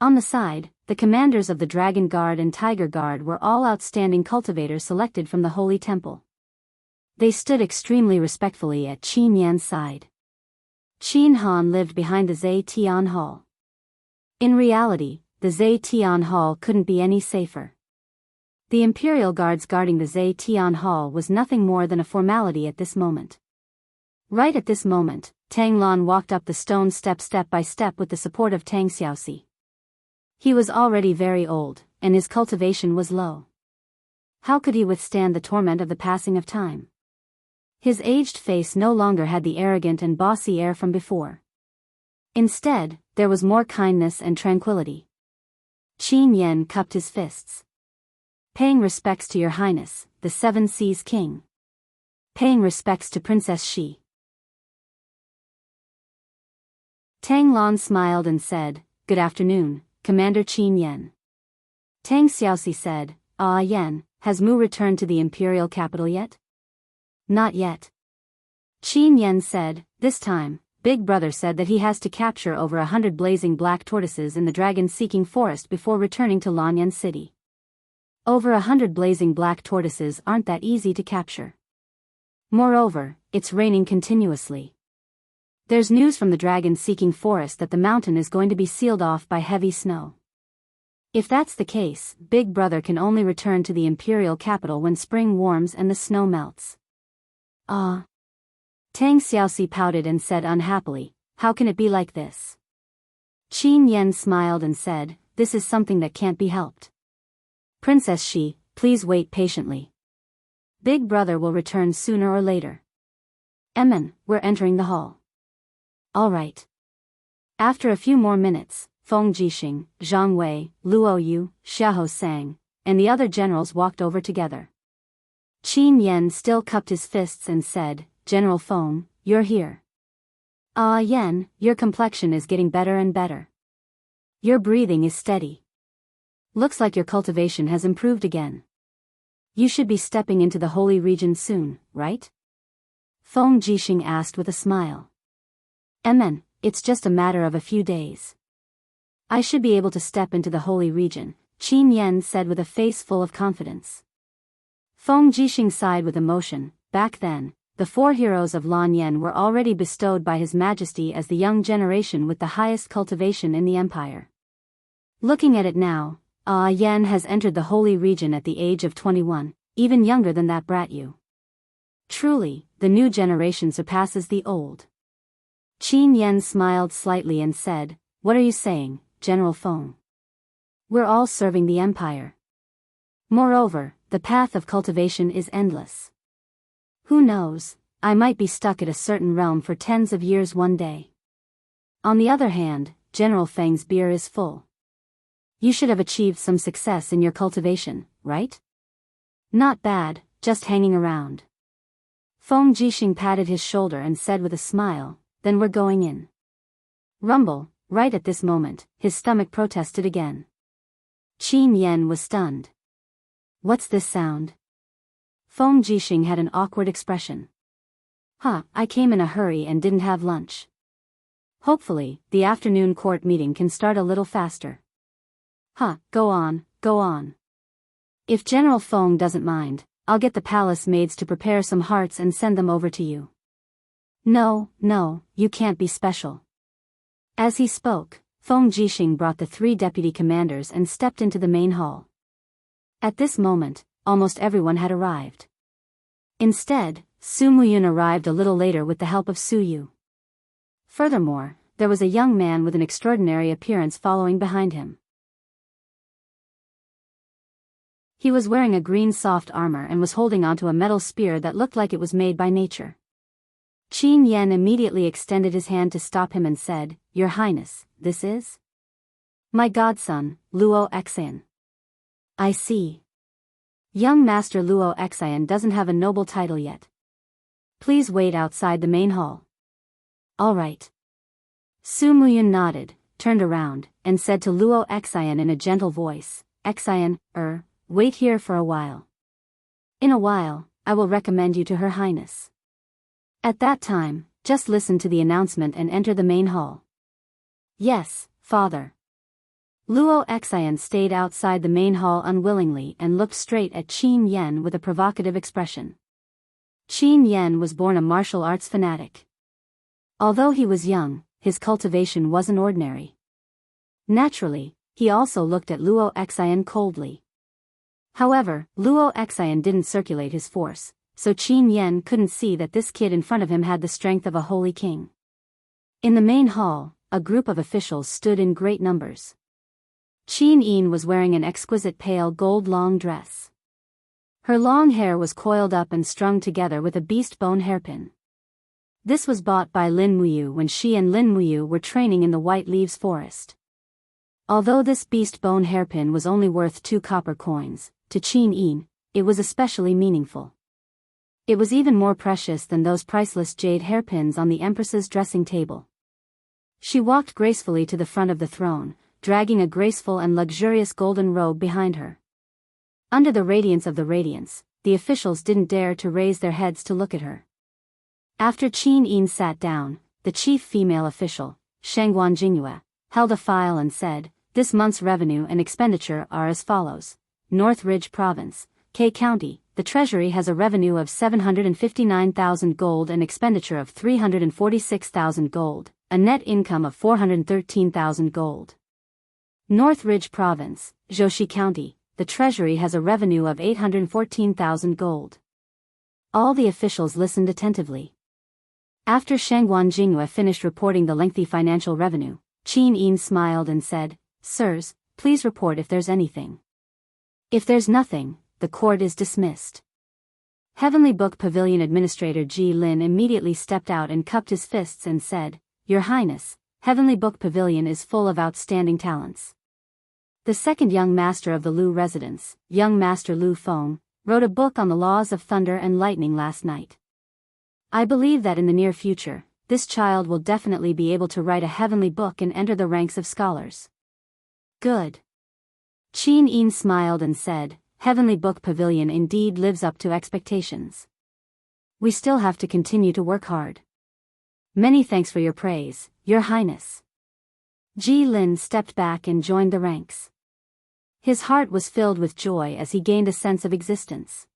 On the side, the commanders of the Dragon Guard and Tiger Guard were all outstanding cultivators selected from the Holy Temple. They stood extremely respectfully at Qin Yan's side. Qin Han lived behind the Zetian Hall. In reality, the Zetian Hall couldn't be any safer. The Imperial Guards guarding the Zetian Hall was nothing more than a formality at this moment. Right at this moment, Tang Lan walked up the stone step by step with the support of Tang Xiaoxi. He was already very old, and his cultivation was low. How could he withstand the torment of the passing of time? His aged face no longer had the arrogant and bossy air from before. Instead, there was more kindness and tranquility. Qin Yan cupped his fists. Paying respects to Your Highness, the Seven Seas King. Paying respects to Princess Shi. Tang Lan smiled and said, Good afternoon, Commander Qin Yan. Tang Xiaoxi said, Yan, has Mu returned to the imperial capital yet? Not yet. Qin Yan said, this time, Big Brother said that he has to capture over 100 blazing black tortoises in the dragon-seeking forest before returning to Lanyan City. Over 100 blazing black tortoises aren't that easy to capture. Moreover, it's raining continuously. There's news from the dragon-seeking forest that the mountain is going to be sealed off by heavy snow. If that's the case, Big Brother can only return to the imperial capital when spring warms and the snow melts. Tang Xiaoxi pouted and said unhappily, how can it be like this? Qin Yan smiled and said, this is something that can't be helped. Princess Shi, please wait patiently. Big brother will return sooner or later. Emin, we're entering the hall. All right. After a few more minutes, Feng Jixing, Zhang Wei, Luo Yu, Xiahou Sang, and the other generals walked over together. Qin Yan still cupped his fists and said, General Feng, you're here. Ah Yan, your complexion is getting better and better. Your breathing is steady. Looks like your cultivation has improved again. You should be stepping into the holy region soon, right? Feng Jixing asked with a smile. Emin, it's just a matter of a few days. I should be able to step into the holy region, Qin Yan said with a face full of confidence. Feng Jixing sighed with emotion. Back then, the 4 heroes of Lan Yan were already bestowed by His Majesty as the young generation with the highest cultivation in the empire. Looking at it now, Yan has entered the holy region at the age of 21, even younger than that brat Yu. Truly, the new generation surpasses the old. Qin Yan smiled slightly and said, What are you saying, General Feng? We're all serving the empire. Moreover, the path of cultivation is endless. Who knows, I might be stuck at a certain realm for tens of years one day. On the other hand, General Feng's beer is full. You should have achieved some success in your cultivation, right? Not bad, just hanging around. Feng Jixing patted his shoulder and said with a smile, Then we're going in. Rumble, right at this moment, his stomach protested again. Qin Yan was stunned. What's this sound? Feng Jixing had an awkward expression. I came in a hurry and didn't have lunch. Hopefully, the afternoon court meeting can start a little faster. Go on, go on. If General Feng doesn't mind, I'll get the palace maids to prepare some hearts and send them over to you. No, you can't be special. As he spoke, Feng Jixing brought the 3 deputy commanders and stepped into the main hall. At this moment, almost everyone had arrived. Instead, Su Muyun arrived a little later with the help of Su Yu. Furthermore, there was a young man with an extraordinary appearance following behind him. He was wearing a green soft armor and was holding onto a metal spear that looked like it was made by nature. Qin Yan immediately extended his hand to stop him and said, Your Highness, this is? My godson, Luo Xian. I see. Young Master Luo Xian doesn't have a noble title yet. Please wait outside the main hall. All right. Su Muyun nodded, turned around, and said to Luo Xian in a gentle voice, Xian, wait here for a while. In a while, I will recommend you to Her Highness. At that time, just listen to the announcement and enter the main hall. Yes, father. Luo Xian stayed outside the main hall unwillingly and looked straight at Qin Yan with a provocative expression. Qin Yan was born a martial arts fanatic. Although he was young, his cultivation wasn't ordinary. Naturally, he also looked at Luo Xian coldly. However, Luo Xian didn't circulate his force, so Qin Yan couldn't see that this kid in front of him had the strength of a holy king. In the main hall, a group of officials stood in great numbers. Qin Yin was wearing an exquisite pale gold long dress. Her long hair was coiled up and strung together with a beast bone hairpin. This was bought by Lin Muyu when she and Lin Muyu were training in the White Leaves Forest. Although this beast bone hairpin was only worth 2 copper coins, to Qin Yin, it was especially meaningful. It was even more precious than those priceless jade hairpins on the Empress's dressing table. She walked gracefully to the front of the throne, dragging a graceful and luxurious golden robe behind her. Under the radiance of the radiance, the officials didn't dare to raise their heads to look at her. After Qin Yin sat down, the chief female official, Shangguan Jingyue, held a file and said, This month's revenue and expenditure are as follows. North Ridge Province, K County, the Treasury has a revenue of 759,000 gold and expenditure of 346,000 gold, a net income of 413,000 gold. North Ridge Province, Zhoushe County, the Treasury has a revenue of 814,000 gold. All the officials listened attentively. After Shangguan Jingyue finished reporting the lengthy financial revenue, Qin Yin smiled and said, Sirs, please report if there's anything. If there's nothing, the court is dismissed. Heavenly Book Pavilion Administrator Ji Lin immediately stepped out and cupped his fists and said, "Your Highness, Heavenly Book Pavilion is full of outstanding talents." The second young master of the Lu residence, young Master Lu Feng, wrote a book on the laws of thunder and lightning last night. I believe that in the near future, this child will definitely be able to write a heavenly book and enter the ranks of scholars. Good. Qin Yin smiled and said, "Heavenly Book Pavilion indeed lives up to expectations. We still have to continue to work hard. Many thanks for your praise, Your Highness." Ji Lin stepped back and joined the ranks. His heart was filled with joy as he gained a sense of existence.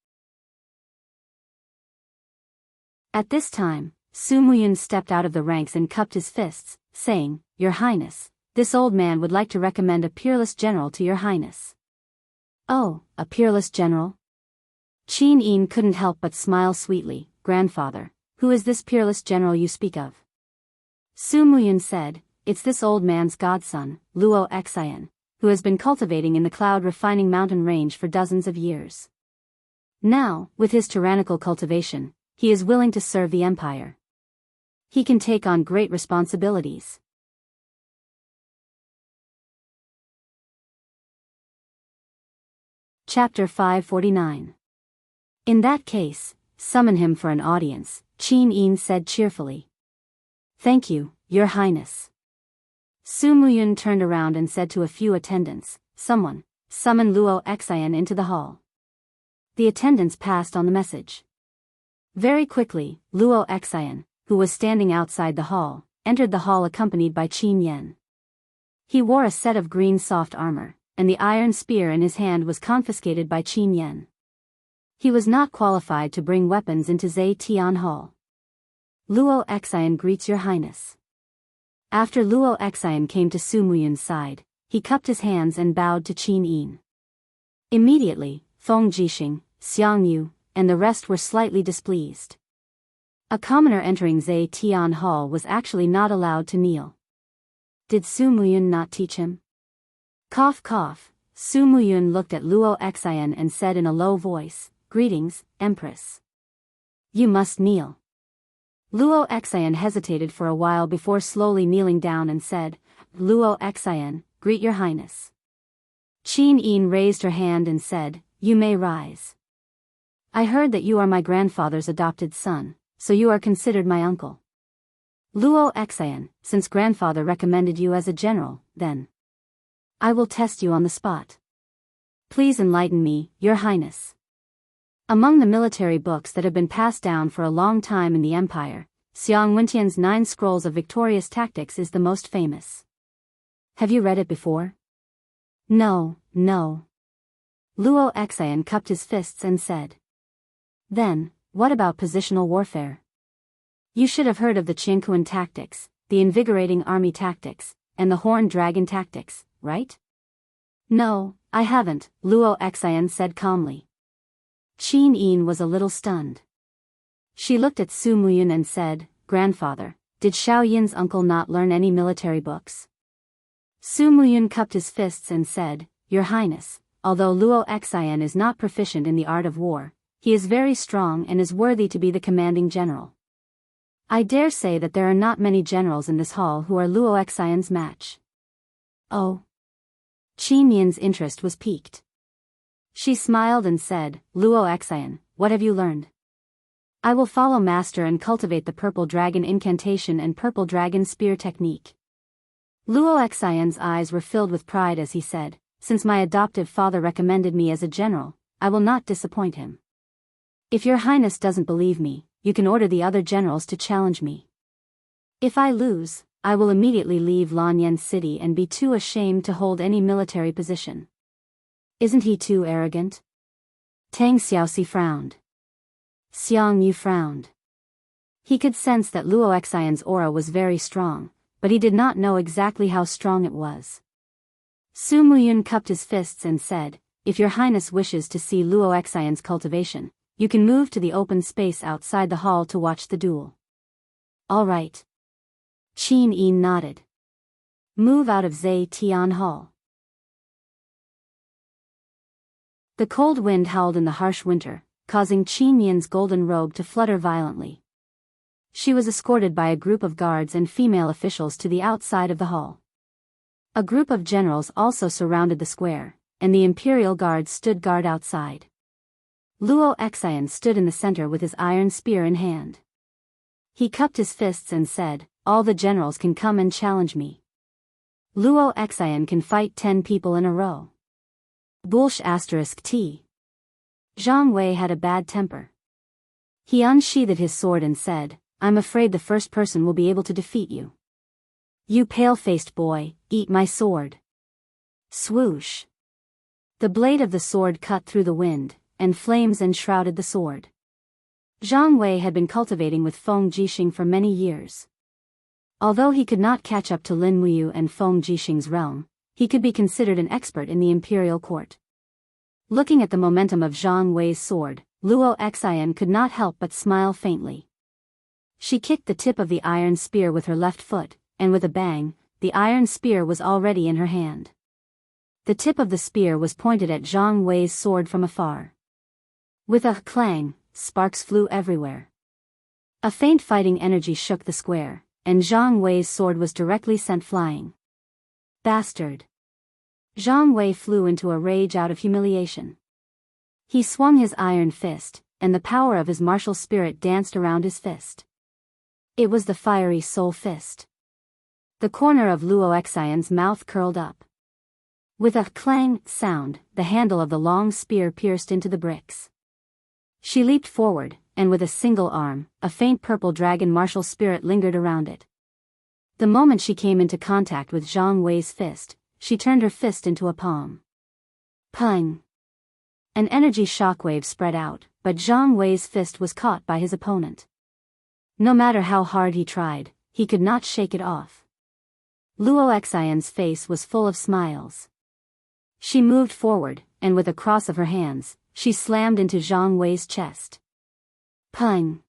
At this time, Su Muyun stepped out of the ranks and cupped his fists, saying, "Your Highness, this old man would like to recommend a peerless general to Your Highness." "Oh, a peerless general?" Qin Yin couldn't help but smile sweetly. "Grandfather, who is this peerless general you speak of?" Su Muyun said, "It's this old man's godson, Luo Xian, who has been cultivating in the cloud refining mountain range for dozens of years. Now, with his tyrannical cultivation, he is willing to serve the empire. He can take on great responsibilities." Chapter 549. "In that case, summon him for an audience," Qin Yin said cheerfully. "Thank you, Your Highness." Su Muyun turned around and said to a few attendants, "Someone, summon Luo Xian into the hall." The attendants passed on the message. Very quickly, Luo Xian, who was standing outside the hall, entered the hall accompanied by Qin Yen. He wore a set of green soft armor, and the iron spear in his hand was confiscated by Qin Yen. He was not qualified to bring weapons into Zhe Tian Hall. "Luo Xian greets Your Highness." After Luo Xian came to Su Muyun's side, he cupped his hands and bowed to Qin Yin. Immediately, Feng Jixing, Xiang Yu, and the rest were slightly displeased. A commoner entering Zhe Tian Hall was actually not allowed to kneel. Did Su Muyun not teach him? Cough cough, Su Muyun looked at Luo Xian and said in a low voice, "Greetings, Empress." "You must kneel." Luo Xian hesitated for a while before slowly kneeling down and said, "Luo Xian, greet Your Highness." Qin Yin raised her hand and said, "You may rise. I heard that you are my grandfather's adopted son, so you are considered my uncle. Luo Xian, since grandfather recommended you as a general, then I will test you on the spot. Please enlighten me, Your Highness." Among the military books that have been passed down for a long time in the empire, Xiang Wentian's 9 Scrolls of Victorious Tactics is the most famous. Have you read it before? No. Luo Xian cupped his fists and said. Then, what about positional warfare? You should have heard of the Qingquan tactics, the invigorating army tactics, and the horned dragon tactics, right? No, I haven't, Luo Xian said calmly. Qin Yin was a little stunned. She looked at Su Muyun and said, "Grandfather, did Xiao Yin's uncle not learn any military books?" Su Muyun cupped his fists and said, "Your Highness, although Luo Xian is not proficient in the art of war, he is very strong and is worthy to be the commanding general. I dare say that there are not many generals in this hall who are Luo Xian's match." Oh. Qin Yin's interest was piqued. She smiled and said, "Luo Xian, what have you learned?" "I will follow master and cultivate the purple dragon incantation and purple dragon spear technique." Luo Xian's eyes were filled with pride as he said, "Since my adoptive father recommended me as a general, I will not disappoint him. If Your Highness doesn't believe me, you can order the other generals to challenge me. If I lose, I will immediately leave Lanyan City and be too ashamed to hold any military position." Isn't he too arrogant? Tang Xiaoxi frowned. Xiang Yu frowned. He could sense that Luo Xian's aura was very strong, but he did not know exactly how strong it was. Su Muyun cupped his fists and said, "If Your Highness wishes to see Luo Xian's cultivation, you can move to the open space outside the hall to watch the duel." "All right." Qin Yin nodded. "Move out of Zhe Tian Hall." The cold wind howled in the harsh winter, causing Qin Yin's golden robe to flutter violently. She was escorted by a group of guards and female officials to the outside of the hall. A group of generals also surrounded the square, and the imperial guards stood guard outside. Luo Xian stood in the center with his iron spear in hand. He cupped his fists and said, "All the generals can come and challenge me. Luo Xian can fight 10 people in a row." Bullsh *T. Zhang Wei had a bad temper. He unsheathed his sword and said, "I'm afraid the first person will be able to defeat you. You pale-faced boy, eat my sword." Swoosh! The blade of the sword cut through the wind, and flames enshrouded the sword. Zhang Wei had been cultivating with Feng Jixing for many years. Although he could not catch up to Lin Wuyu and Feng Jixing's realm, he could be considered an expert in the imperial court. Looking at the momentum of Zhang Wei's sword, Luo Xian could not help but smile faintly. She kicked the tip of the iron spear with her left foot, and with a bang, the iron spear was already in her hand. The tip of the spear was pointed at Zhang Wei's sword from afar. With a clang, sparks flew everywhere. A faint fighting energy shook the square, and Zhang Wei's sword was directly sent flying. Bastard! Zhang Wei flew into a rage out of humiliation. He swung his iron fist, and the power of his martial spirit danced around his fist. It was the fiery soul fist. The corner of Luo Xian's mouth curled up. With a clang sound, the handle of the long spear pierced into the bricks. She leaped forward, and with a single arm, a faint purple dragon martial spirit lingered around it. The moment she came into contact with Zhang Wei's fist, she turned her fist into a palm. Pung! An energy shockwave spread out, but Zhang Wei's fist was caught by his opponent. No matter how hard he tried, he could not shake it off. Luo Xian's face was full of smiles. She moved forward, and with a cross of her hands, she slammed into Zhang Wei's chest. Pung!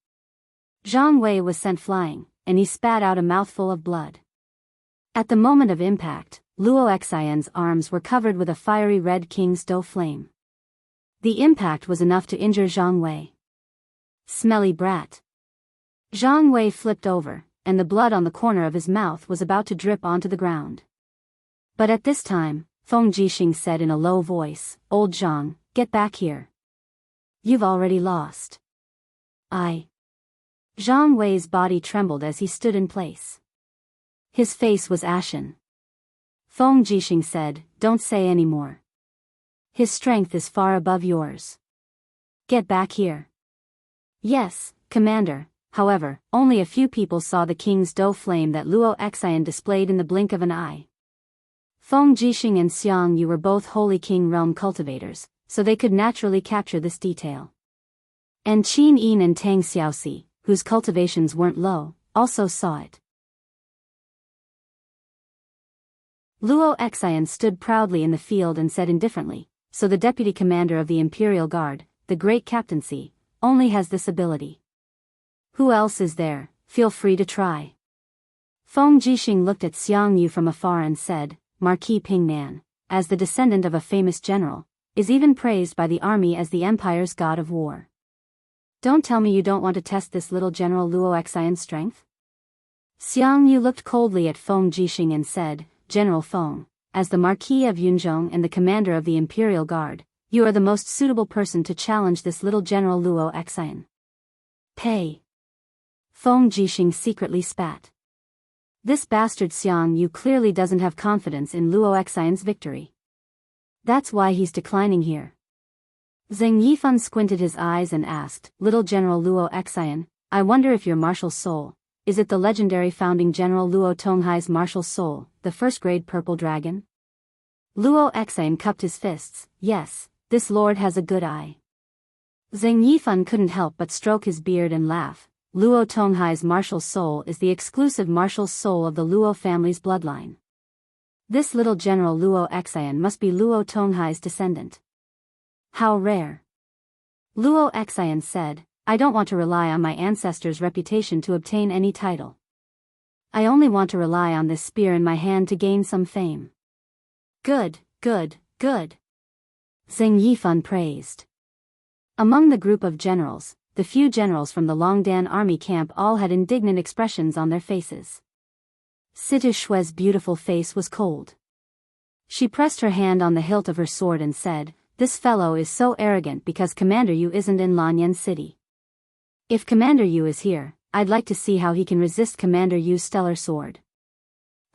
Zhang Wei was sent flying, and he spat out a mouthful of blood. At the moment of impact, Luo Xian's arms were covered with a fiery red king's dough flame. The impact was enough to injure Zhang Wei. Smelly brat! Zhang Wei flipped over, and the blood on the corner of his mouth was about to drip onto the ground. But at this time, Feng Jixing said in a low voice, "Old Zhang, get back here. You've already lost." Zhang Wei's body trembled as he stood in place. His face was ashen. Feng Jixing said, "Don't say any more. His strength is far above yours. Get back here." "Yes, Commander." However, only a few people saw the king's dough flame that Luo Xian displayed in the blink of an eye. Feng Jixing and Xiang Yu were both Holy King realm cultivators, so they could naturally capture this detail. And Qin Yin and Tang Xiaoxi, whose cultivations weren't low, also saw it. Luo Xian stood proudly in the field and said indifferently, "So the deputy commander of the Imperial Guard, the Great Captaincy, only has this ability. Who else is there? Feel free to try." Feng Jixing looked at Xiang Yu from afar and said, "Marquis Pingnan, as the descendant of a famous general, is even praised by the army as the empire's god of war. Don't tell me you don't want to test this little General Luo Xian's strength?" Xiang Yu looked coldly at Feng Jixing and said, "General Feng, as the Marquis of Yunzhong and the commander of the Imperial Guard, you are the most suitable person to challenge this little General Luo Xian." "Pay." Feng Jixing secretly spat. This bastard Xiang Yu clearly doesn't have confidence in Luo Xian's victory. That's why he's declining here. Zheng Yifan squinted his eyes and asked, "Little General Luo Xian, I wonder if your martial soul, is it the legendary founding General Luo Tonghai's martial soul, the first-grade purple dragon?" Luo Xian cupped his fists. "Yes, this lord has a good eye." Zheng Yifan couldn't help but stroke his beard and laugh. Luo Tonghai's martial soul is the exclusive martial soul of the Luo family's bloodline. This little General Luo Xian must be Luo Tonghai's descendant. How rare. Luo Xian said, "I don't want to rely on my ancestors' reputation to obtain any title. I only want to rely on this spear in my hand to gain some fame." Good, good, good. Zheng Yifan praised. Among the group of generals, the few generals from the Longdan army camp all had indignant expressions on their faces. Situ Shue's beautiful face was cold. She pressed her hand on the hilt of her sword and said, "This fellow is so arrogant because Commander Yu isn't in Lanyan City. If Commander Yu is here, I'd like to see how he can resist Commander Yu's stellar sword."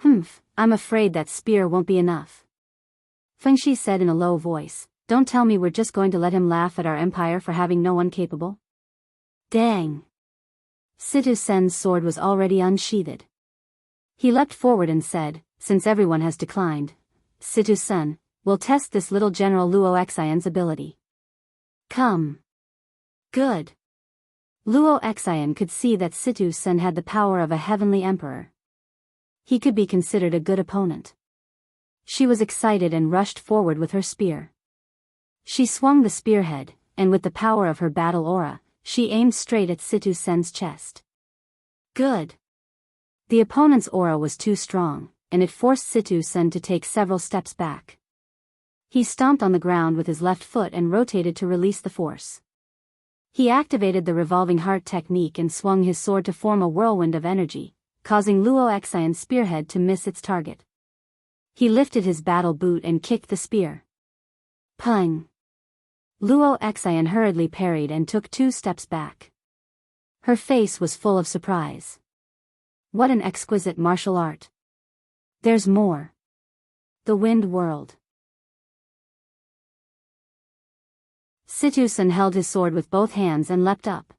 "Humph, I'm afraid that spear won't be enough," Feng Shi said in a low voice. "Don't tell me we're just going to let him laugh at our empire for having no one capable." Dang! Situ Sen's sword was already unsheathed. He leapt forward and said, "Since everyone has declined, Situ Sen, we'll test this little General Luo Xian's ability. Come." Good. Luo Xian could see that Situ Sen had the power of a heavenly emperor. He could be considered a good opponent. She was excited and rushed forward with her spear. She swung the spearhead, and with the power of her battle aura, she aimed straight at Situ Sen's chest. Good. The opponent's aura was too strong, and it forced Situ Sen to take several steps back. He stomped on the ground with his left foot and rotated to release the force. He activated the revolving heart technique and swung his sword to form a whirlwind of energy, causing Luo Xian's spearhead to miss its target. He lifted his battle boot and kicked the spear. Pung! Luo Xian hurriedly parried and took 2 steps back. Her face was full of surprise. What an exquisite martial art! There's more. The wind whirled. Situ Sen held his sword with both hands and leapt up.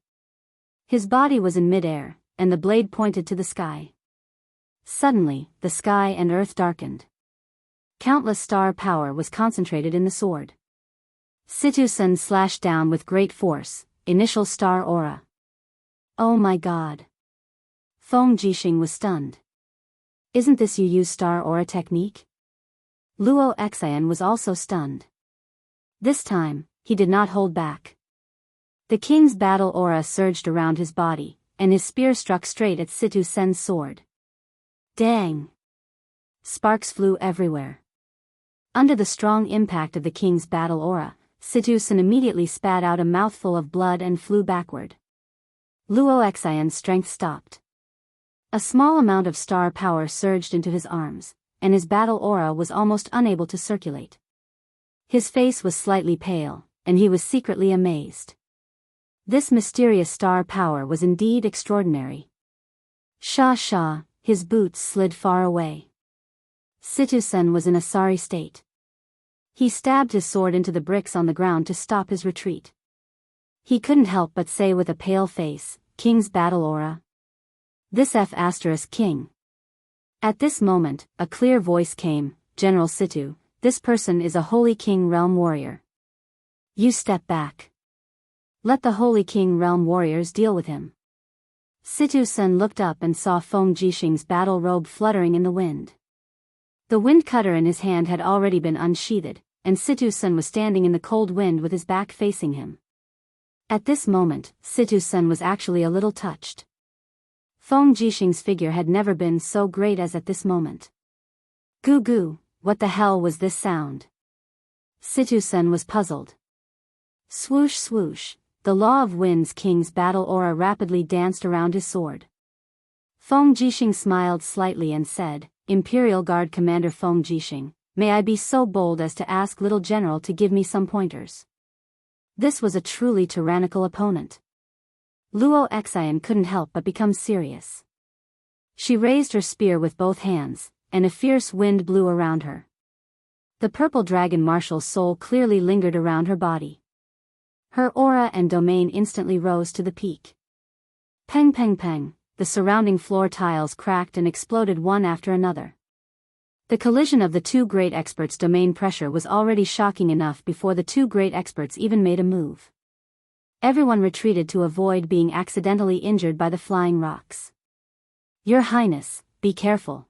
His body was in midair, and the blade pointed to the sky. Suddenly, the sky and earth darkened. Countless star power was concentrated in the sword. Situ Sen slashed down with great force, initial star aura. Oh my god. Feng Jixing was stunned. Isn't this Yu's star aura technique? Luo Xian was also stunned. This time, he did not hold back. The king's battle aura surged around his body, and his spear struck straight at Situ Sen's sword. Dang! Sparks flew everywhere. Under the strong impact of the king's battle aura, Situ Sen immediately spat out a mouthful of blood and flew backward. Luo Xian's strength stopped. A small amount of star power surged into his arms, and his battle aura was almost unable to circulate. His face was slightly pale, and he was secretly amazed. This mysterious star power was indeed extraordinary. Sha, his boots slid far away. Situ Sen was in a sorry state. He stabbed his sword into the bricks on the ground to stop his retreat. He couldn't help but say with a pale face, "King's battle aura? This King." At this moment, a clear voice came, "General Situ, this person is a Holy King Realm warrior. You step back. Let the Holy King Realm warriors deal with him." Situ Sen looked up and saw Feng Jixing's battle robe fluttering in the wind. The wind cutter in his hand had already been unsheathed, and Situ Sen was standing in the cold wind with his back facing him. At this moment, Situ Sen was actually a little touched. Feng Jixing's figure had never been so great as at this moment. Goo goo, what the hell was this sound? Situ Sen was puzzled. Swoosh swoosh, the Law of Wind's king's battle aura rapidly danced around his sword. Feng Jixing smiled slightly and said, "Imperial Guard Commander Feng Jixing, may I be so bold as to ask Little General to give me some pointers?" This was a truly tyrannical opponent. Luo Xian couldn't help but become serious. She raised her spear with both hands, and a fierce wind blew around her. The purple dragon marshal's soul clearly lingered around her body. Her aura and domain instantly rose to the peak. Peng peng peng, the surrounding floor tiles cracked and exploded one after another. The collision of the 2 great experts' domain pressure was already shocking enough before the 2 great experts even made a move. Everyone retreated to avoid being accidentally injured by the flying rocks. "Your Highness, be careful,"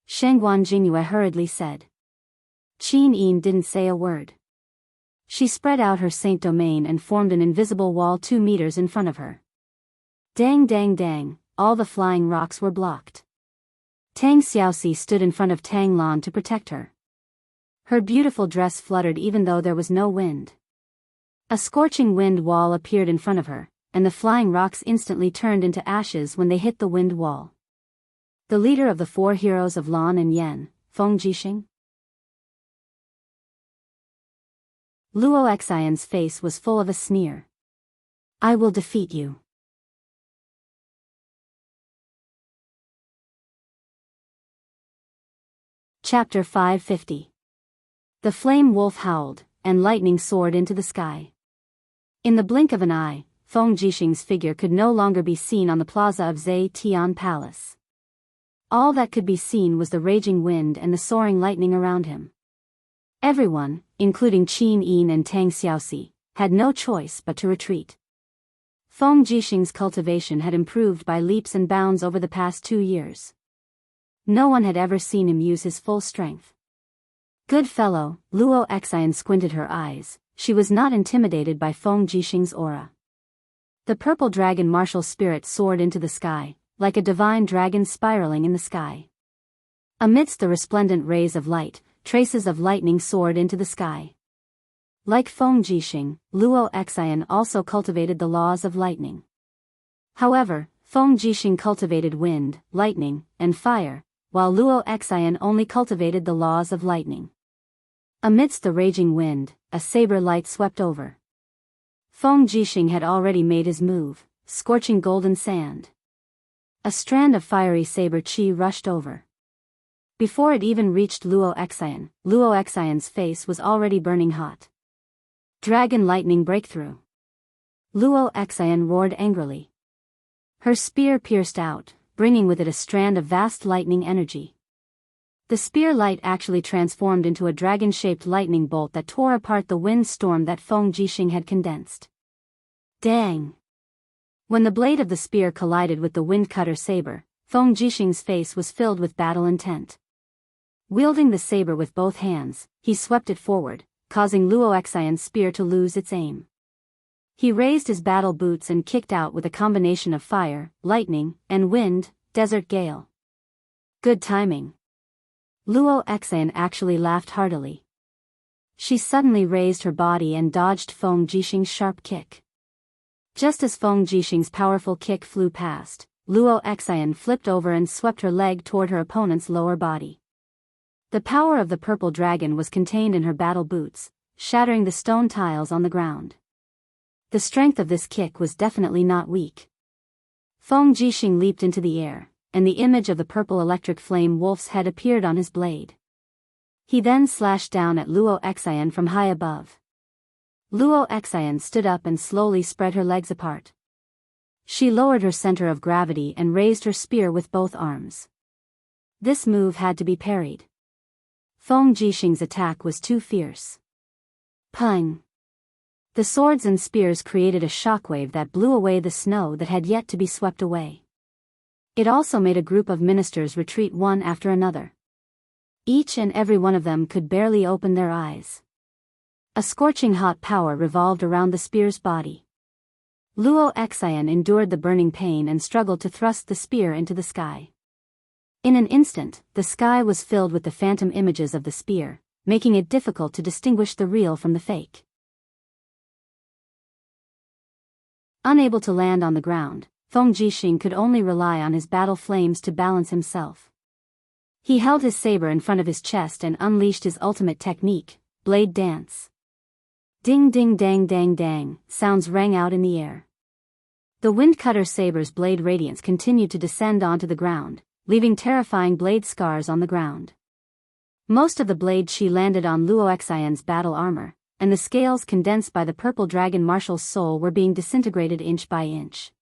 Shengguan Jingyue hurriedly said. Qin Yin didn't say a word. She spread out her saint domain and formed an invisible wall 2 meters in front of her. Dang dang dang, all the flying rocks were blocked. Tang Xiaoxi stood in front of Tang Lan to protect her. Her beautiful dress fluttered even though there was no wind. A scorching wind wall appeared in front of her, and the flying rocks instantly turned into ashes when they hit the wind wall. The leader of the 4 heroes of Lan and Yen, Feng Jixing. Luo Xian's face was full of a sneer. I will defeat you. Chapter 550. The flame wolf howled, and lightning soared into the sky. In the blink of an eye, Feng Jixing's figure could no longer be seen on the plaza of Zhe Tian Palace. All that could be seen was the raging wind and the soaring lightning around him. Everyone, including Qin Yin and Tang Xiaoxi, had no choice but to retreat. Feng Jixing's cultivation had improved by leaps and bounds over the past 2 years. No one had ever seen him use his full strength. Good fellow, Luo Xian squinted her eyes. She was not intimidated by Feng Jixing's aura. The purple dragon martial spirit soared into the sky, like a divine dragon spiraling in the sky. Amidst the resplendent rays of light, traces of lightning soared into the sky. Like Feng Jixing, Luo Xian also cultivated the laws of lightning. However, Feng Jixing cultivated wind, lightning, and fire, while Luo Xian only cultivated the laws of lightning. Amidst the raging wind, a saber light swept over. Feng Jixing had already made his move, scorching golden sand. A strand of fiery saber chi rushed over. Before it even reached Luo Xian's face was already burning hot. Dragon lightning breakthrough. Luo Xian roared angrily. Her spear pierced out, bringing with it a strand of vast lightning energy. The spear light actually transformed into a dragon-shaped lightning bolt that tore apart the wind storm that Feng Jixing had condensed. Dang! When the blade of the spear collided with the wind-cutter saber, Feng Jixing's face was filled with battle intent. Wielding the saber with both hands, he swept it forward, causing Luo Xian's spear to lose its aim. He raised his battle boots and kicked out with a combination of fire, lightning, and wind, desert gale. Good timing. Luo Xian actually laughed heartily. She suddenly raised her body and dodged Feng Jixing's sharp kick. Just as Feng Jixing's powerful kick flew past, Luo Xian flipped over and swept her leg toward her opponent's lower body. The power of the purple dragon was contained in her battle boots, shattering the stone tiles on the ground. The strength of this kick was definitely not weak. Feng Jixing leaped into the air, and the image of the purple electric flame wolf's head appeared on his blade. He then slashed down at Luo Xian from high above. Luo Xian stood up and slowly spread her legs apart. She lowered her center of gravity and raised her spear with both arms. This move had to be parried. Feng Jixing's attack was too fierce. Pung! The swords and spears created a shockwave that blew away the snow that had yet to be swept away. It also made a group of ministers retreat one after another. Each and every one of them could barely open their eyes. A scorching hot power revolved around the spear's body. Luo Xian endured the burning pain and struggled to thrust the spear into the sky. In an instant, the sky was filled with the phantom images of the spear, making it difficult to distinguish the real from the fake. Unable to land on the ground, Feng Jixing could only rely on his battle flames to balance himself. He held his saber in front of his chest and unleashed his ultimate technique, blade dance. Ding ding dang dang dang, sounds rang out in the air. The wind-cutter saber's blade radiance continued to descend onto the ground, leaving terrifying blade scars on the ground. Most of the blade chi landed on Luo Xian's battle armor, and the scales condensed by the purple dragon marshal's soul were being disintegrated inch by inch.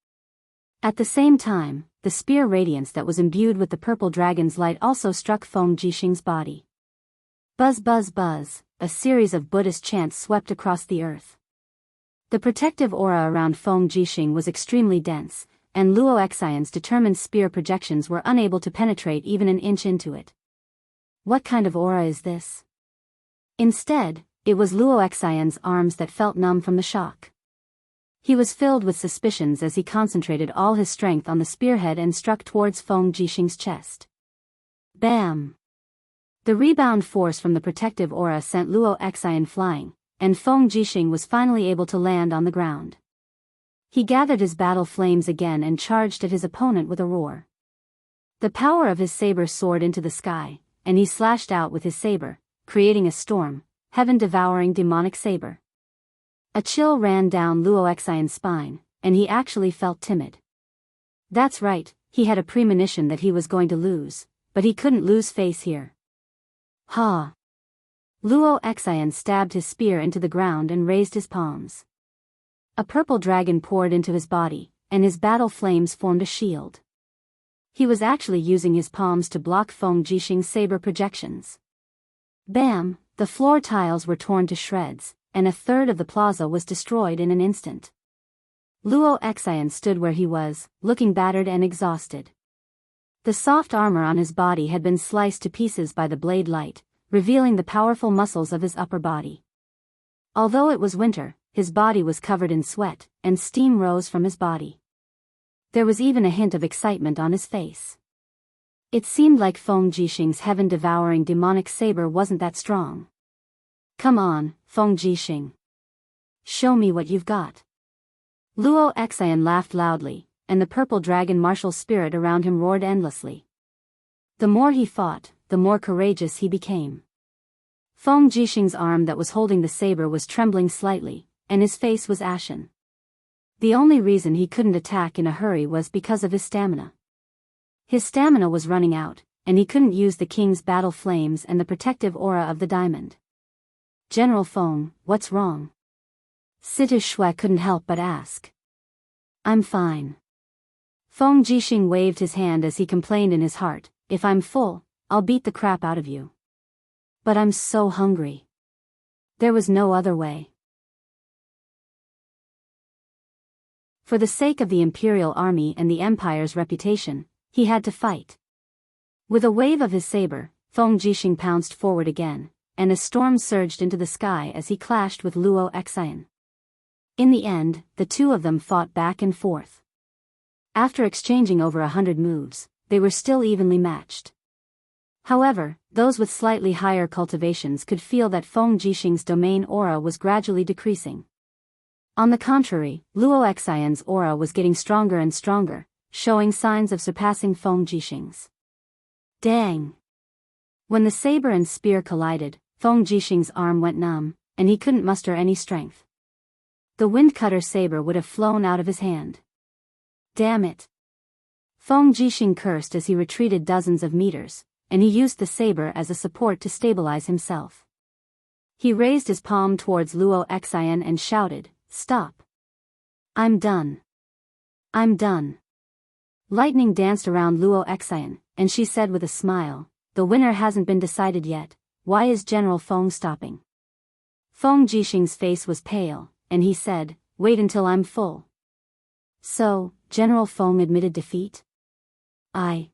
At the same time, the spear radiance that was imbued with the purple dragon's light also struck Feng Jixing's body. Buzz buzz buzz, a series of Buddhist chants swept across the earth. The protective aura around Feng Jixing was extremely dense, and Luo Xian's determined spear projections were unable to penetrate even an inch into it. What kind of aura is this? Instead, it was Luo Xian's arms that felt numb from the shock. He was filled with suspicions as he concentrated all his strength on the spearhead and struck towards Feng Jixing's chest. Bam! The rebound force from the protective aura sent Luo Xian flying, and Feng Jixing was finally able to land on the ground. He gathered his battle flames again and charged at his opponent with a roar. The power of his saber soared into the sky, and he slashed out with his saber, creating a storm, heaven-devouring demonic saber. A chill ran down Luo Xian's spine, and he actually felt timid. That's right, he had a premonition that he was going to lose, but he couldn't lose face here. Ha! Luo Xian stabbed his spear into the ground and raised his palms. A purple dragon poured into his body, and his battle flames formed a shield. He was actually using his palms to block Feng Jixing's saber projections. Bam! The floor tiles were torn to shreds, and a third of the plaza was destroyed in an instant. Luo Xian stood where he was, looking battered and exhausted. The soft armor on his body had been sliced to pieces by the blade light, revealing the powerful muscles of his upper body. Although it was winter, his body was covered in sweat, and steam rose from his body. There was even a hint of excitement on his face. It seemed like Feng Jixing's heaven-devouring demonic saber wasn't that strong. Come on, Feng Jixing. Show me what you've got. Luo Xian laughed loudly, and the purple dragon martial spirit around him roared endlessly. The more he fought, the more courageous he became. Feng Jixing's arm that was holding the saber was trembling slightly, and his face was ashen. The only reason he couldn't attack in a hurry was because of his stamina. His stamina was running out, and he couldn't use the king's battle flames and the protective aura of the diamond. General Feng, what's wrong? Situ Shui couldn't help but ask. I'm fine. Feng Jixing waved his hand as he complained in his heart, if I'm full, I'll beat the crap out of you. But I'm so hungry. There was no other way. For the sake of the imperial army and the empire's reputation, he had to fight. With a wave of his saber, Feng Jixing pounced forward again, and a storm surged into the sky as he clashed with Luo Xian. In the end, the two of them fought back and forth. After exchanging over 100 moves, they were still evenly matched. However, those with slightly higher cultivations could feel that Feng Jixing's domain aura was gradually decreasing. On the contrary, Luo Xian's aura was getting stronger and stronger, showing signs of surpassing Feng Jixing's. Dang! When the saber and spear collided, Feng Jixing's arm went numb, and he couldn't muster any strength. The wind-cutter saber would have flown out of his hand. Damn it! Feng Jixing cursed as he retreated dozens of meters, and he used the saber as a support to stabilize himself. He raised his palm towards Luo Xian and shouted, "Stop! I'm done. I'm done." Lightning danced around Luo Xian, and she said with a smile, "The winner hasn't been decided yet, why is General Feng stopping?" Feng Jixing's face was pale, and he said, "Wait until I'm full." So, General Feng admitted defeat? I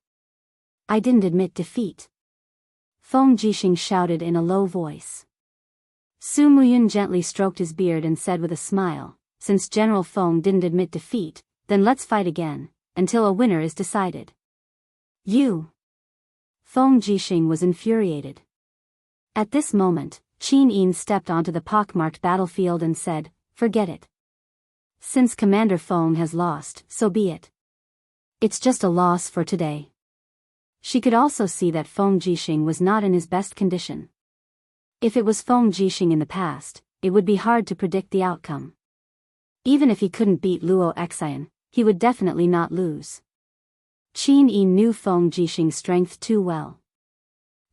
didn't admit defeat. Feng Jixing shouted in a low voice. Su Muyun gently stroked his beard and said with a smile, "Since General Feng didn't admit defeat, then let's fight again, until a winner is decided." You! Feng Jixing was infuriated. At this moment, Qin Yin stepped onto the pockmarked battlefield and said, "Forget it. Since Commander Feng has lost, so be it. It's just a loss for today." She could also see that Feng Jixing was not in his best condition. If it was Feng Jixing in the past, it would be hard to predict the outcome. Even if he couldn't beat Luo Xian, he would definitely not lose. Qin Yin knew Feng Jixing's strength too well.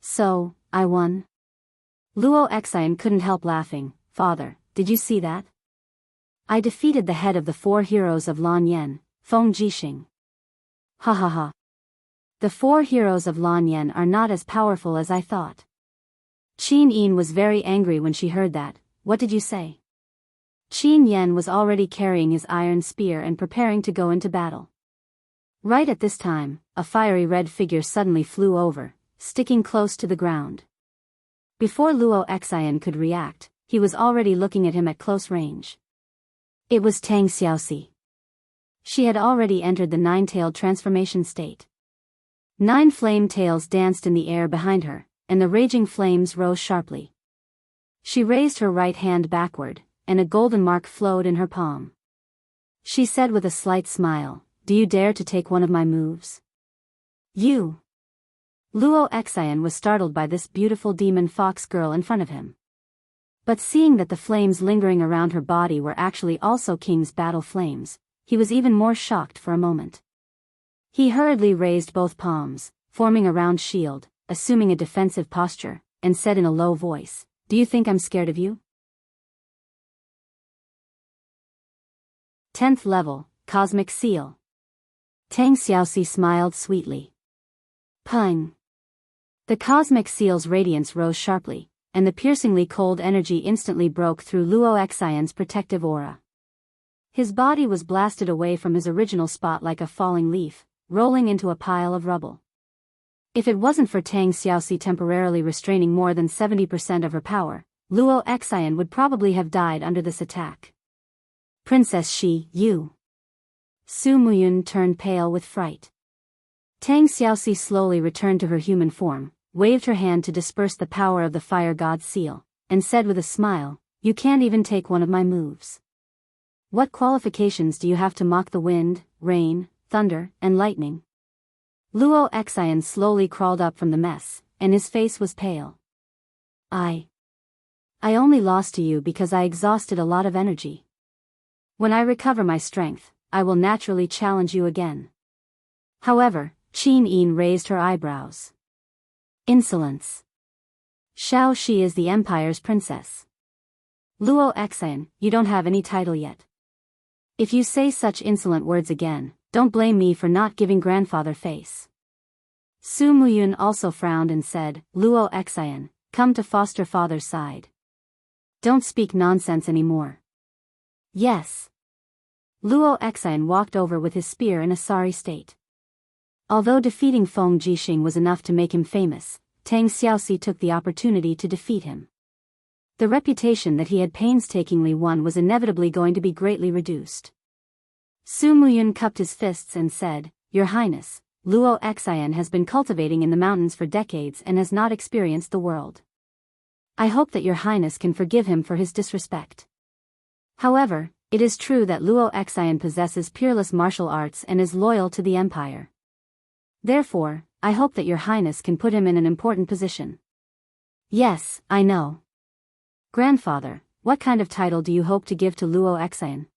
"So, I won?" Luo Xian couldn't help laughing. "Father, did you see that? I defeated the head of the 4 heroes of Lan Yan, Feng Jixing." Ha ha ha. The 4 heroes of Lan Yan are not as powerful as I thought. Qin Yin was very angry when she heard that. "What did you say?" Qin Yan was already carrying his iron spear and preparing to go into battle. Right at this time, a fiery red figure suddenly flew over, sticking close to the ground. Before Luo Xian could react, he was already looking at him at close range. It was Tang Xiaoxi. She had already entered the 9-tailed transformation state. 9 flame tails danced in the air behind her, and the raging flames rose sharply. She raised her right hand backward, and a golden mark flowed in her palm. She said with a slight smile, "Do you dare to take one of my moves?" "You?" Luo Xian was startled by this beautiful demon fox girl in front of him. But seeing that the flames lingering around her body were actually also King's battle flames, he was even more shocked for a moment. He hurriedly raised both palms, forming a round shield, assuming a defensive posture, and said in a low voice, "Do you think I'm scared of you?" 10th level, Cosmic Seal. Tang Xiaoxi smiled sweetly. Pung! The Cosmic Seal's radiance rose sharply, and the piercingly cold energy instantly broke through Luo Xian's protective aura. His body was blasted away from his original spot like a falling leaf, rolling into a pile of rubble. If it wasn't for Tang Xiaoxi temporarily restraining more than 70% of her power, Luo Xian would probably have died under this attack. "Princess Shi, you." Su Muyun turned pale with fright. Tang Xiaoxi slowly returned to her human form, waved her hand to disperse the power of the fire god's seal, and said with a smile, "You can't even take one of my moves. What qualifications do you have to mock the wind, rain, thunder, and lightning?" Luo Xian slowly crawled up from the mess, and his face was pale. I only lost to you because I exhausted a lot of energy. When I recover my strength, I will naturally challenge you again." However, Qin Yin raised her eyebrows. "Insolence. Shao Shi is the Empire's princess. Luo Xian, you don't have any title yet. If you say such insolent words again, don't blame me for not giving grandfather face." Su Muyun also frowned and said, "Luo Xian, come to foster father's side. Don't speak nonsense anymore." "Yes." Luo Xian walked over with his spear in a sorry state. Although defeating Feng Jixing was enough to make him famous, Tang Xiaoxi took the opportunity to defeat him. The reputation that he had painstakingly won was inevitably going to be greatly reduced. Su Muyun cupped his fists and said, "Your Highness, Luo Xian has been cultivating in the mountains for decades and has not experienced the world. I hope that your Highness can forgive him for his disrespect. However, it is true that Luo Xian possesses peerless martial arts and is loyal to the Empire. Therefore, I hope that your Highness can put him in an important position." "Yes, I know. Grandfather, what kind of title do you hope to give to Luo Xian?"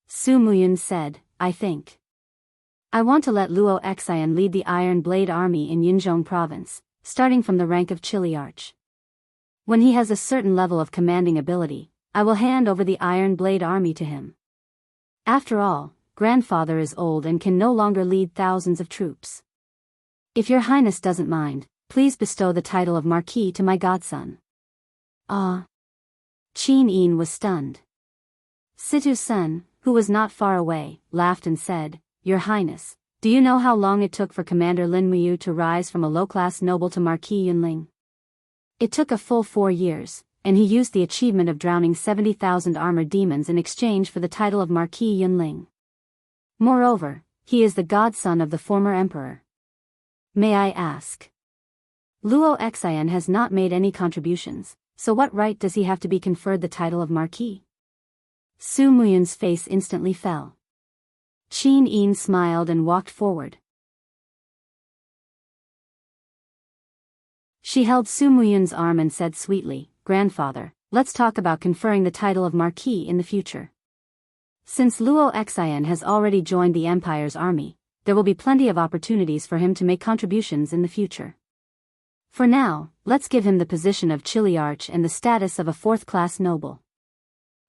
Su Muyun said, "I think I want to let Luo Xian lead the Iron Blade Army in Yinzhong Province, starting from the rank of Chiliarch. When he has a certain level of commanding ability, I will hand over the Iron Blade Army to him. After all, grandfather is old and can no longer lead thousands of troops. If your Highness doesn't mind, please bestow the title of Marquis to my godson." "Ah." Qin Yin was stunned. Situ Sun, who was not far away, laughed and said, "Your Highness, do you know how long it took for Commander Lin Muyu to rise from a low-class noble to Marquis Yunling? It took a full 4 years, and he used the achievement of drowning 70,000 armored demons in exchange for the title of Marquis Yunling. Moreover, he is the godson of the former emperor. May I ask? Luo Xian has not made any contributions, so what right does he have to be conferred the title of Marquis?" Su Muyun's face instantly fell. Qin Yin smiled and walked forward. She held Su Muyun's arm and said sweetly, "Grandfather, let's talk about conferring the title of Marquis in the future. Since Luo Xian has already joined the Empire's army, there will be plenty of opportunities for him to make contributions in the future. For now, let's give him the position of Chiliarch and the status of a 4th-class noble.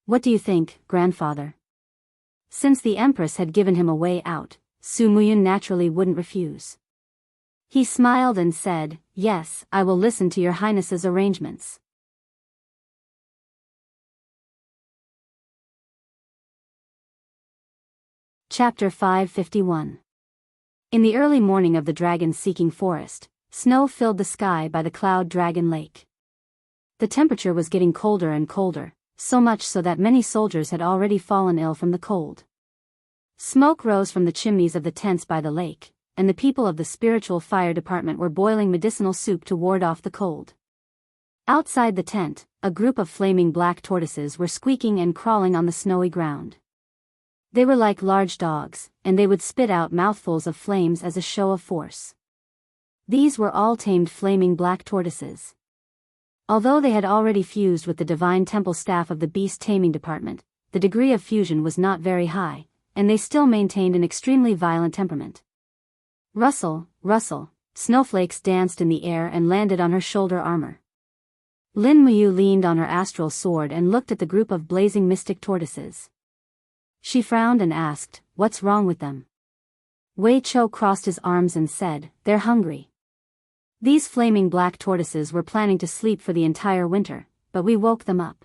What do you think, grandfather?" Since the Empress had given him a way out, Su Muyun naturally wouldn't refuse. He smiled and said, "Yes, I will listen to your Highness's arrangements." Chapter 551. In the early morning of the dragon-seeking forest, snow filled the sky by the Cloud Dragon Lake. The temperature was getting colder and colder, so much so that many soldiers had already fallen ill from the cold. Smoke rose from the chimneys of the tents by the lake, and the people of the spiritual fire department were boiling medicinal soup to ward off the cold. Outside the tent, a group of flaming black tortoises were squeaking and crawling on the snowy ground. They were like large dogs, and they would spit out mouthfuls of flames as a show of force. These were all tamed flaming black tortoises. Although they had already fused with the divine temple staff of the beast taming department, the degree of fusion was not very high, and they still maintained an extremely violent temperament. Rustle, rustle, snowflakes danced in the air and landed on her shoulder armor. Lin Muyu leaned on her astral sword and looked at the group of blazing mystic tortoises. She frowned and asked, "What's wrong with them?" Wei Chou crossed his arms and said, "They're hungry. These flaming black tortoises were planning to sleep for the entire winter, but we woke them up.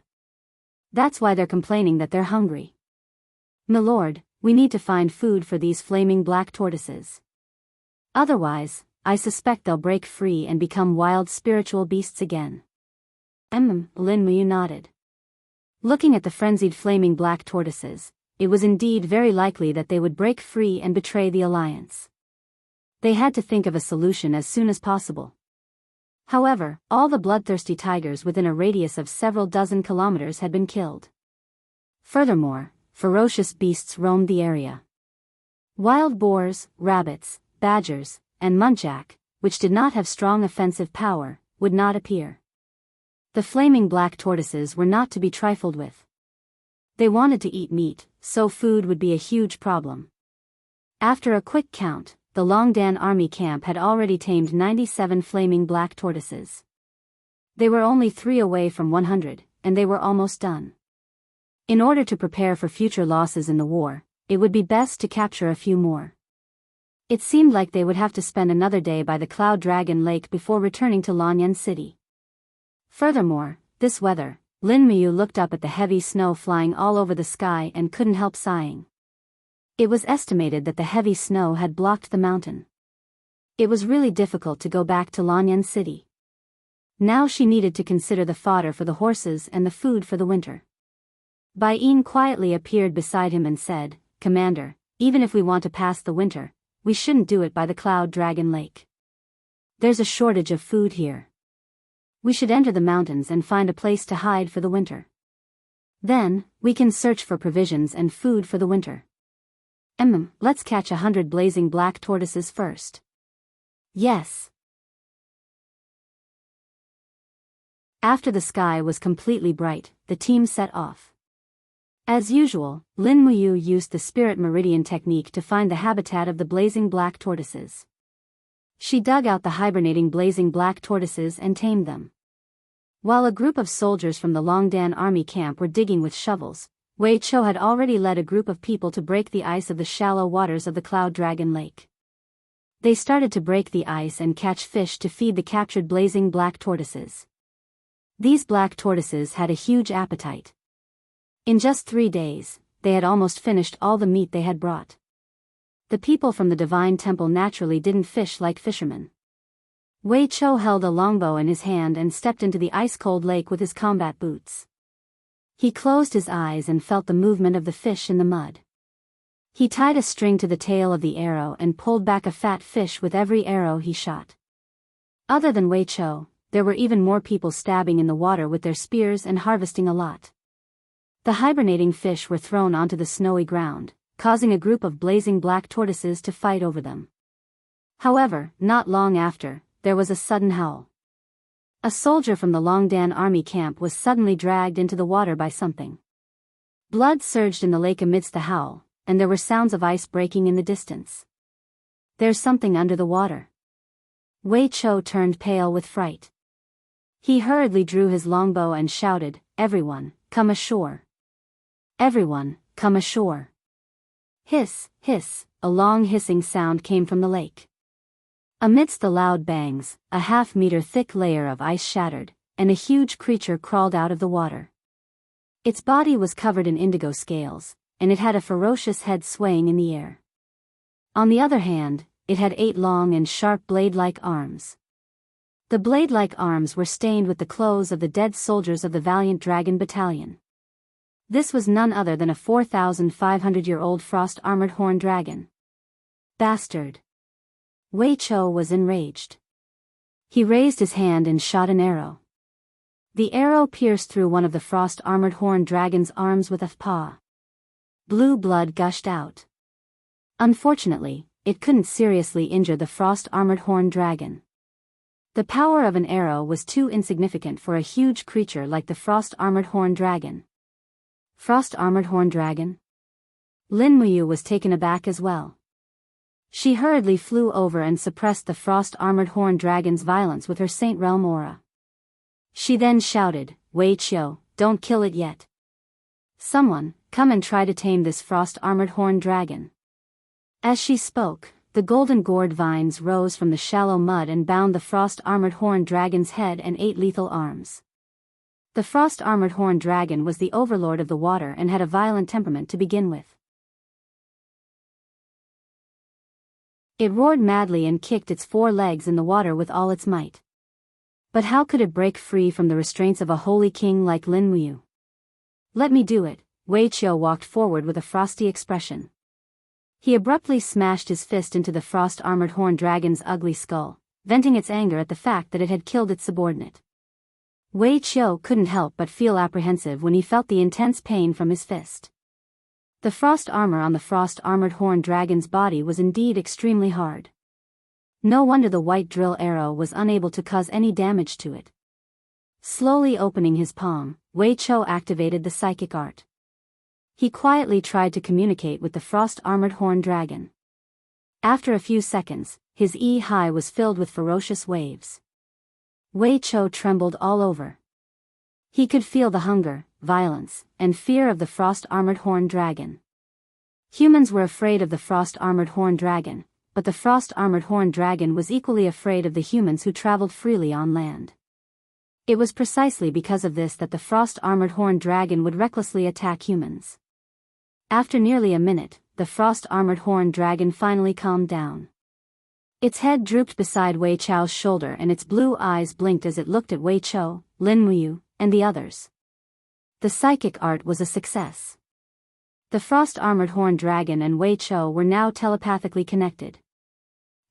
That's why they're complaining that they're hungry. Milord, we need to find food for these flaming black tortoises. Otherwise, I suspect they'll break free and become wild spiritual beasts again." Lin Muyu nodded. Looking at the frenzied flaming black tortoises, it was indeed very likely that they would break free and betray the alliance. They had to think of a solution as soon as possible. However, all the bloodthirsty tigers within a radius of several dozen kilometers had been killed. Furthermore, ferocious beasts roamed the area. Wild boars, rabbits, badgers, and muntjac, which did not have strong offensive power, would not appear. The flaming black tortoises were not to be trifled with. They wanted to eat meat, so food would be a huge problem. After a quick count, the Longdan army camp had already tamed 97 flaming black tortoises. They were only 3 away from 100, and they were almost done. In order to prepare for future losses in the war, it would be best to capture a few more. It seemed like they would have to spend another day by the Cloud Dragon Lake before returning to Lanyan City. Furthermore, this weather, Lin Muyu looked up at the heavy snow flying all over the sky and couldn't help sighing. It was estimated that the heavy snow had blocked the mountain. It was really difficult to go back to Lanyan City. Now she needed to consider the fodder for the horses and the food for the winter. Bai Yin quietly appeared beside him and said, "Commander, even if we want to pass the winter, we shouldn't do it by the Cloud Dragon Lake. There's a shortage of food here. We should enter the mountains and find a place to hide for the winter. Then, we can search for provisions and food for the winter. Let's catch 100 blazing black tortoises first." "Yes." After the sky was completely bright, the team set off. As usual, Lin Muyu used the spirit meridian technique to find the habitat of the blazing black tortoises. She dug out the hibernating blazing black tortoises and tamed them. While a group of soldiers from the Longdan army camp were digging with shovels, Wei Chou had already led a group of people to break the ice of the shallow waters of the Cloud Dragon Lake. They started to break the ice and catch fish to feed the captured blazing black tortoises. These black tortoises had a huge appetite. In just 3 days, they had almost finished all the meat they had brought. The people from the Divine Temple naturally didn't fish like fishermen. Wei Chou held a longbow in his hand and stepped into the ice-cold lake with his combat boots. He closed his eyes and felt the movement of the fish in the mud. He tied a string to the tail of the arrow and pulled back a fat fish with every arrow he shot. Other than Wei Chou, there were even more people stabbing in the water with their spears and harvesting a lot. The hibernating fish were thrown onto the snowy ground, causing a group of blazing black tortoises to fight over them. However, not long after, there was a sudden howl. A soldier from the Longdan army camp was suddenly dragged into the water by something. Blood surged in the lake amidst the howl, and there were sounds of ice breaking in the distance. "There's something under the water." Wei Chou turned pale with fright. He hurriedly drew his longbow and shouted, "Everyone, come ashore. Everyone, come ashore." Hiss, hiss, a long hissing sound came from the lake. Amidst the loud bangs, a half-meter thick layer of ice shattered, and a huge creature crawled out of the water. Its body was covered in indigo scales, and it had a ferocious head swaying in the air. On the other hand, it had 8 long and sharp blade-like arms. The blade-like arms were stained with the clothes of the dead soldiers of the Valiant Dragon Battalion. This was none other than a 4,500-year-old frost-armored horned dragon. Bastard! Wei Chou was enraged. He raised his hand and shot an arrow. The arrow pierced through one of the frost-armored horned dragon's arms with a paw. Blue blood gushed out. Unfortunately, it couldn't seriously injure the frost-armored horned dragon. The power of an arrow was too insignificant for a huge creature like the frost-armored horned dragon. Frost-armored horned dragon? Lin Muyu was taken aback as well. She hurriedly flew over and suppressed the frost-armored horned dragon's violence with her Saint Realm aura. She then shouted, "Wei Chou, don't kill it yet. Someone, come and try to tame this frost-armored horned dragon." As she spoke, the golden gourd vines rose from the shallow mud and bound the frost-armored horned dragon's head and 8 lethal arms. The frost-armored horned dragon was the overlord of the water and had a violent temperament to begin with. It roared madly and kicked its 4 legs in the water with all its might. But how could it break free from the restraints of a holy king like Lin Muyu? "Let me do it." Wei Chou walked forward with a frosty expression. He abruptly smashed his fist into the frost-armored horned dragon's ugly skull, venting its anger at the fact that it had killed its subordinate. Wei Chou couldn't help but feel apprehensive when he felt the intense pain from his fist. The frost armor on the frost-armored horned dragon's body was indeed extremely hard. No wonder the white drill arrow was unable to cause any damage to it. Slowly opening his palm, Wei Chou activated the psychic art. He quietly tried to communicate with the frost-armored horned dragon. After a few seconds, his E-high was filled with ferocious waves. Wei Chou trembled all over. He could feel the hunger, violence, and fear of the frost-armored horned dragon. Humans were afraid of the frost-armored horned dragon, but the frost-armored horned dragon was equally afraid of the humans who traveled freely on land. It was precisely because of this that the frost-armored horned dragon would recklessly attack humans. After nearly a minute, the frost-armored horned dragon finally calmed down. Its head drooped beside Wei Chou's shoulder and its blue eyes blinked as it looked at Wei Chou, Lin Muyu, and the others. The psychic art was a success. The frost-armored horned dragon and Wei Chou were now telepathically connected.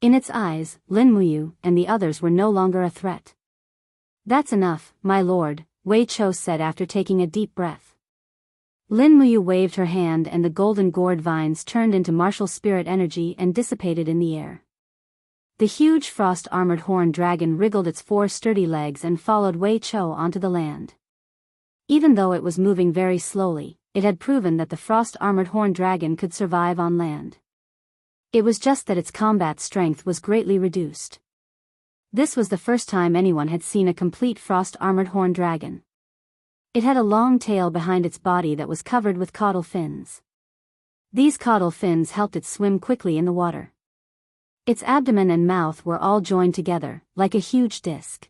In its eyes, Lin Muyu and the others were no longer a threat. "That's enough, my lord," Wei Chou said after taking a deep breath. Lin Muyu waved her hand and the golden gourd vines turned into martial spirit energy and dissipated in the air. The huge frost-armored horned dragon wriggled its 4 sturdy legs and followed Wei Chou onto the land. Even though it was moving very slowly, it had proven that the frost-armored horned dragon could survive on land. It was just that its combat strength was greatly reduced. This was the first time anyone had seen a complete frost-armored horned dragon. It had a long tail behind its body that was covered with caudal fins. These caudal fins helped it swim quickly in the water. Its abdomen and mouth were all joined together, like a huge disc.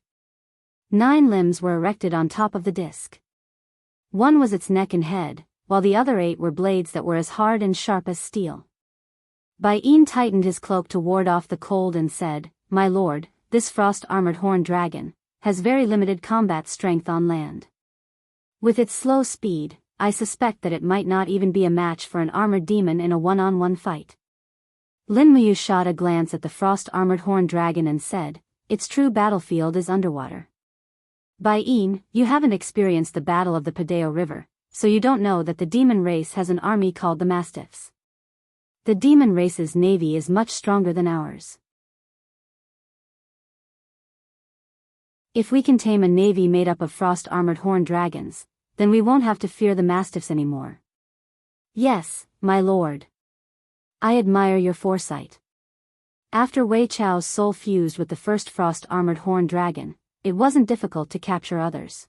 9 limbs were erected on top of the disc. One was its neck and head, while the other 8 were blades that were as hard and sharp as steel. Bai Yin tightened his cloak to ward off the cold and said, "My lord, this frost-armored horned dragon has very limited combat strength on land. With its slow speed, I suspect that it might not even be a match for an armored demon in a one-on-one fight." Lin Muyu shot a glance at the frost-armored horned dragon and said, "Its true battlefield is underwater. Bai Yin, you haven't experienced the Battle of the Padeo River, so you don't know that the demon race has an army called the Mastiffs. The demon race's navy is much stronger than ours. If we can tame a navy made up of frost-armored horned dragons, then we won't have to fear the Mastiffs anymore." "Yes, my lord. I admire your foresight." After Wei Chou's soul fused with the first frost-armored horned dragon, it wasn't difficult to capture others.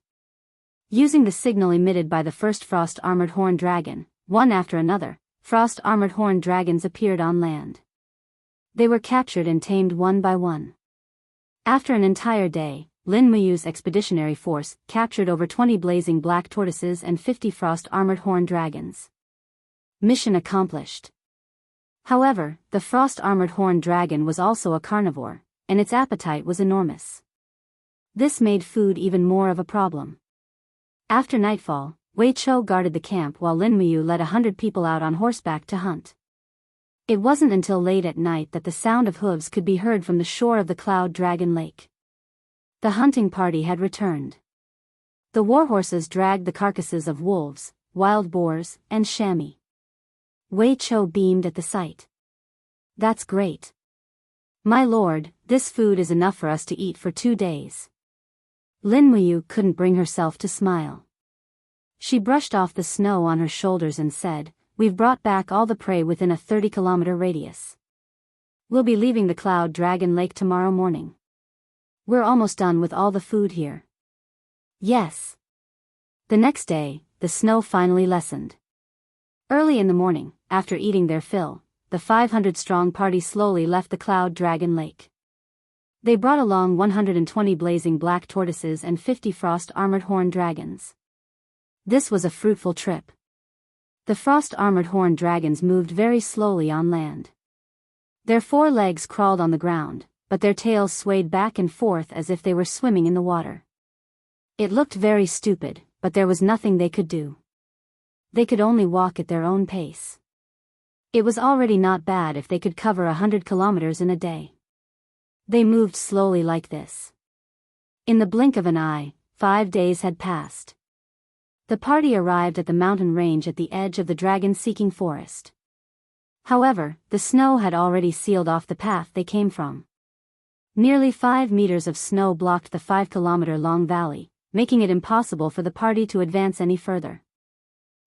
Using the signal emitted by the first frost-armored horned dragon, one after another, frost-armored horned dragons appeared on land. They were captured and tamed one by one. After an entire day, Lin Muyu's expeditionary force captured over 20 blazing black tortoises and 50 frost-armored horned dragons. Mission accomplished. However, the frost-armored horned dragon was also a carnivore, and its appetite was enormous. This made food even more of a problem. After nightfall, Wei Chou guarded the camp while Lin Muyu led 100 people out on horseback to hunt. It wasn't until late at night that the sound of hooves could be heard from the shore of the Cloud Dragon Lake. The hunting party had returned. The warhorses dragged the carcasses of wolves, wild boars, and chamois. Wei Cho beamed at the sight. That's great. My lord, this food is enough for us to eat for 2 days. Lin Muyu couldn't bring herself to smile. She brushed off the snow on her shoulders and said, "We've brought back all the prey within a 30-kilometer radius. We'll be leaving the Cloud Dragon Lake tomorrow morning. We're almost done with all the food here." Yes. The next day, the snow finally lessened. Early in the morning, after eating their fill, the 500-strong party slowly left the Cloud Dragon Lake. They brought along 120 blazing black tortoises and 50 frost-armored horned dragons. This was a fruitful trip. The frost-armored horned dragons moved very slowly on land. Their 4 legs crawled on the ground, but their tails swayed back and forth as if they were swimming in the water. It looked very stupid, but there was nothing they could do. They could only walk at their own pace. It was already not bad if they could cover 100 kilometers in a day. They moved slowly like this. In the blink of an eye, 5 days had passed. The party arrived at the mountain range at the edge of the dragon-seeking forest. However, the snow had already sealed off the path they came from. Nearly 5 meters of snow blocked the 5-kilometer-long valley, making it impossible for the party to advance any further.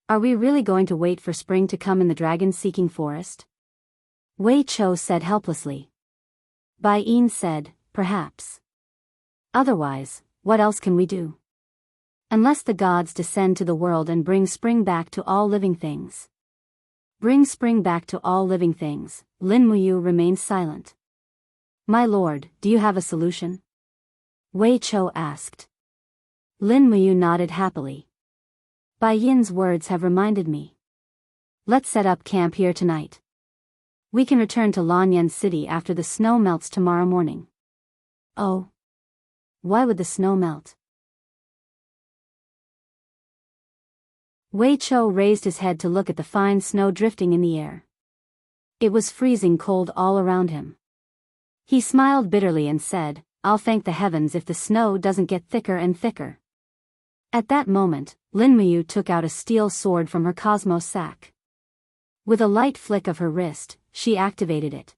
Are we really going to wait for spring to come in the dragon-seeking forest? Wei Cho said helplessly. Bai Yin said, perhaps. Otherwise, what else can we do? Unless the gods descend to the world and bring spring back to all living things. Bring spring back to all living things. Lin Muyu remained silent. My lord, do you have a solution? Wei Cho asked. Lin Muyu nodded happily. Bai Yin's words have reminded me. Let's set up camp here tonight. We can return to Lanyan City after the snow melts tomorrow morning. Oh. Why would the snow melt? Wei Cho raised his head to look at the fine snow drifting in the air. It was freezing cold all around him. He smiled bitterly and said, I'll thank the heavens if the snow doesn't get thicker and thicker. At that moment, Lin Muyu took out a steel sword from her cosmos sack. With a light flick of her wrist, she activated it.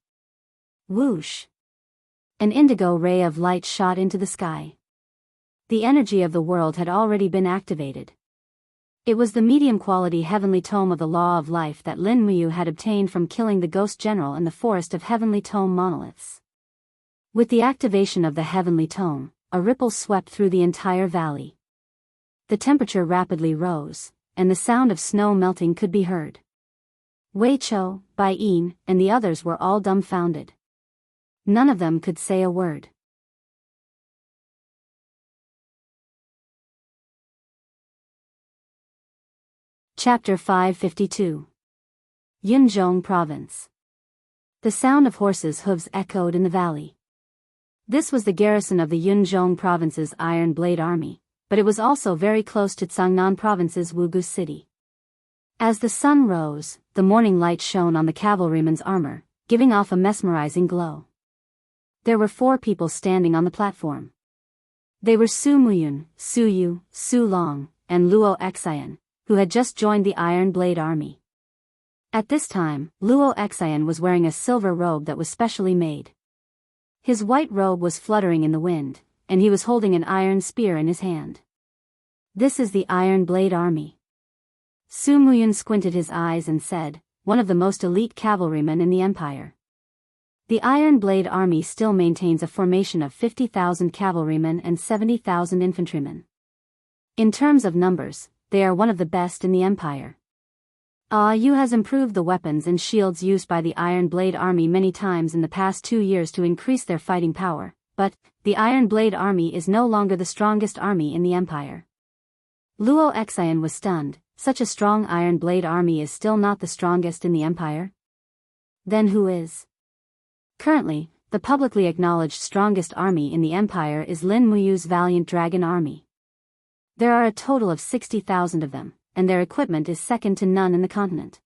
Whoosh! An indigo ray of light shot into the sky. The energy of the world had already been activated. It was the medium-quality heavenly tome of the law of life that Lin Muyu had obtained from killing the ghost general in the forest of heavenly tome monoliths. With the activation of the heavenly tome, a ripple swept through the entire valley. The temperature rapidly rose, and the sound of snow melting could be heard. Wei Cho, Bai Yin, and the others were all dumbfounded. None of them could say a word. Chapter 552. Yunzhong Province. The sound of horses' hooves echoed in the valley. This was the garrison of the Yunzhong Province's Iron Blade Army, but it was also very close to Cangnan Province's Wugu City. As the sun rose, the morning light shone on the cavalryman's armor, giving off a mesmerizing glow. There were 4 people standing on the platform. They were Su Muyun, Su Yu, Su Long, and Luo Xian, who had just joined the Iron Blade Army. At this time, Luo Xian was wearing a silver robe that was specially made. His white robe was fluttering in the wind, and he was holding an iron spear in his hand. This is the Iron Blade Army. Su Muyun squinted his eyes and said, one of the most elite cavalrymen in the empire. The Iron Blade Army still maintains a formation of 50,000 cavalrymen and 70,000 infantrymen. In terms of numbers, they are one of the best in the empire. Yu has improved the weapons and shields used by the Iron Blade Army many times in the past 2 years to increase their fighting power, but the Iron Blade Army is no longer the strongest army in the empire. Luo Xian was stunned. Such a strong Iron Blade Army is still not the strongest in the empire? Then who is? Currently, the publicly acknowledged strongest army in the empire is Lin Muyu's Valiant Dragon Army. There are a total of 60,000 of them, and their equipment is second to none in the continent.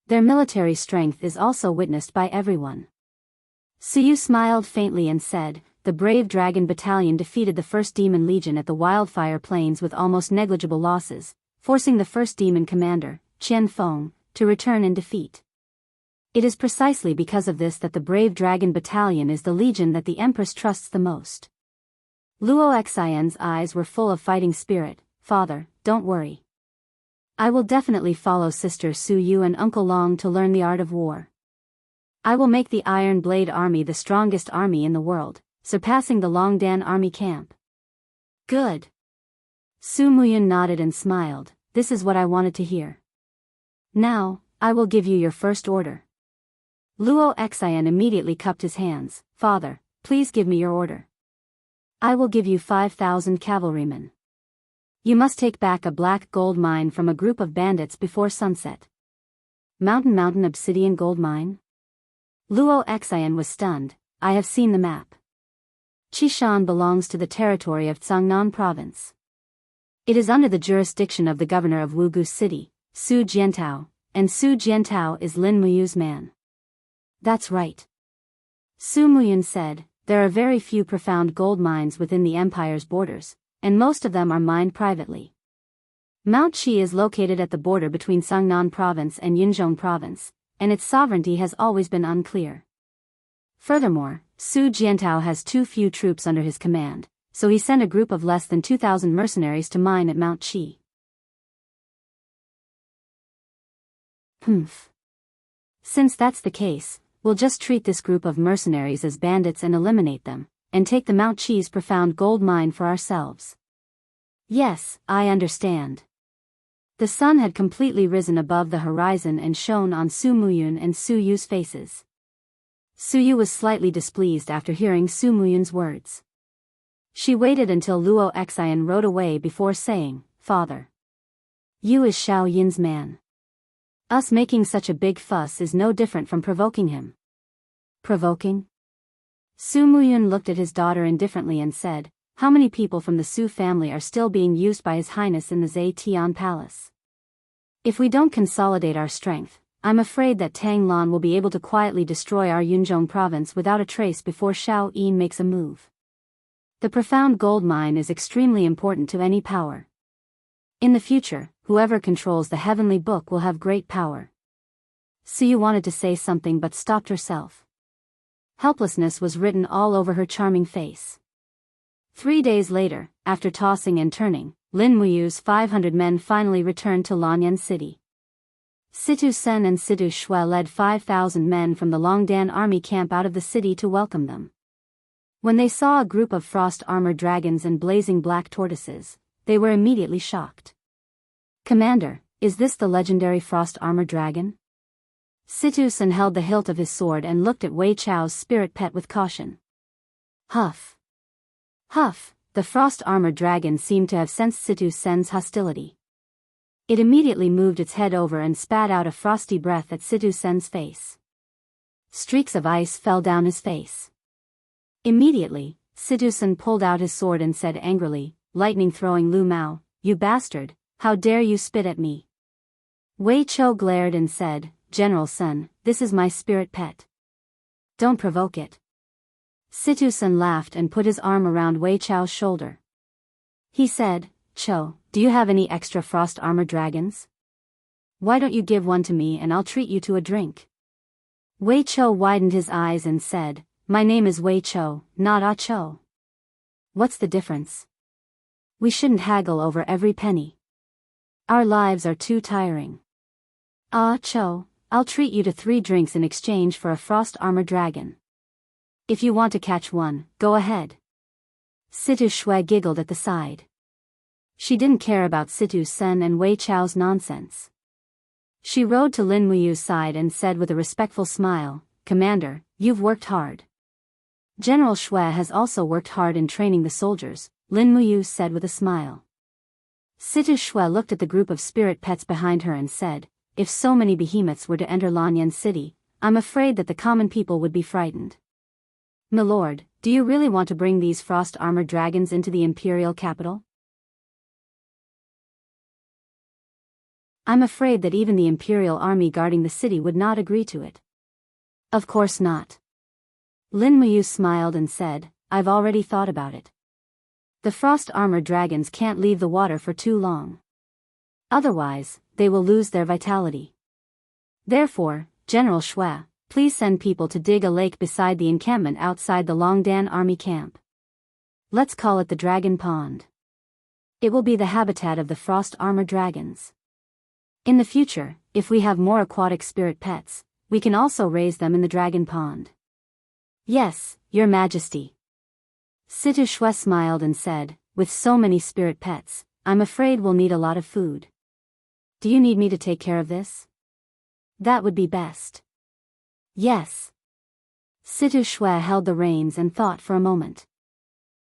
Their military strength is also witnessed by everyone. Suyu smiled faintly and said, the brave dragon battalion defeated the first demon legion at the wildfire plains with almost negligible losses, forcing the first demon commander, Qian Feng, to return in defeat. It is precisely because of this that the brave dragon battalion is the legion that the Empress trusts the most. Luo Xian's eyes were full of fighting spirit. Father, don't worry. I will definitely follow Sister Su Yu and Uncle Long to learn the art of war. I will make the Iron Blade Army the strongest army in the world, surpassing the Longdan army camp. Good. Su Muyun nodded and smiled. This is what I wanted to hear. Now, I will give you your first order. Luo Xian immediately cupped his hands. Father, please give me your order. I will give you 5,000 cavalrymen. You must take back a black gold mine from a group of bandits before sunset. Mountain obsidian gold mine? Luo Xian was stunned. I have seen the map. Qishan belongs to the territory of Cangnan province. It is under the jurisdiction of the governor of Wugu City, Su Jiantao, and Su Jiantao is Lin Muyu's man. That's right. Su Muyun said, there are very few profound gold mines within the empire's borders, and most of them are mined privately. Mount Qi is located at the border between Cangnan province and Yinzhong province, and its sovereignty has always been unclear. Furthermore, Su Jiantao has too few troops under his command, so he sent a group of less than 2,000 mercenaries to mine at Mount Qi. Since that's the case, we'll just treat this group of mercenaries as bandits and eliminate them, and take the Mount Qi's profound gold mine for ourselves. Yes, I understand. The sun had completely risen above the horizon and shone on Su Muyun and Su Yu's faces. Su Yu was slightly displeased after hearing Su Muyun's words. She waited until Luo Xian rode away before saying, Father. Yu is Xiao Yin's man. Us making such a big fuss is no different from provoking him. Provoking? Su Muyun looked at his daughter indifferently and said, how many people from the Su family are still being used by His Highness in the Zetian Palace? If we don't consolidate our strength, I'm afraid that Tang Lan will be able to quietly destroy our Yunzhong province without a trace before Xiao Yin makes a move. The profound gold mine is extremely important to any power. In the future, whoever controls the heavenly book will have great power. Suyu wanted to say something but stopped herself. Helplessness was written all over her charming face. 3 days later, after tossing and turning, Lin Muyu's 500 men finally returned to Lanyan City. Situ Sen and Situ Shui led 5,000 men from the Longdan army camp out of the city to welcome them. When they saw a group of frost-armored dragons and blazing black tortoises, they were immediately shocked. Commander, is this the legendary frost-armored dragon? Situ Sen held the hilt of his sword and looked at Wei Chao's spirit pet with caution. Huff. Huff, the frost-armored dragon seemed to have sensed Situ Sen's hostility. It immediately moved its head over and spat out a frosty breath at Situ Sen's face. Streaks of ice fell down his face. Immediately, Situ Sen pulled out his sword and said angrily, lightning-throwing Lu Mao, you bastard, how dare you spit at me? Wei Chou glared and said, General Sen, this is my spirit pet. Don't provoke it. Situ Sen laughed and put his arm around Wei Chou's shoulder. He said, Chou, do you have any extra frost-armored dragons? Why don't you give one to me and I'll treat you to a drink? Wei Chou widened his eyes and said, my name is Wei Chou, not Ah Chou. What's the difference? We shouldn't haggle over every penny. Our lives are too tiring. Ah Chou, I'll treat you to 3 drinks in exchange for a frost-armored dragon. If you want to catch one, go ahead. Situ Shui giggled at the side. She didn't care about Situ Sen and Wei Chao's nonsense. She rode to Lin Muyu's side and said with a respectful smile, Commander, you've worked hard. General Shui has also worked hard in training the soldiers, Lin Muyu said with a smile. Situ Shui looked at the group of spirit pets behind her and said, if so many behemoths were to enter Lanyan City, I'm afraid that the common people would be frightened. Milord, do you really want to bring these frost-armored dragons into the imperial capital? I'm afraid that even the imperial army guarding the city would not agree to it. Of course not. Lin Muyu smiled and said, I've already thought about it. The frost armor dragons can't leave the water for too long. Otherwise, they will lose their vitality. Therefore, General Shui, please send people to dig a lake beside the encampment outside the Longdan army camp. Let's call it the Dragon Pond. It will be the habitat of the frost armor dragons. In the future, if we have more aquatic spirit pets, we can also raise them in the Dragon Pond. Yes, Your Majesty. Situ Shui smiled and said, with so many spirit pets, I'm afraid we'll need a lot of food. Do you need me to take care of this? That would be best. Yes. Situ Shui held the reins and thought for a moment.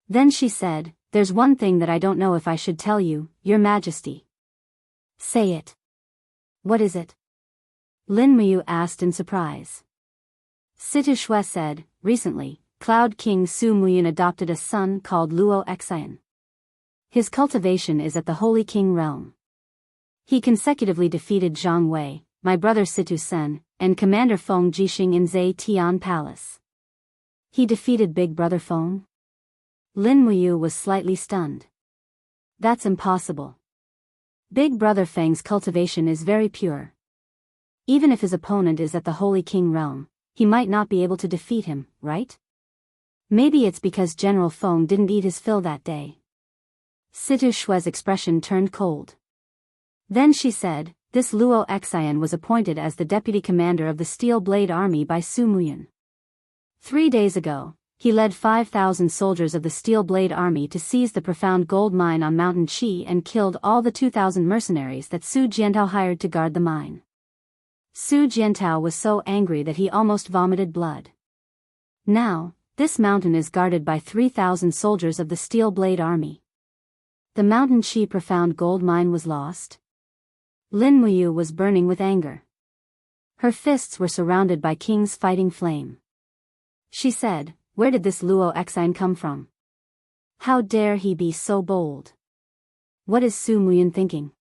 Then she said, there's one thing that I don't know if I should tell you, Your Majesty. Say it. What is it? Lin Muyu asked in surprise. Situ Shui said, recently, Cloud King Su Muyun adopted a son called Luo Xian. His cultivation is at the Holy King realm. He consecutively defeated Zhang Wei, my brother Situ Sen, and Commander Feng Jixing in Zai Tian Palace. He defeated Big Brother Feng? Lin Muyu was slightly stunned. That's impossible. Big Brother Feng's cultivation is very pure. Even if his opponent is at the Holy King realm, he might not be able to defeat him, right? Maybe it's because General Feng didn't eat his fill that day. Situ Shui's expression turned cold. Then she said, this Luo Xian was appointed as the deputy commander of the Steel Blade Army by Su Muyun. 3 days ago, he led 5,000 soldiers of the Steel Blade Army to seize the profound gold mine on Mountain Qi and killed all the 2,000 mercenaries that Su Jiantao hired to guard the mine. Su Jiantao was so angry that he almost vomited blood. Now, this mountain is guarded by 3,000 soldiers of the Steel Blade Army. The Mountain Qi profound gold mine was lost? Lin Muyu was burning with anger. Her fists were surrounded by King's fighting flame. She said, where did this Luo Xian come from? How dare he be so bold? What is Su Muyun thinking?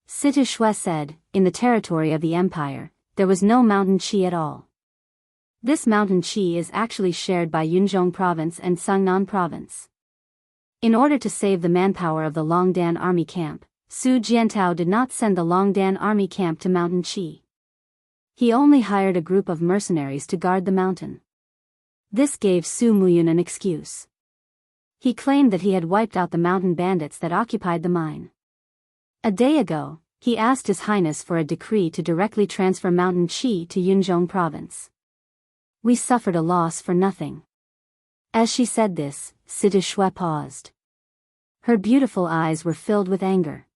Situ Shui said, in the territory of the empire, there was no Mountain Qi at all. This Mountain Qi is actually shared by Yunzhong Province and Sangnan Province. In order to save the manpower of the Longdan army camp, Su Jiantao did not send the Longdan army camp to Mountain Qi. He only hired a group of mercenaries to guard the mountain. This gave Su Muyun an excuse. He claimed that he had wiped out the mountain bandits that occupied the mine. A day ago, he asked His Highness for a decree to directly transfer Mountain Qi to Yunzhong Province. We suffered a loss for nothing. As she said this, Situ Shui paused. Her beautiful eyes were filled with anger.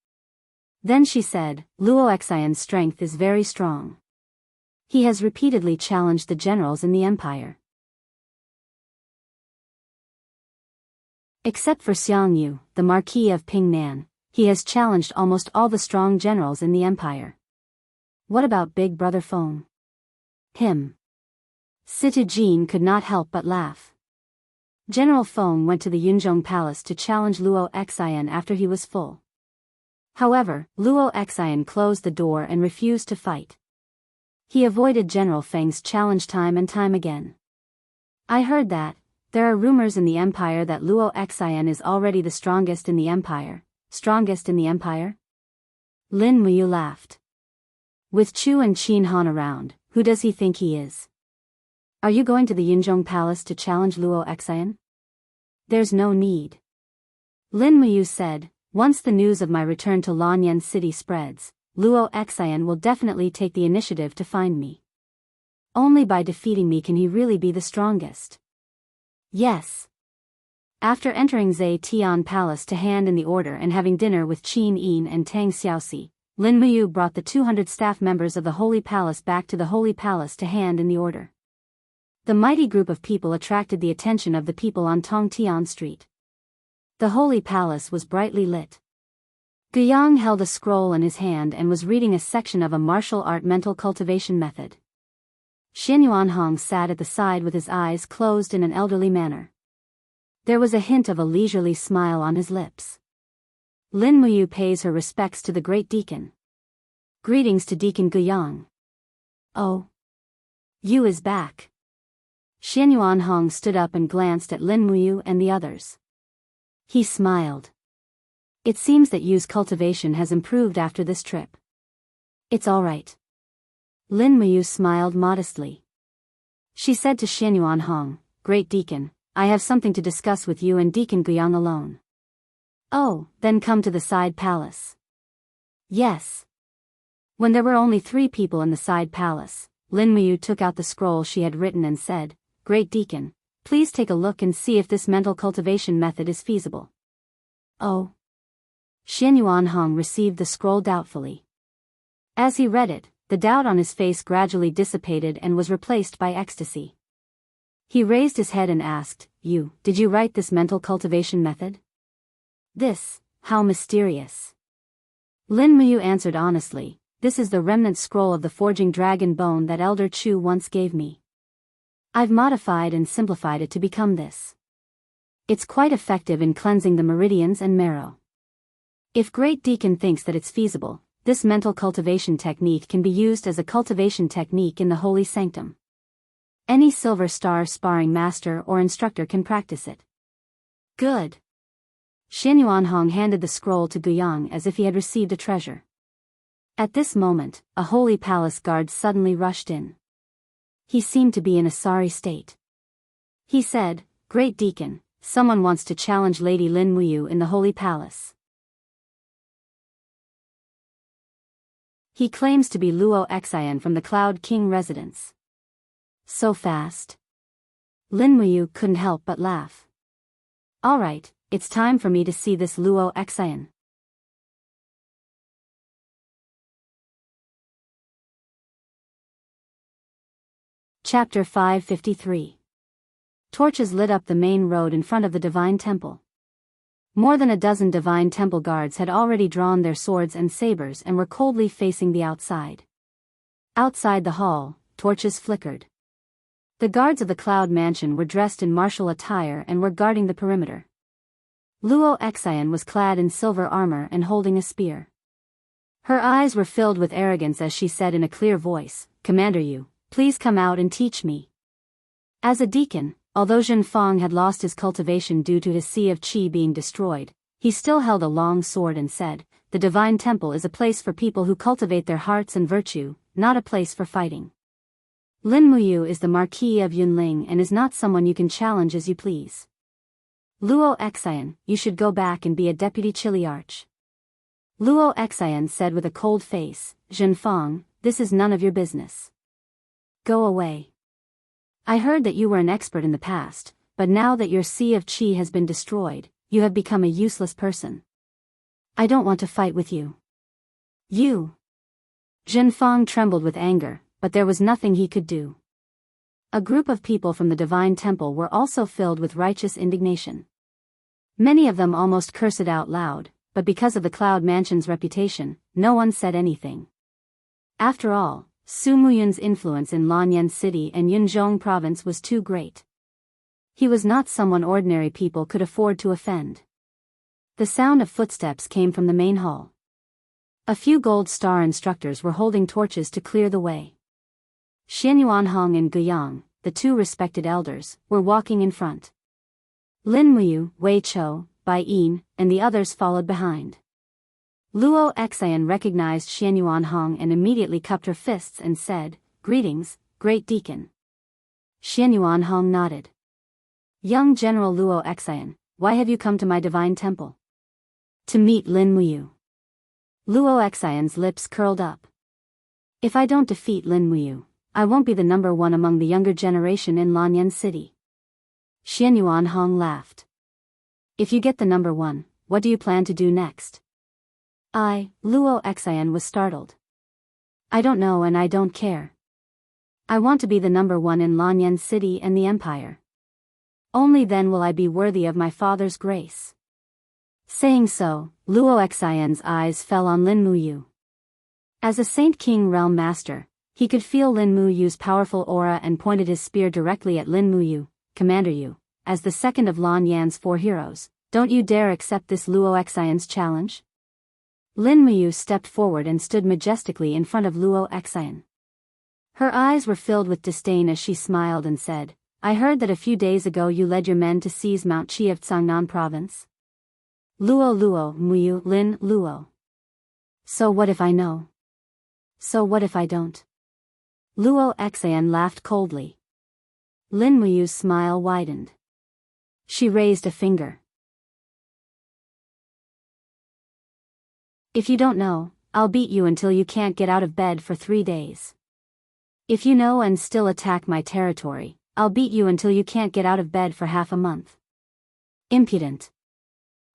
Then she said, Luo Xian's strength is very strong. He has repeatedly challenged the generals in the empire. Except for Xiang Yu, the Marquis of Pingnan, he has challenged almost all the strong generals in the empire. What about Big Brother Feng? Him. Situ Jin could not help but laugh. General Feng went to the Yunzhong Palace to challenge Luo Xian after he was full. However, Luo Xian closed the door and refused to fight. He avoided General Feng's challenge time and time again. I heard that. There are rumors in the empire that Luo Xian is already the strongest in the empire. Strongest in the empire? Lin Muyu laughed. With Chu and Qin Han around, who does he think he is? Are you going to the Yunzhong Palace to challenge Luo Xian? There's no need. Lin Muyu said, once the news of my return to Lanyan City spreads, Luo Xian will definitely take the initiative to find me. Only by defeating me can he really be the strongest. Yes. After entering Zai Tian Palace to hand in the order and having dinner with Qin Yin and Tang Xiaoxi, Lin Muyu brought the 200 staff members of the Holy Palace back to the Holy Palace to hand in the order. The mighty group of people attracted the attention of the people on Tongtian Street. The Holy Palace was brightly lit. Guiyang held a scroll in his hand and was reading a section of a martial art mental cultivation method. Xin Yuanhong sat at the side with his eyes closed in an elderly manner. There was a hint of a leisurely smile on his lips. Lin Muyu pays her respects to the great deacon. Greetings to Deacon Guyang. Oh. You is back. Xianyuan Hong stood up and glanced at Lin Muyu and the others. He smiled. It seems that Yu's cultivation has improved after this trip. It's all right. Lin Muyu smiled modestly. She said to Xianyuan Hong, Great Deacon, I have something to discuss with you and Deacon Guyang alone. Oh, then come to the side palace. Yes. When there were only 3 people in the side palace, Lin Muyu took out the scroll she had written and said, Great Deacon, please take a look and see if this mental cultivation method is feasible. Oh. Xianyuan Hong received the scroll doubtfully. As he read it, the doubt on his face gradually dissipated and was replaced by ecstasy. He raised his head and asked, Did you write this mental cultivation method? This, how mysterious. Lin Muyu answered honestly, This is the remnant scroll of the forging dragon bone that Elder Chu once gave me. I've modified and simplified it to become this. It's quite effective in cleansing the meridians and marrow. If Great Deacon thinks that it's feasible, this mental cultivation technique can be used as a cultivation technique in the Holy Sanctum. Any Silver Star sparring master or instructor can practice it. Good. Xianyuan Hong handed the scroll to Guyang as if he had received a treasure. At this moment, a holy palace guard suddenly rushed in. He seemed to be in a sorry state. He said, Great Deacon, someone wants to challenge Lady Lin Muyu in the holy palace. He claims to be Luo Xian from the Cloud King residence. So fast. Lin Muyu couldn't help but laugh. All right, it's time for me to see this Luo Xian. Chapter 553. Torches lit up the main road in front of the Divine Temple. More than a dozen Divine Temple guards had already drawn their swords and sabers and were coldly facing the outside. Outside the hall, torches flickered. The guards of the Cloud Mansion were dressed in martial attire and were guarding the perimeter. Luo Xian was clad in silver armor and holding a spear. Her eyes were filled with arrogance as she said in a clear voice, Commander Yu, please come out and teach me. As a deacon, although Zhen Fang had lost his cultivation due to his Sea of Qi being destroyed, he still held a long sword and said, The Divine Temple is a place for people who cultivate their hearts and virtue, not a place for fighting. Lin Muyu is the Marquis of Yunling and is not someone you can challenge as you please. Luo Xian, you should go back and be a deputy chiliarch. Luo Xian said with a cold face, Zhen Fang, this is none of your business. Go away. I heard that you were an expert in the past, but now that your Sea of Qi has been destroyed, you have become a useless person. I don't want to fight with you. You. Zhen Fang trembled with anger, but there was nothing he could do. A group of people from the Divine Temple were also filled with righteous indignation. Many of them almost cursed out loud, but because of the Cloud Mansion's reputation, no one said anything. After all, Su Muyun's influence in Lanyan City and Yunzhong Province was too great. He was not someone ordinary people could afford to offend. The sound of footsteps came from the main hall. A few Gold Star instructors were holding torches to clear the way. Xianyuan Hong and Guyang, the 2 respected elders, were walking in front. Lin Muyu, Wei Chou, Bai Yin, and the others followed behind. Luo Xian recognized Xianyuan Hong and immediately cupped her fists and said, Greetings, Great Deacon. Xianyuan Hong nodded. Young General Luo Xian, why have you come to my Divine Temple? To meet Lin Muyu. Luo Xian's lips curled up. If I don't defeat Lin Muyu, I won't be the number 1 among the younger generation in Lanyan City. Xianyuan Hong laughed. If you get the number 1, what do you plan to do next? Luo Xian was startled. I don't know and I don't care. I want to be the number 1 in Lanyan City and the Empire. Only then will I be worthy of my father's grace. Saying so, Luo Xian's eyes fell on Lin Muyu. As a Saint King Realm Master, he could feel Lin Muyu's powerful aura and pointed his spear directly at Lin Muyu. Commander Yu, as the second of Lan Yan's 4 heroes, don't you dare accept this Luo Xian's challenge? Lin Muyu stepped forward and stood majestically in front of Luo Excian. Her eyes were filled with disdain as she smiled and said, I heard that a few days ago you led your men to seize Mount Qi of Cangnan province. Luo Muyu Lin Luo. So what if I know? So what if I don't? Luo Excian laughed coldly. Lin Muyu's smile widened. She raised a finger. If you don't know, I'll beat you until you can't get out of bed for 3 days. If you know and still attack my territory, I'll beat you until you can't get out of bed for half a month. Impudent.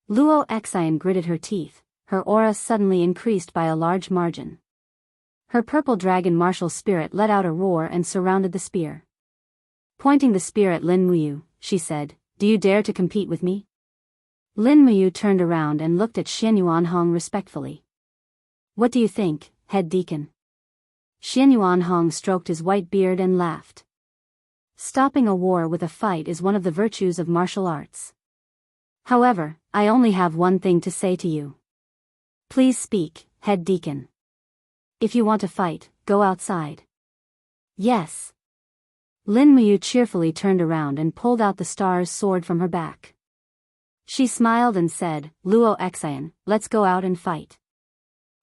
Luo Excian gritted her teeth, her aura suddenly increased by a large margin. Her purple dragon martial spirit let out a roar and surrounded the spear. Pointing the spear at Lin Muyu, she said, Do you dare to compete with me? Lin Muyu turned around and looked at Xian Yuanhong respectfully. What do you think, head deacon? Xian Yuanhong stroked his white beard and laughed. Stopping a war with a fight is one of the virtues of martial arts. However, I only have one thing to say to you. Please speak, head deacon. If you want to fight, go outside. Yes. Lin Muyu cheerfully turned around and pulled out the star's sword from her back. She smiled and said, Luo Excian, let's go out and fight.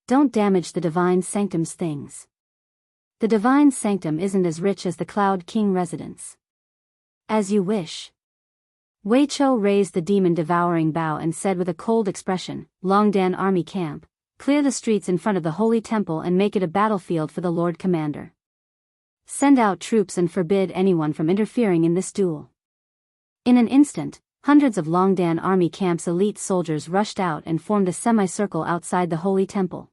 Don't damage the Divine Sanctum's things. The Divine Sanctum isn't as rich as the Cloud King residence. As you wish. Wei Chou raised the demon-devouring bow and said with a cold expression, Longdan Army Camp, clear the streets in front of the Holy Temple and make it a battlefield for the Lord Commander. Send out troops and forbid anyone from interfering in this duel. In an instant, hundreds of Longdan Army Camp's elite soldiers rushed out and formed a semicircle outside the Holy Temple.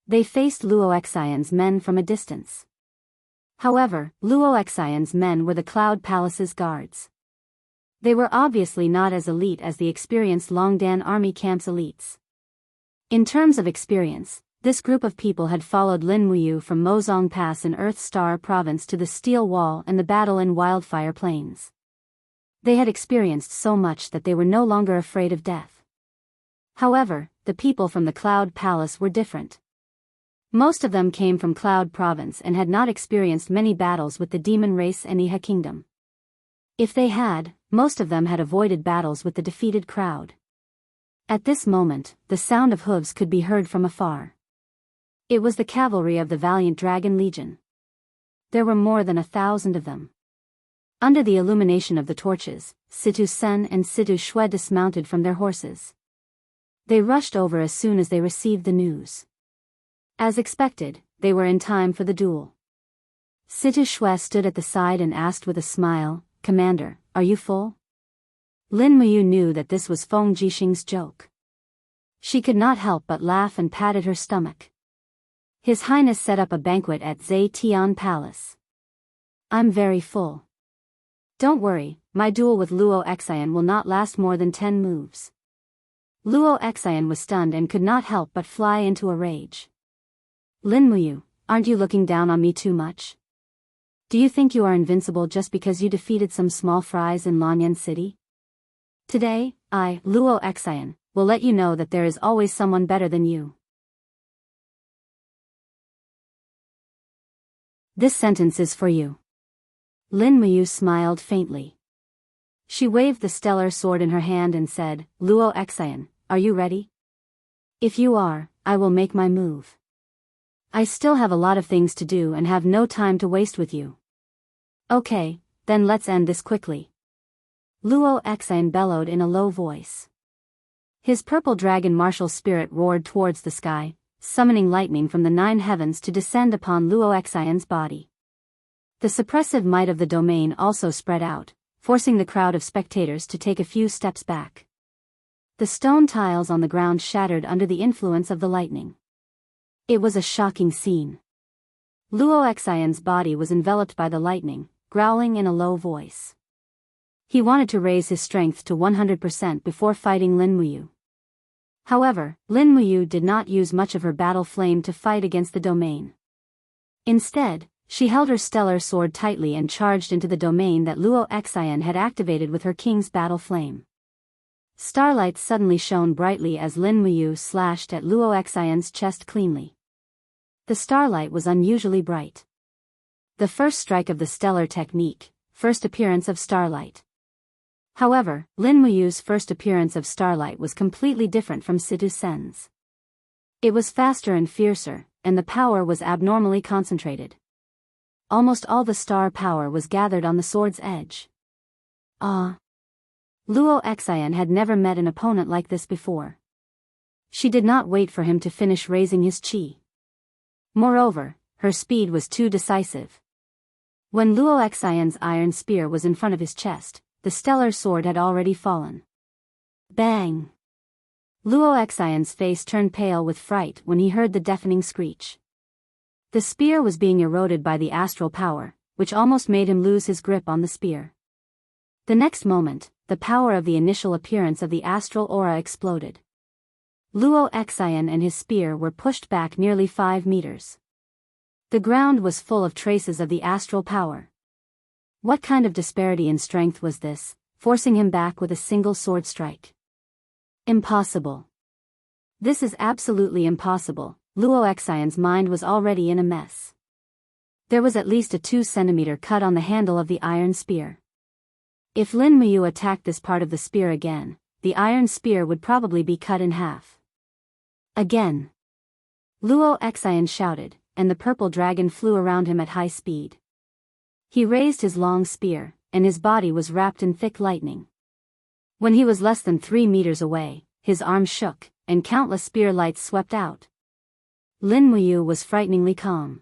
They faced Luo Excian's men from a distance. However, Luo Excian's men were the Cloud Palace's guards. They were obviously not as elite as the experienced Longdan Army Camp's elites. In terms of experience, this group of people had followed Lin Muyu from Mozong Pass in Earth Star Province to the Steel Wall and the battle in Wildfire Plains. They had experienced so much that they were no longer afraid of death. However, the people from the Cloud Palace were different. Most of them came from Cloud Province and had not experienced many battles with the demon race and Iha Kingdom. If they had, most of them had avoided battles with the defeated crowd. At this moment, the sound of hooves could be heard from afar. It was the cavalry of the valiant Dragon Legion. There were more than 1,000 of them. Under the illumination of the torches, Situ Sen and Situ Shui dismounted from their horses. They rushed over as soon as they received the news. As expected, they were in time for the duel. Situ Shui stood at the side and asked with a smile, Commander, are you full? Lin Muyu knew that this was Feng Jixing's joke. She could not help but laugh and patted her stomach. His Highness set up a banquet at Zai Tian Palace. I'm very full. Don't worry, my duel with Luo Excian will not last more than 10 moves. Luo Excian was stunned and could not help but fly into a rage. Lin Muyu, aren't you looking down on me too much? Do you think you are invincible just because you defeated some small fries in Lanyan City? Today, I, Luo Excian, will let you know that there is always someone better than you. This sentence is for you. Lin Muyu smiled faintly. She waved the stellar sword in her hand and said, Luo Excian, are you ready? If you are, I will make my move. I still have a lot of things to do and have no time to waste with you. Okay, then let's end this quickly. Luo Excian bellowed in a low voice. His purple dragon martial spirit roared towards the sky, summoning lightning from the 9 heavens to descend upon Luo Excian's body. The suppressive might of the domain also spread out, forcing the crowd of spectators to take a few steps back. The stone tiles on the ground shattered under the influence of the lightning. It was a shocking scene. Luo Excian's body was enveloped by the lightning, growling in a low voice. He wanted to raise his strength to 100% before fighting Lin Muyu. However, Lin Muyu did not use much of her battle flame to fight against the domain. Instead, she held her stellar sword tightly and charged into the domain that Luo Excian had activated with her king's battle flame. Starlight suddenly shone brightly as Lin Muyu slashed at Luo Xian's chest cleanly. The starlight was unusually bright. The first strike of the stellar technique, first appearance of starlight. However, Lin Muyu's first appearance of starlight was completely different from Situ Sen's. It was faster and fiercer, and the power was abnormally concentrated. Almost all the star power was gathered on the sword's edge. Ah! Luo Xian had never met an opponent like this before. She did not wait for him to finish raising his qi. Moreover, her speed was too decisive. When Luo Xian's iron spear was in front of his chest, the stellar sword had already fallen. Bang! Luo Xian's face turned pale with fright when he heard the deafening screech. The spear was being eroded by the astral power, which almost made him lose his grip on the spear. The next moment, the power of the initial appearance of the astral aura exploded. Luo Xian and his spear were pushed back nearly 5 meters. The ground was full of traces of the astral power. What kind of disparity in strength was this, forcing him back with a single sword strike? Impossible. This is absolutely impossible. Luo Xian's mind was already in a mess. There was at least a 2-centimeter cut on the handle of the iron spear. If Lin Muyu attacked this part of the spear again, the iron spear would probably be cut in half. Again! Luo Xian shouted, and the purple dragon flew around him at high speed. He raised his long spear, and his body was wrapped in thick lightning. When he was less than 3 meters away, his arms shook, and countless spear lights swept out. Lin Muyu was frighteningly calm.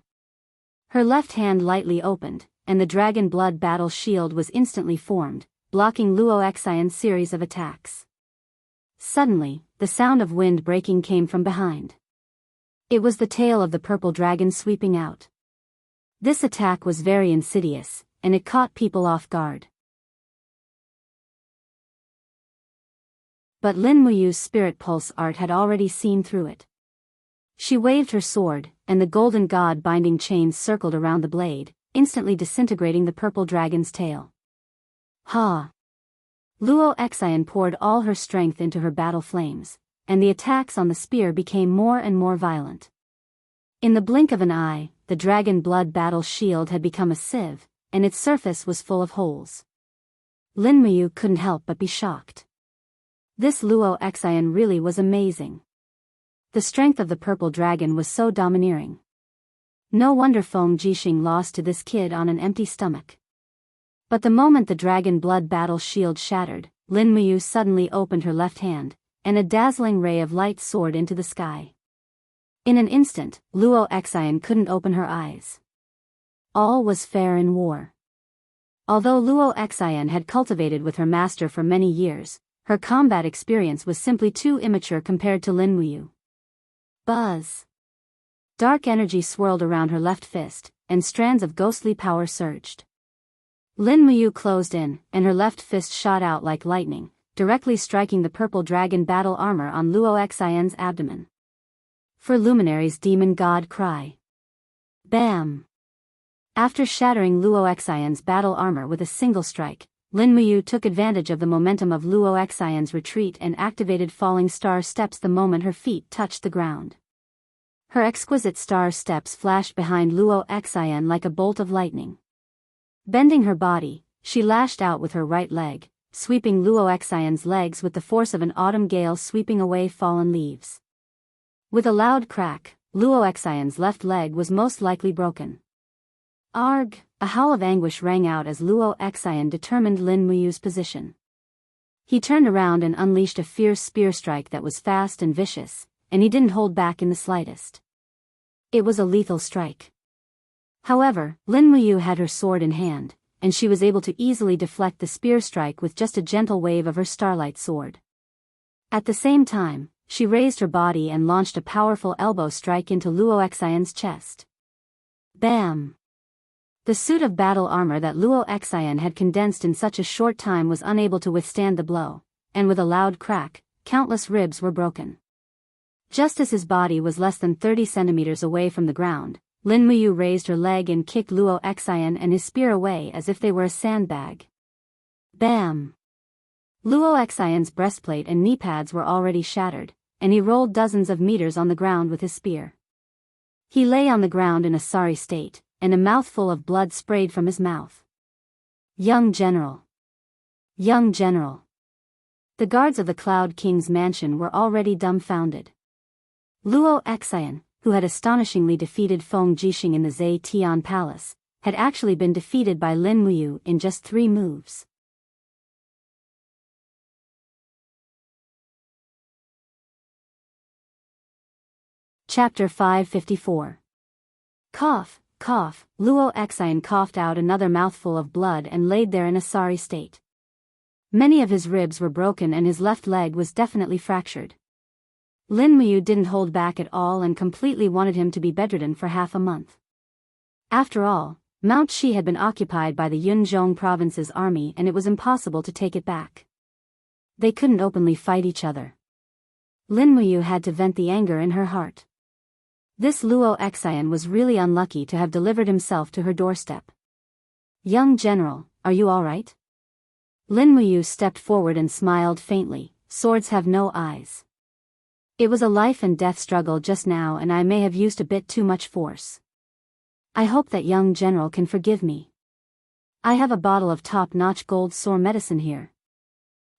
Her left hand lightly opened, and the dragon blood battle shield was instantly formed, blocking Luo Xian's series of attacks. Suddenly, the sound of wind breaking came from behind. It was the tail of the purple dragon sweeping out. This attack was very insidious, and it caught people off guard. But Lin Muyu's spirit pulse art had already seen through it. She waved her sword, and the golden god binding chains circled around the blade, instantly disintegrating the purple dragon's tail. Ha! Luo Xian poured all her strength into her battle flames, and the attacks on the spear became more and more violent. In the blink of an eye, the dragon blood battle shield had become a sieve, and its surface was full of holes. Lin Muyu couldn't help but be shocked. This Luo Xian really was amazing. The strength of the purple dragon was so domineering. No wonder Feng Jixing lost to this kid on an empty stomach. But the moment the dragon blood battle shield shattered, Lin Muyu suddenly opened her left hand, and a dazzling ray of light soared into the sky. In an instant, Luo Xian couldn't open her eyes. All was fair in war. Although Luo Xian had cultivated with her master for many years, her combat experience was simply too immature compared to Lin Muyu. Buzz! Dark energy swirled around her left fist, and strands of ghostly power surged. Lin Muyu closed in, and her left fist shot out like lightning, directly striking the purple dragon battle armor on Luo Xian's abdomen. For Luminary's demon god cry. Bam! After shattering Luo Xian's battle armor with a single strike, Lin Muyu took advantage of the momentum of Luo Xian's retreat and activated falling star steps the moment her feet touched the ground. Her exquisite star steps flashed behind Luo Xian like a bolt of lightning. Bending her body, she lashed out with her right leg, sweeping Luo Xian's legs with the force of an autumn gale sweeping away fallen leaves. With a loud crack, Luo Xian's left leg was most likely broken. Arg! A howl of anguish rang out as Luo Xian determined Lin Muyu's position. He turned around and unleashed a fierce spear strike that was fast and vicious, and he didn't hold back in the slightest. It was a lethal strike. However, Lin Muyu had her sword in hand, and she was able to easily deflect the spear strike with just a gentle wave of her starlight sword. At the same time, she raised her body and launched a powerful elbow strike into Luo Xian's chest. Bam! The suit of battle armor that Luo Xian had condensed in such a short time was unable to withstand the blow, and with a loud crack, countless ribs were broken. Just as his body was less than 30 centimeters away from the ground, Lin Muyu raised her leg and kicked Luo Xian and his spear away as if they were a sandbag. Bam! Luo Xian's breastplate and knee pads were already shattered, and he rolled dozens of meters on the ground with his spear. He lay on the ground in a sorry state, and a mouthful of blood sprayed from his mouth. Young General! Young General! The guards of the Cloud King's mansion were already dumbfounded. Luo Xian, who had astonishingly defeated Feng Jixing in the Zhe Tian Palace, had actually been defeated by Lin Muyu in just 3 moves. Chapter 554. Cough, cough. Luo Xian coughed out another mouthful of blood and laid there in a sorry state. Many of his ribs were broken and his left leg was definitely fractured. Lin Muyu didn't hold back at all and completely wanted him to be bedridden for half a month. After all, Mount Shi had been occupied by the Yunzhong province's army and it was impossible to take it back. They couldn't openly fight each other. Lin Muyu had to vent the anger in her heart. This Luo Xian was really unlucky to have delivered himself to her doorstep. Young General, are you all right? Lin Muyu stepped forward and smiled faintly. Swords have no eyes. It was a life and death struggle just now and I may have used a bit too much force. I hope that young General can forgive me. I have a bottle of top-notch gold sore medicine here.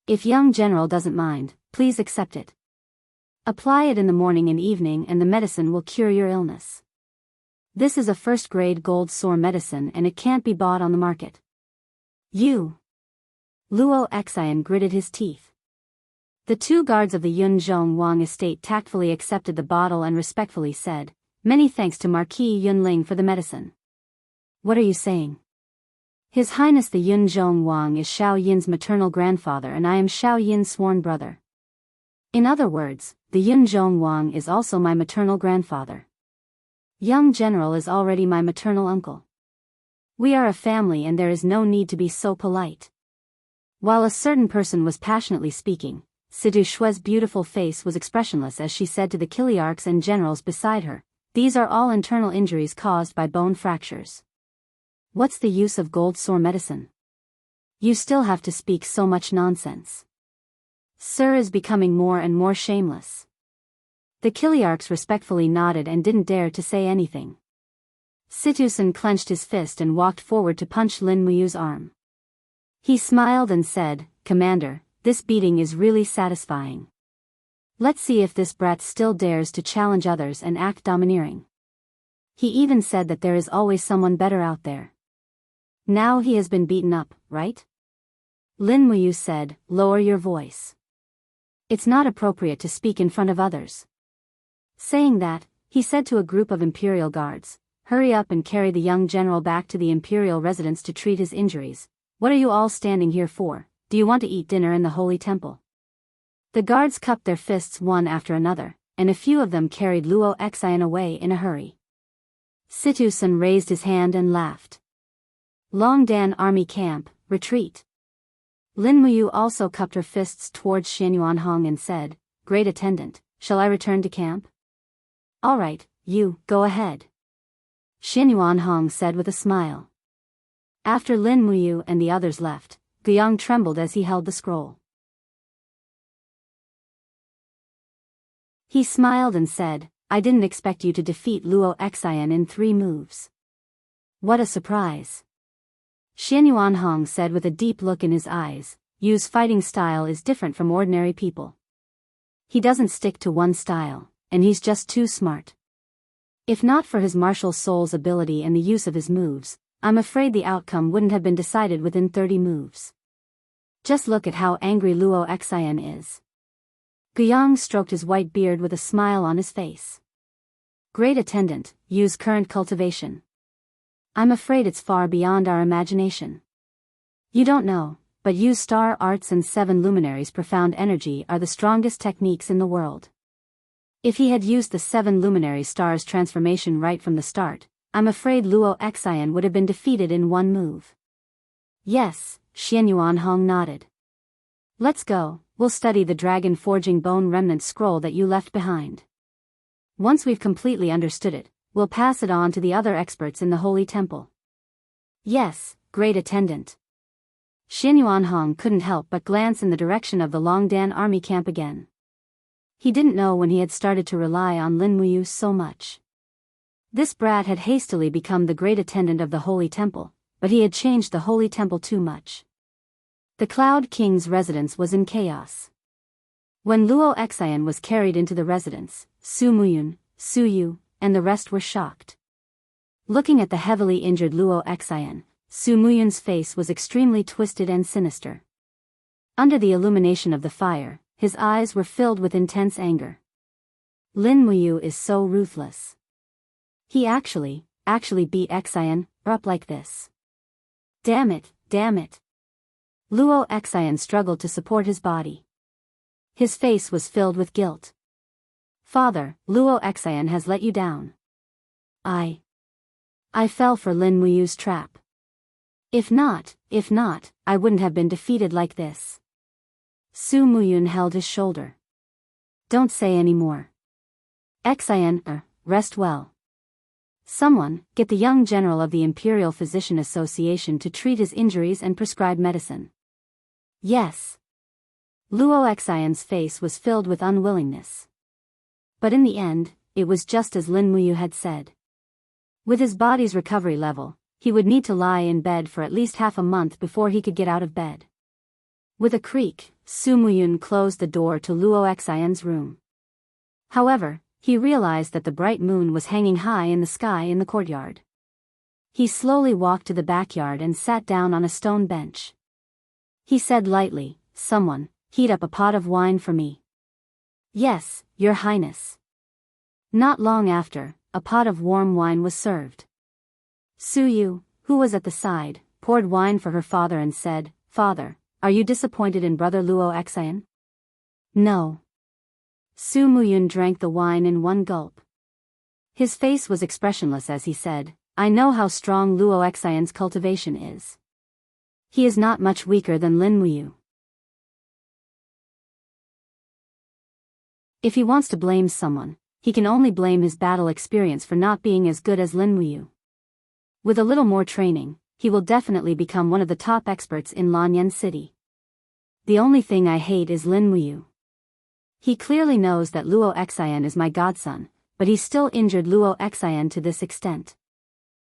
If young General doesn't mind, please accept it. Apply it in the morning and evening and the medicine will cure your illness. This is a first-grade gold sore medicine and it can't be bought on the market. You! Luo Xian gritted his teeth. The 2 guards of the Yunzhong Wang estate tactfully accepted the bottle and respectfully said, "Many thanks to Marquis Yunling for the medicine." What are you saying? His Highness the Yunzhong Wang is Xiao Yin's maternal grandfather and I am Xiao Yin's sworn brother. In other words, the Yunzhong Wang is also my maternal grandfather. Young General is already my maternal uncle. We are a family and there is no need to be so polite. While a certain person was passionately speaking, Sidu Shue's beautiful face was expressionless as she said to the Kiliarchs and generals beside her, "These are all internal injuries caused by bone fractures. What's the use of gold sore medicine? You still have to speak so much nonsense. Sir is becoming more and more shameless." The Kiliarchs respectfully nodded and didn't dare to say anything. Situsen clenched his fist and walked forward to punch Lin Muyu's arm. He smiled and said, "Commander, this beating is really satisfying. Let's see if this brat still dares to challenge others and act domineering. He even said that there is always someone better out there. Now he has been beaten up, right?" Lin Muyu said, "Lower your voice. It's not appropriate to speak in front of others." Saying that, he said to a group of Imperial guards, "Hurry up and carry the young general back to the Imperial residence to treat his injuries. What are you all standing here for? Do you want to eat dinner in the Holy Temple?" The guards cupped their fists one after another, and a few of them carried Luo Xian away in a hurry. Situsen raised his hand and laughed. "Longdan Army Camp, retreat." Lin Muyu also cupped her fists towards Xianyuanhong and said, "Great Attendant, shall I return to camp?" "All right, you, go ahead," Xianyuanhong said with a smile. After Lin Muyu and the others left, Guiyang trembled as he held the scroll. He smiled and said, "I didn't expect you to defeat Luo Xian in 3 moves. What a surprise." Xianyuanhong said with a deep look in his eyes, "Yu's fighting style is different from ordinary people. He doesn't stick to one style, and he's just too smart. If not for his martial soul's ability and the use of his moves, I'm afraid the outcome wouldn't have been decided within 30 moves. Just look at how angry Luo Xian is." Guiyang stroked his white beard with a smile on his face. "Great Attendant, Yu's current cultivation. I'm afraid it's far beyond our imagination. You don't know, but Yu's star arts and 7 luminaries' profound energy are the strongest techniques in the world. If he had used the 7 luminary stars transformation right from the start, I'm afraid Luo Xian would have been defeated in 1 move." "Yes," Xianyuanhong nodded. "Let's go, we'll study the dragon forging bone remnant scroll that you left behind. Once we've completely understood it, we'll pass it on to the other experts in the Holy Temple." "Yes, Great Attendant." Xin Yuanhong couldn't help but glance in the direction of the Longdan army camp again. He didn't know when he had started to rely on Lin Muyu so much. This brat had hastily become the great attendant of the Holy Temple, but he had changed the Holy Temple too much. The Cloud King's residence was in chaos. When Luo Xian was carried into the residence, Su Muyun, Su Yu, and the rest were shocked. Looking at the heavily injured Luo Xian, Su Muyun's face was extremely twisted and sinister. Under the illumination of the fire, his eyes were filled with intense anger. Lin Muyu is so ruthless. He actually beat Xian up like this. Damn it, damn it. Luo Xian struggled to support his body. His face was filled with guilt. Father, Luo Xian has let you down. I fell for Lin Muyu's trap. If not, I wouldn't have been defeated like this. Su Muyun held his shoulder. Don't say any more. Xian, rest well. Someone, get the young general of the Imperial Physician Association to treat his injuries and prescribe medicine. Yes. Luo Xian's face was filled with unwillingness. But in the end, it was just as Lin Muyu had said. With his body's recovery level, he would need to lie in bed for at least half a month before he could get out of bed. With a creak, Su Muyun closed the door to Luo Xian's room. However, he realized that the bright moon was hanging high in the sky in the courtyard. He slowly walked to the backyard and sat down on a stone bench. He said lightly, "Someone, heat up a pot of wine for me." "Yes, Your Highness." Not long after, a pot of warm wine was served. Su Yu, who was at the side, poured wine for her father and said, "Father, are you disappointed in brother Luo Xian?" "No." Su Muyun drank the wine in one gulp. His face was expressionless as he said, "I know how strong Luo Xian's cultivation is. He is not much weaker than Lin Muyu. If he wants to blame someone, he can only blame his battle experience for not being as good as Lin Muyu. With a little more training, he will definitely become one of the top experts in Lanyan City. The only thing I hate is Lin Muyu. He clearly knows that Luo Xian is my godson, but he still injured Luo Xian to this extent."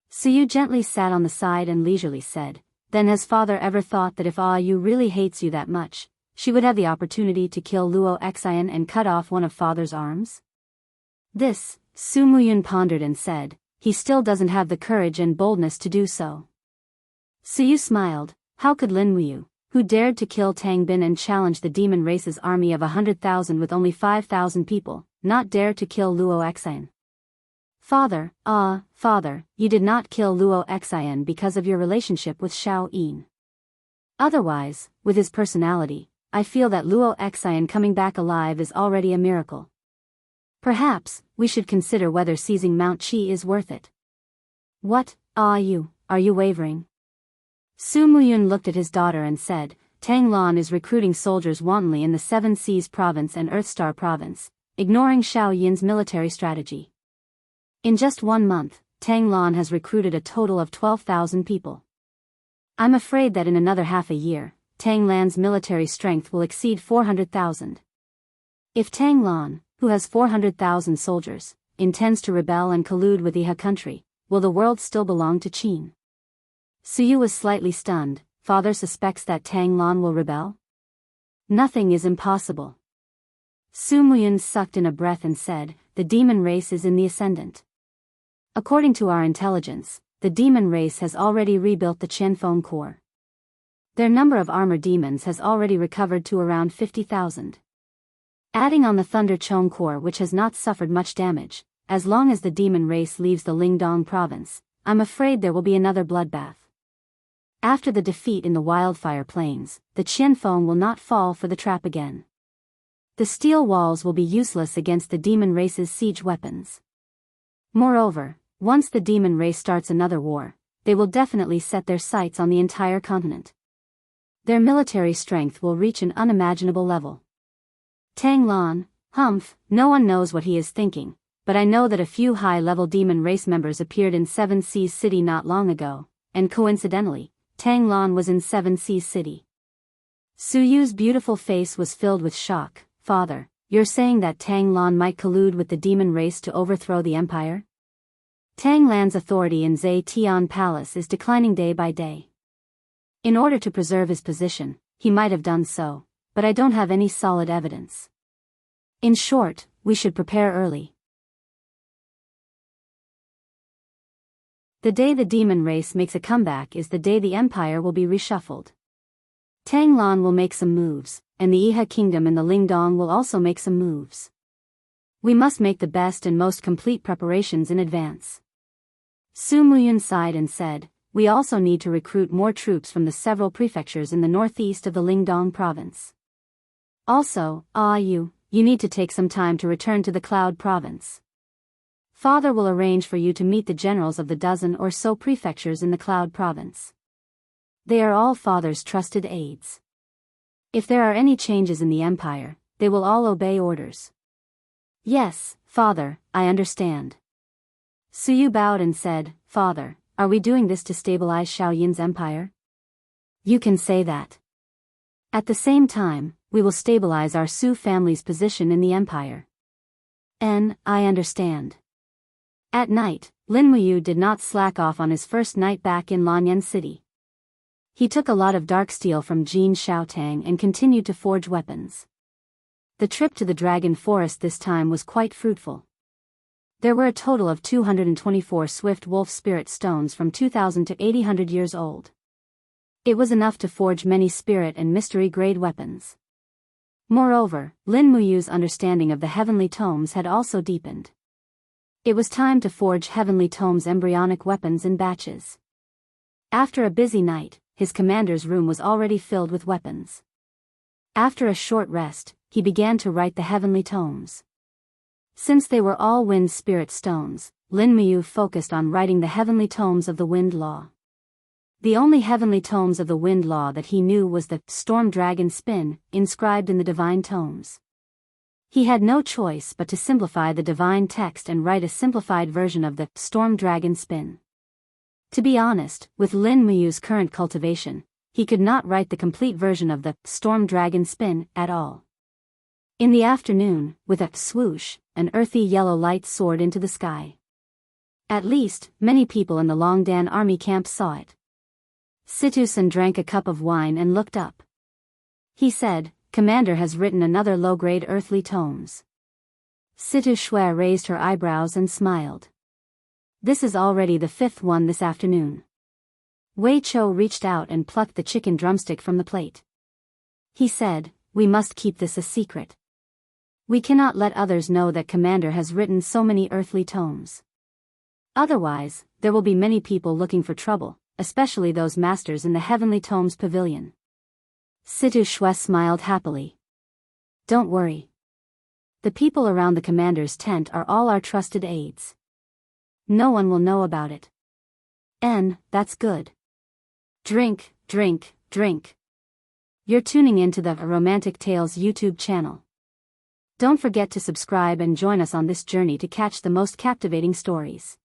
Su Yu gently sat on the side and leisurely said, "Then has father ever thought that if Yu really hates you that much, she would have the opportunity to kill Luo Xian and cut off one of father's arms?" This, Su Muyun pondered and said, "He still doesn't have the courage and boldness to do so." Su Yu smiled. How could Lin Muyu, who dared to kill Tang Bin and challenge the demon race's army of 100,000 with only 5,000 people, not dare to kill Luo Xian? Father, you did not kill Luo Xian because of your relationship with Xiao Yin. Otherwise, with his personality, I feel that Luo Xian coming back alive is already a miracle. Perhaps, we should consider whether seizing Mount Qi is worth it. What, are you wavering? Su Muyun looked at his daughter and said, Tang Lan is recruiting soldiers wantonly in the Seven Seas Province and Earthstar Province, ignoring Xiao Yin's military strategy. In just 1 month, Tang Lan has recruited a total of 12,000 people. I'm afraid that in another half a year, Tang Lan's military strength will exceed 400,000. If Tang Lan, who has 400,000 soldiers, intends to rebel and collude with Iha country, will the world still belong to Qin? Su Yu was slightly stunned. Father suspects that Tang Lan will rebel? Nothing is impossible. Su Muyun sucked in a breath and said, the demon race is in the ascendant. According to our intelligence, the demon race has already rebuilt the Qianfeng core. Their number of armor demons has already recovered to around 50,000. Adding on the Thunder Chong core, which has not suffered much damage, as long as the demon race leaves the Lingdong province, I'm afraid there will be another bloodbath. After the defeat in the Wildfire Plains, the Qianfeng will not fall for the trap again. The steel walls will be useless against the demon race's siege weapons. Moreover, once the demon race starts another war, they will definitely set their sights on the entire continent. Their military strength will reach an unimaginable level. Tang Lan, no one knows what he is thinking, but I know that a few high-level demon race members appeared in Seven Seas City not long ago, and coincidentally, Tang Lan was in Seven Seas City. Su Yu's beautiful face was filled with shock. Father, you're saying that Tang Lan might collude with the demon race to overthrow the empire? Tang Lan's authority in Zhe Tian Palace is declining day by day. In order to preserve his position, he might have done so, but I don't have any solid evidence. In short, we should prepare early. The day the demon race makes a comeback is the day the empire will be reshuffled. Tang Lan will make some moves, and the Iha kingdom and the Lingdong will also make some moves. We must make the best and most complete preparations in advance. Su Muyun sighed and said, we also need to recruit more troops from the several prefectures in the northeast of the Lingdong province. Also, you need to take some time to return to the Cloud province. Father will arrange for you to meet the generals of the dozen or so prefectures in the Cloud province. They are all Father's trusted aides. If there are any changes in the empire, they will all obey orders. Yes, Father, I understand. Su Yu bowed and said, Father, are we doing this to stabilize Xiaoyin's empire? You can say that. At the same time, we will stabilize our Su family's position in the empire. I understand. At night, Lin Muyu did not slack off on his first night back in Lanyan City. He took a lot of dark steel from Jin Xiaotang and continued to forge weapons. The trip to the Dragon Forest this time was quite fruitful. There were a total of 224 Swift Wolf Spirit Stones from 2,000 to 800 years old. It was enough to forge many spirit and mystery-grade weapons. Moreover, Lin Muyu's understanding of the Heavenly Tomes had also deepened. It was time to forge Heavenly Tomes' embryonic weapons in batches. After a busy night, his commander's room was already filled with weapons. After a short rest, he began to write the Heavenly Tomes. Since they were all Wind Spirit Stones, Lin Muyu focused on writing the Heavenly Tomes of the Wind Law. The only Heavenly Tomes of the Wind Law that he knew was the Storm Dragon Spin, inscribed in the Divine Tomes. He had no choice but to simplify the divine text and write a simplified version of the Storm Dragon Spin. To be honest, with Lin Muyu's current cultivation, he could not write the complete version of the Storm Dragon Spin at all. In the afternoon, with a swoosh, an earthy yellow light soared into the sky. At least, many people in the Longdan army camp saw it. Situ-san drank a cup of wine and looked up. He said, Commander has written another low-grade earthly tomes. Situ Shui raised her eyebrows and smiled. This is already the fifth one this afternoon. Wei Chou reached out and plucked the chicken drumstick from the plate. He said, we must keep this a secret. We cannot let others know that Commander has written so many earthly tomes. Otherwise, there will be many people looking for trouble, especially those masters in the Heavenly Tomes Pavilion. Situ Shui smiled happily. Don't worry. The people around the commander's tent are all our trusted aides. No one will know about it. That's good. Drink, drink, drink. You're tuning into the Romantic Tales YouTube channel. Don't forget to subscribe and join us on this journey to catch the most captivating stories.